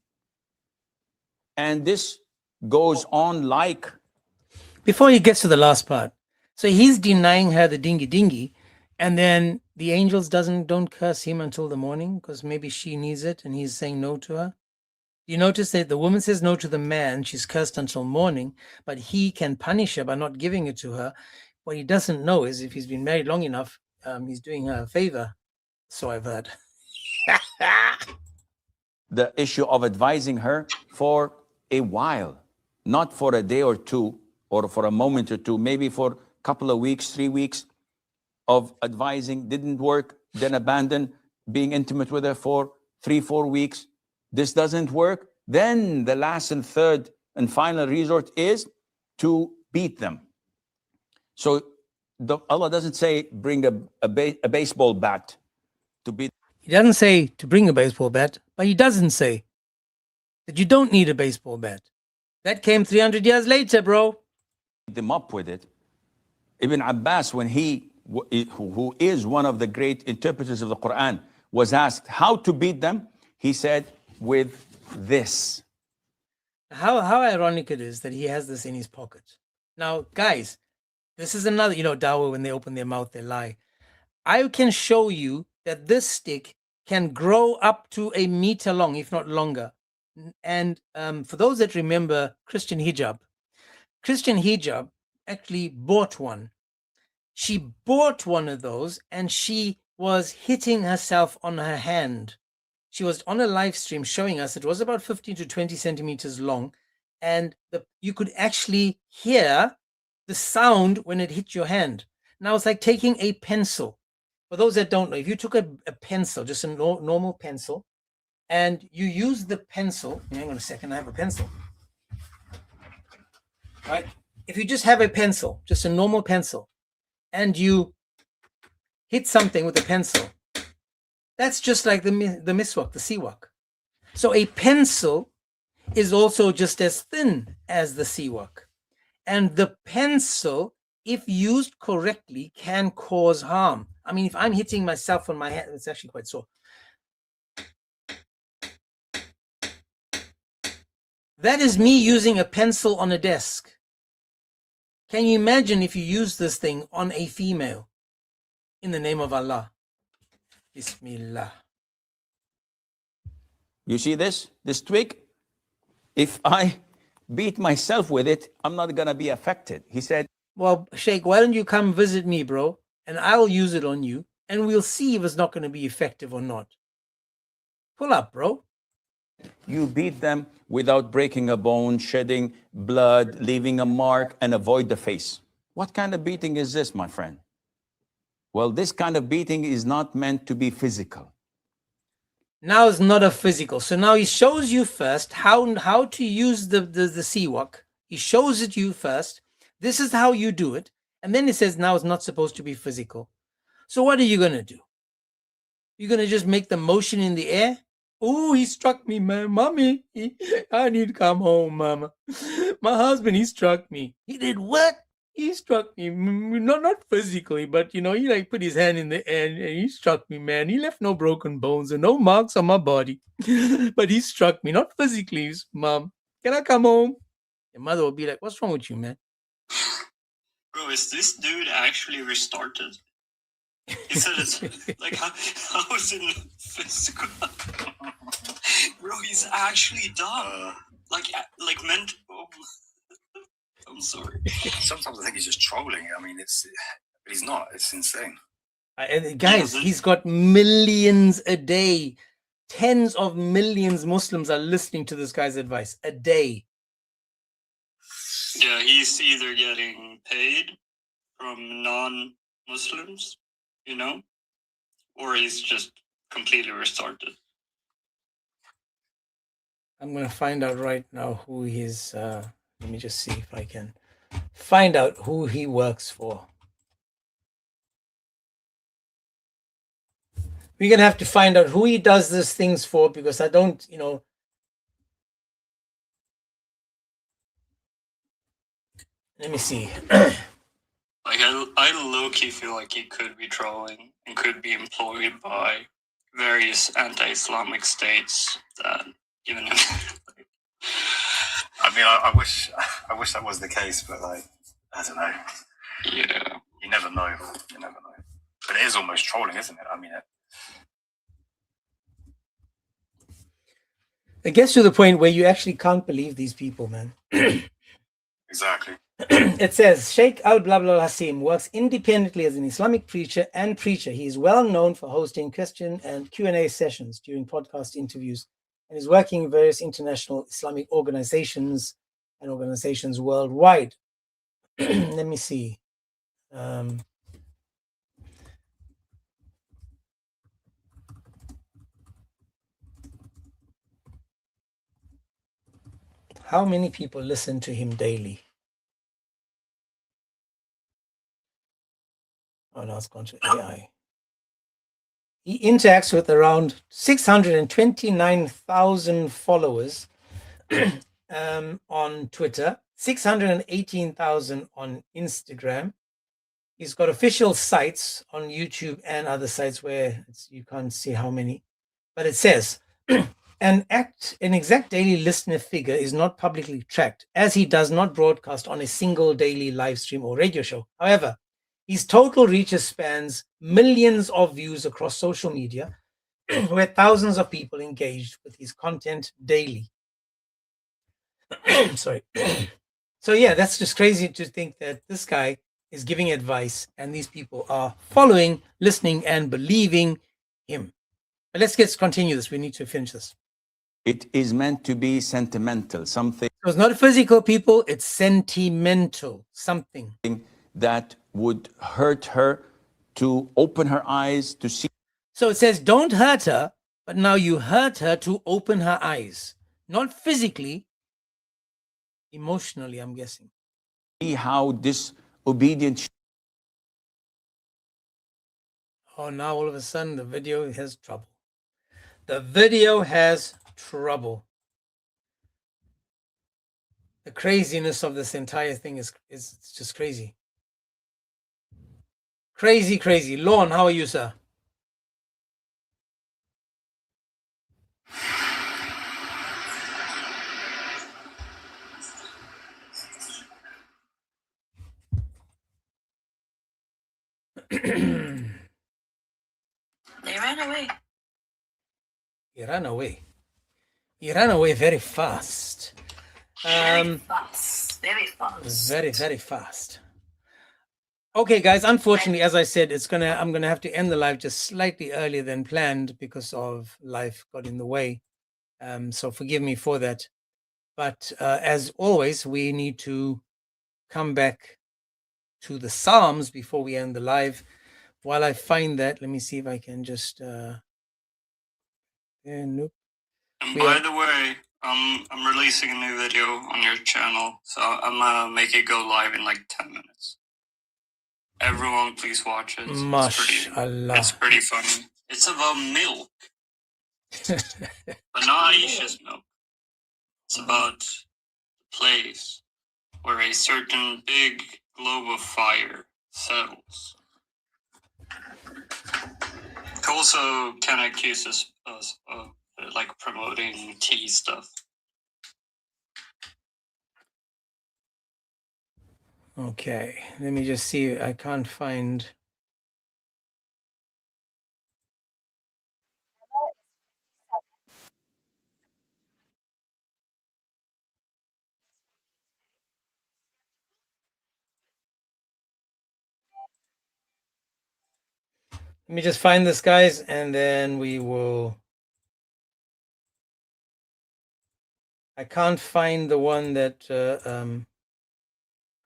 And this goes on like... Before he gets to the last part, so he's denying her the dingy, and then the angels don't curse him until the morning because maybe she needs it and he's saying no to her. You notice that the woman says no to the man, she's cursed until morning, but he can punish her by not giving it to her. What he doesn't know is if he's been married long enough, he's doing her a favor. So I've heard. The issue of advising her for a while, not for a day or two, or for a moment or two, maybe for a couple of weeks, 3 weeks of advising, didn't work, then abandon being intimate with her for 3-4 weeks. This doesn't work. Then the last and third and final resort is to beat them. So Allah doesn't say bring a baseball bat to beat. He doesn't say to bring a baseball bat, but he doesn't say that you don't need a baseball bat. That came 300 years later, bro. Them up with it. Ibn Abbas, when who is one of the great interpreters of the Quran, was asked how to beat them, he said, with this. How ironic it is that he has this in his pocket. Now, guys, this is another, dawah, when they open their mouth, they lie. I can show you that this stick can grow up to 1 meter long, if not longer. And for those that remember Christian hijab actually bought one. She bought one of those and she was hitting herself on her hand. She was on a live stream showing us it was about 15 to 20 centimeters long, and you could actually hear the sound when it hit your hand. Now it's like taking a pencil. For those that don't know, if you took a pencil, just a normal pencil, and you use the pencil, hang on a second, I have a pencil. Right? If you just have a pencil, just a normal pencil, and you hit something with a pencil, that's just like the miswak, the siwak. So a pencil is also just as thin as the siwak. And the pencil, if used correctly, can cause harm. I mean, if I'm hitting myself on my hand, it's actually quite sore. That is me using a pencil on a desk. Can you imagine if you use this thing on a female? In the name of Allah. Bismillah. You see this twig? If I beat myself with it, I'm not going to be affected. He said, well, Sheikh, why don't you come visit me, bro? and I'll use it on you, and we'll see if it's not going to be effective or not. Pull up, bro. You beat them without breaking a bone, shedding blood, leaving a mark, and avoid the face. What kind of beating is this, my friend? Well, this kind of beating is not meant to be physical. Now it's not a physical. So now he shows you first how to use the siwak. He shows it you first. This is how you do it. And then he says now it's not supposed to be physical. So what are you going to do? You're going to just make the motion in the air? Oh, he struck me, man. Mommy, I need to come home, mama. My husband, he struck me. He did what? He struck me. Not physically, but, he like put his hand in the air and he struck me, man. He left no broken bones and no marks on my body. But he struck me, not physically. Mom, can I come home? Your mother will be like, what's wrong with you, man? Bro, is this dude actually restarted? He said it's like, how is it physical? Bro, he's actually done. Like meant. Oh, I'm sorry. Sometimes I think he's just trolling. I mean, but he's not. It's insane. Guys, he's got millions a day. Tens of millions Muslims are listening to this guy's advice a day. Yeah, he's either getting paid from non-Muslims, or he's just completely restarted. I'm going to find out right now who he's... let me just see if I can find out who he works for. We're going to have to find out who he does these things for, because I don't, let me see. I low-key feel like he could be trolling and could be employed by various anti-Islamic states that given him. I mean, I wish that was the case, but I don't know. Yeah. You never know. But it is almost trolling, isn't it? I mean, It gets to the point where you actually can't believe these people, man. Exactly. It says, Sheikh Al-Blabla Hassim works independently as an Islamic preacher and preacher. He is well known for hosting question and Q&A sessions during podcast interviews and is working in various international Islamic organizations and organizations worldwide. Let me see. How many people listen to him daily? Oh, no, it's gone to AI. He interacts with around 629,000 followers on Twitter, 618,000 on Instagram. He's got official sites on YouTube and other sites where you can't see how many. But it says, an exact daily listener figure is not publicly tracked, as he does not broadcast on a single daily live stream or radio show. However, his total reach spans millions of views across social media, where thousands of people engaged with his content daily. Sorry. So yeah, that's just crazy to think that this guy is giving advice and these people are following, listening, and believing him. But let's continue this. We need to finish this. It is meant to be sentimental, something. So it's not physical, people. It's sentimental, something that would hurt her, to open her eyes to see. So it says, don't hurt her, but now you hurt her to open her eyes. Not physically, emotionally, I'm guessing. See how disobedient. Oh, now all of a sudden the video has trouble. The video has trouble. The craziness of this entire thing is just crazy. Crazy. Lorne, how are you, sir? They ran away. He ran away. He ran away very fast. Very fast. Very, very fast. Okay, guys, unfortunately, as I said, I'm gonna have to end the live just slightly earlier than planned because of life got in the way. So forgive me for that. But as always, we need to come back to the Psalms before we end the live. While I find that, let me see if I can just nope. And We by are- the way, I'm releasing a new video on your channel, so I'm gonna make it go live in like 10 minutes. Everyone, please watch it. Mashallah. It's pretty funny. It's about milk, but not Aisha's milk. It's about the place where a certain big globe of fire settles. He also kind of accuses us of like promoting tea stuff. Okay, let me just see. I can't find. Let me just find this, guys, and then we will. I can't find the one that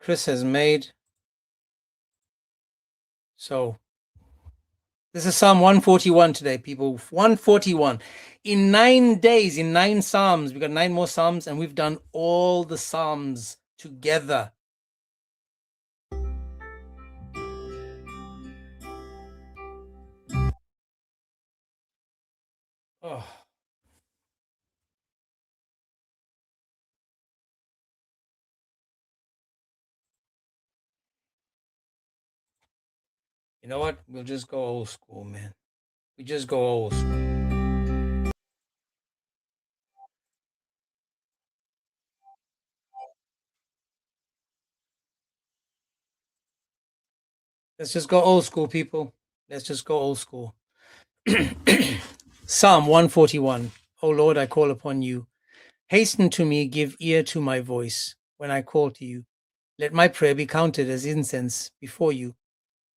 Chris has made. So this is Psalm 141 today, people. 141. In 9 days, in 9 Psalms, we've got 9 more Psalms, and we've done all the Psalms together. Oh. You know what? We'll just go old school, man. We just go old school. Let's just go old school, people. Let's just go old school. Psalm 141. O Lord, I call upon you. Hasten to me, give ear to my voice when I call to you. Let my prayer be counted as incense before you,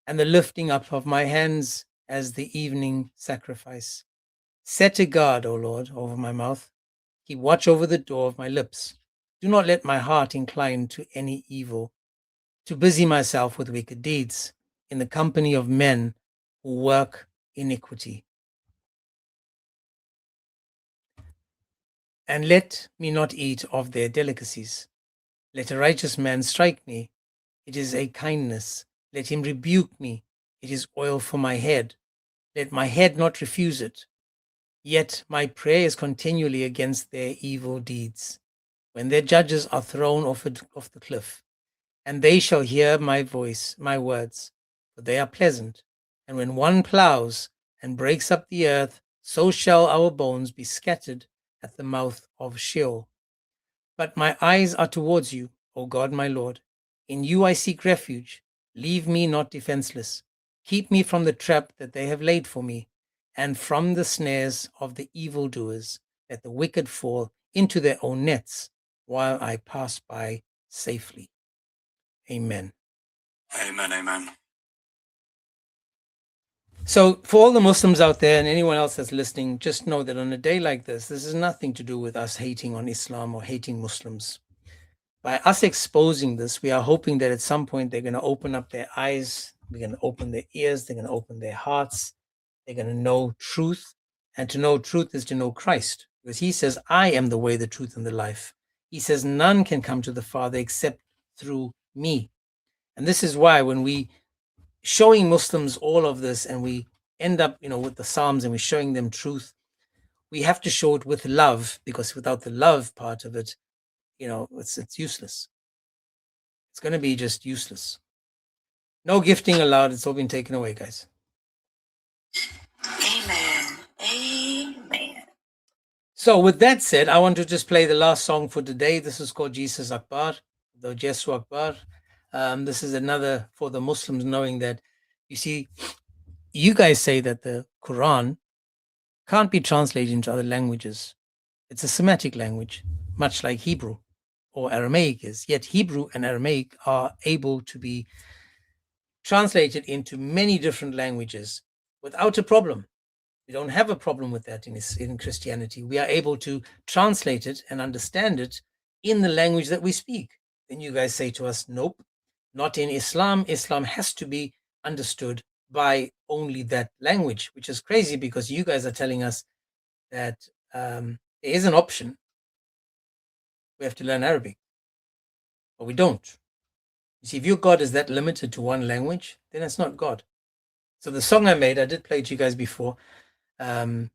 and the lifting up of my hands as the evening sacrifice. Set a guard, O Lord, over my mouth. Keep watch over the door of my lips. Do not let my heart incline to any evil, to busy myself with wicked deeds in the company of men who work iniquity. And let me not eat of their delicacies. Let a righteous man strike me. It is a kindness. Let him rebuke me. It is oil for my head. Let my head not refuse it. Yet my prayer is continually against their evil deeds, when their judges are thrown off the cliff. And they shall hear my voice, my words, for they are pleasant. And when one plows and breaks up the earth, so shall our bones be scattered at the mouth of Sheol. But my eyes are towards you, O God, my Lord. In you I seek refuge. Leave me not defenseless. Keep me from the trap that they have laid for me, and from the snares of the evildoers. Let the wicked fall into their own nets, while I pass by safely. Amen. Amen, amen. So for all the Muslims out there and anyone else that's listening, just know that on a day like this is nothing to do with us hating on Islam or hating Muslims. By us exposing this, we are hoping that at some point they're going to open up their eyes, they're going to open their ears, they're going to open their hearts, they're going to know truth. And to know truth is to know Christ, because he says, I am the way, the truth, and the life. He says, none can come to the Father except through me. And this is why when we showing Muslims all of this and we end up, with the Psalms and we're showing them truth, we have to show it with love, because without the love part of it, it's useless. It's going to be just useless. No gifting allowed. It's all been taken away, guys. Amen. Amen. So with that said, I want to just play the last song for today. This is called Jesus Akbar, the Jesu Akbar. This is another for the Muslims, knowing that, you see, you guys say that the Quran can't be translated into other languages. It's a Semitic language, much like Hebrew or Aramaic is. Yet Hebrew and Aramaic are able to be translated into many different languages without a problem. We don't have a problem with that in Christianity. We are able to translate it and understand it in the language that we speak. Then you guys say to us, nope, not in Islam. Islam has to be understood by only that language, which is crazy because you guys are telling us that there is an option. We have to learn Arabic, but we don't. You see, if your God is that limited to one language, then it's not God. So the song I made, I did play it to you guys before. And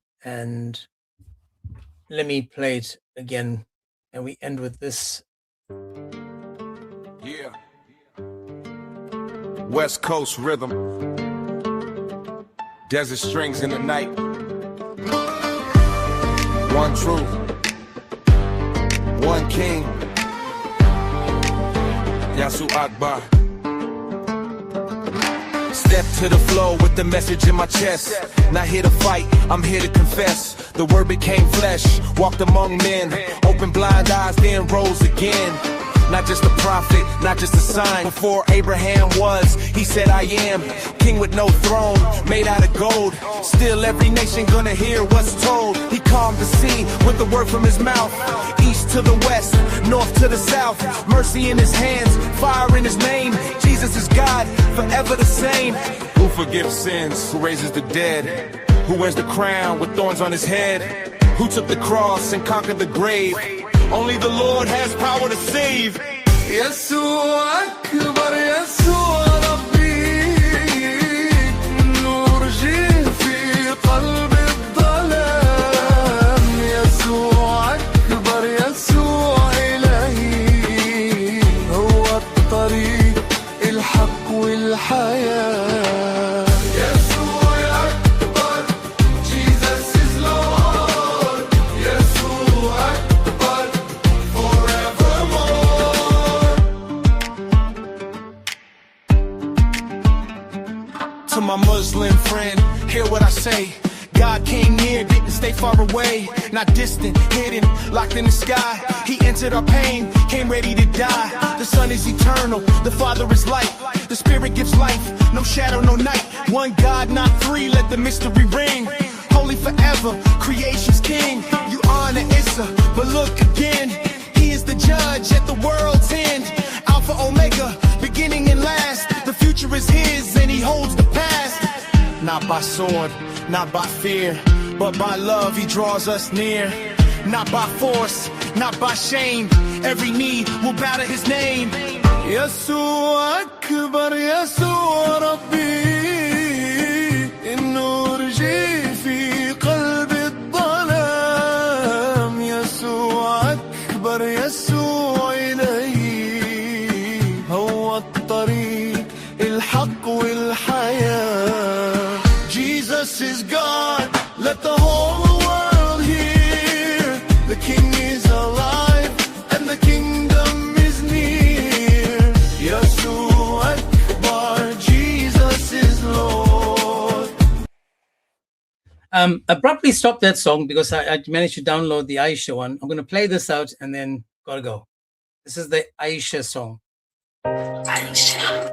let me play it again, and we end with this. Yeah. West Coast rhythm. Desert strings in the night. One truth. One king. Yasu Akbar. Step to the flow with the message in my chest. Not here to fight, I'm here to confess. The word became flesh, walked among men, opened blind eyes, then rose again. Not just a prophet, not just a sign. Before Abraham was, he said I am. King with no throne, made out of gold. Still every nation gonna hear what's told. He calmed the sea with the word from his mouth. East to the west, north to the south. Mercy in his hands, fire in his name. Jesus is God, forever the same. Who forgives sins, who raises the dead. Who wears the crown with thorns on his head. Who took the cross and conquered the grave. Only the Lord has power to save. يسوع أكبر يسوع ربي نور جه في قلب الظلام يسوع أكبر يسوع إلهي هو الطريق الحق والحياة يسوع أكبر Jesus is Lord يسوع أكبر To my Muslim friend, hear what I say. God came near, didn't stay far away. Not distant, hidden, locked in the sky. He entered our pain, came ready to die. The Son is eternal, the Father is light. The Spirit gives life, no shadow, no night. One God, not three, let the mystery ring. Holy forever, creation's king. You honor Issa, but look again. He is the judge at the world's end. Alpha, Omega, beginning and last. The future is his and he holds the past. Not by sword, not by fear, but by love he draws us near. Not by force, not by shame. Every knee will bow to his name. يسوع أكبر يسوع ربي النور جه في قلب الظلام يسوع أكبر يسوع إلهي هو الطريق الحق والحياة Jesus is God, let the whole world hear. The King is alive and the kingdom is near. Yeshua Akbar, Jesus is Lord. Abruptly stop that song because I managed to download the Aisha one. I'm going to play this out and then gotta go. This is the Aisha song. Aisha.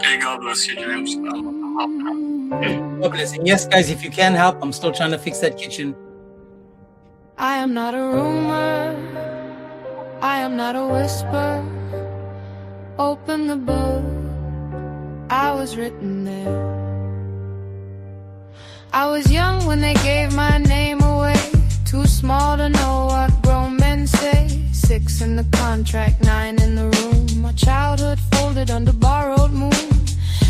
Hey, God bless you, James. God bless. And yes, guys, if you can help, I'm still trying to fix that kitchen. I am not a rumor, I am not a whisper. Open the book, I was written there. I was young when they gave my name away. Too small to know what grown men say. 6 in the contract, 9 in the room. My childhood folded under borrowed moon.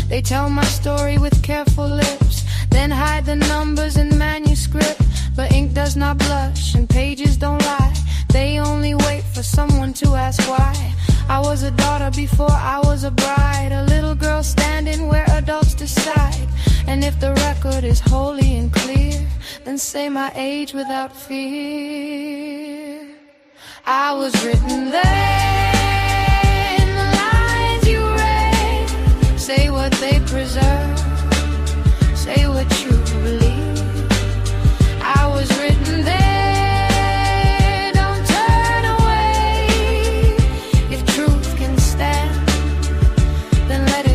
They tell my story with careful lips, then hide the numbers in manuscript. But ink does not blush and pages don't lie. They only wait for someone to ask why. I was a daughter before I was a bride. A little girl standing where adults decide. And if the record is holy and clear, then say my age without fear. I was written there in the lines you read. Say what they preserve, say what you believe. I was written there, don't turn away. If truth can stand, then let it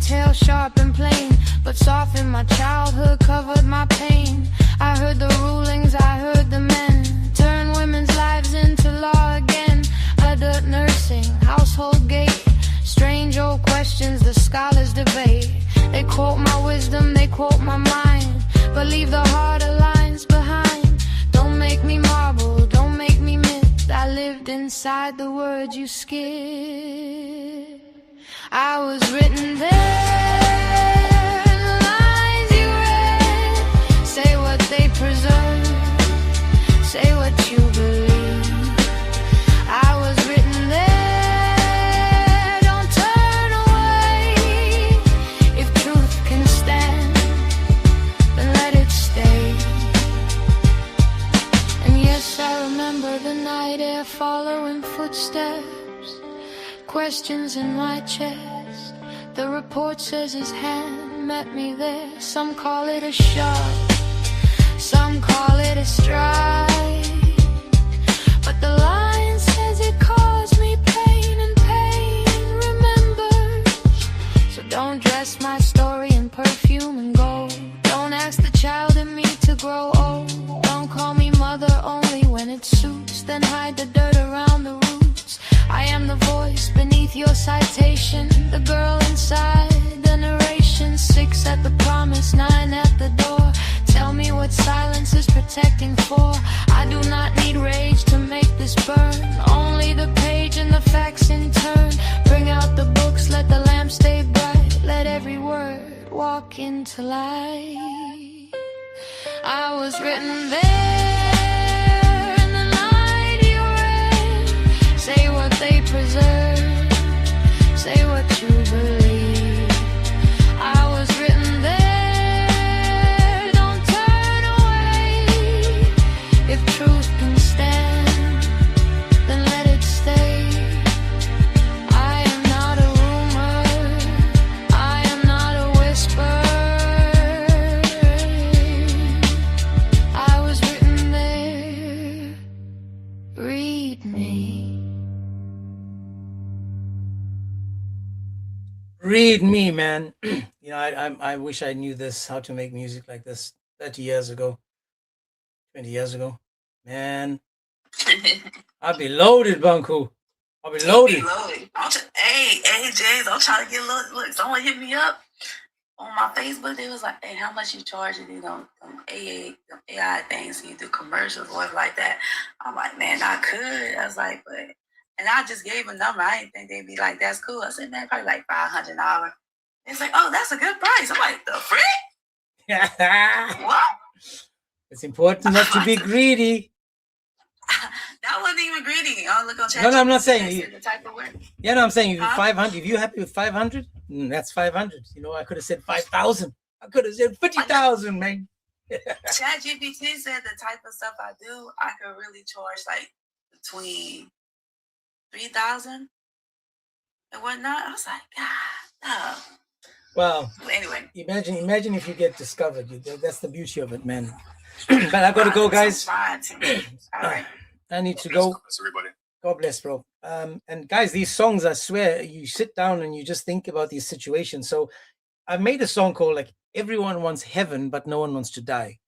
detail sharp and plain, but softened my childhood, covered my pain. I heard the rulings, I heard the men turn women's lives into law again. Adult nursing, household gate, strange old questions the scholars debate. They quote my wisdom, they quote my mind, but leave the harder lines behind. Don't make me marble, don't make me myth. I lived inside the words you skip. I was written there, the lines you read. Say what they preserve, say what you believe. I was written there, don't turn away. If truth can stand, then let it stay. And yes, I remember the night air following footsteps, questions in my chest. The report says his hand met me there. Some call it a shot, some call it a strike, but the line says it caused me pain, and pain remembers. So don't dress my story in perfume and gold. Don't ask the child in me to grow old. Don't call me mother only when it suits, then hide the dirt around the roots. I am the voice beneath your citation, the girl inside the narration. 6 at the promise, 9 at the door. Tell me what silence is protecting for. I do not need rage to make this burn, only the page and the facts in turn. Bring out the books, let the lamp stay bright. Let every word walk into light. I was written there in the night you read. Say what they preserve, say what you believe. I was written there, don't turn away. If truth can stand, then let it stay. I am not a rumor, I am not a whisper. I was written there, read me. Read me, man. You know, I wish I knew this, how to make music like this 30 years ago, 20 years ago. Man, I'd be loaded, Bunku. I'll be loaded. Hey, James, I'm trying to get look. Someone hit me up on my Facebook. They was like, "Hey, how much you charging? You know, them AI things, and you do commercials, whatever like that." I'm like, man, I could. I was like, but, and I just gave a number. I didn't think they'd be like, that's cool. I said, man, probably like $500 an hour. It's like, oh, that's a good price. I'm like, the frick? What? It's important not to be greedy. That wasn't even greedy. Oh, look on chat. No, I'm not saying you. The type of work. Yeah, no, I'm saying if Huh? 500, if you're happy with 500, that's 500. You know, I could have said 5,000. I could have said 50,000, man. ChatGPT said the type of stuff I do, I could really charge like between 3,000 and whatnot. I was like, God, no. Well, Anyway, imagine if you get discovered. That's the beauty of it, man. But I gotta go, guys. All right. I need to go. Bless everybody. God bless, bro. And guys, these songs, I swear, you sit down and you just think about these situations. So I made a song called like "Everyone Wants Heaven, but No One Wants to Die."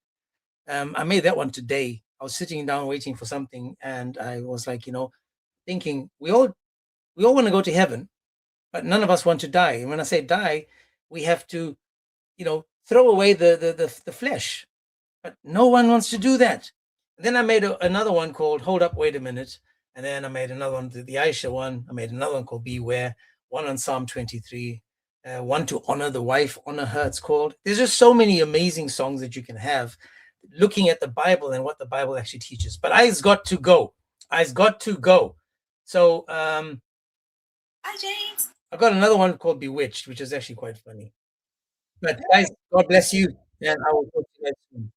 I made that one today. I was sitting down waiting for something, and I was like, you know, thinking we all want to go to heaven, but none of us want to die. And when I say die, we have to, you know, throw away the flesh. But no one wants to do that. And then I made another one called "Hold Up, Wait a Minute," and then I made another one, the Aisha one. I made another one called "Beware," one on Psalm 23, one to honor the wife, honor her. It's called. There's just so many amazing songs that you can have, looking at the Bible and what the Bible actually teaches. But I's got to go. I's got to go. So Hi, James. I've got another one called "Bewitched," which is actually quite funny. But guys, God bless you, and I will talk to you guys soon.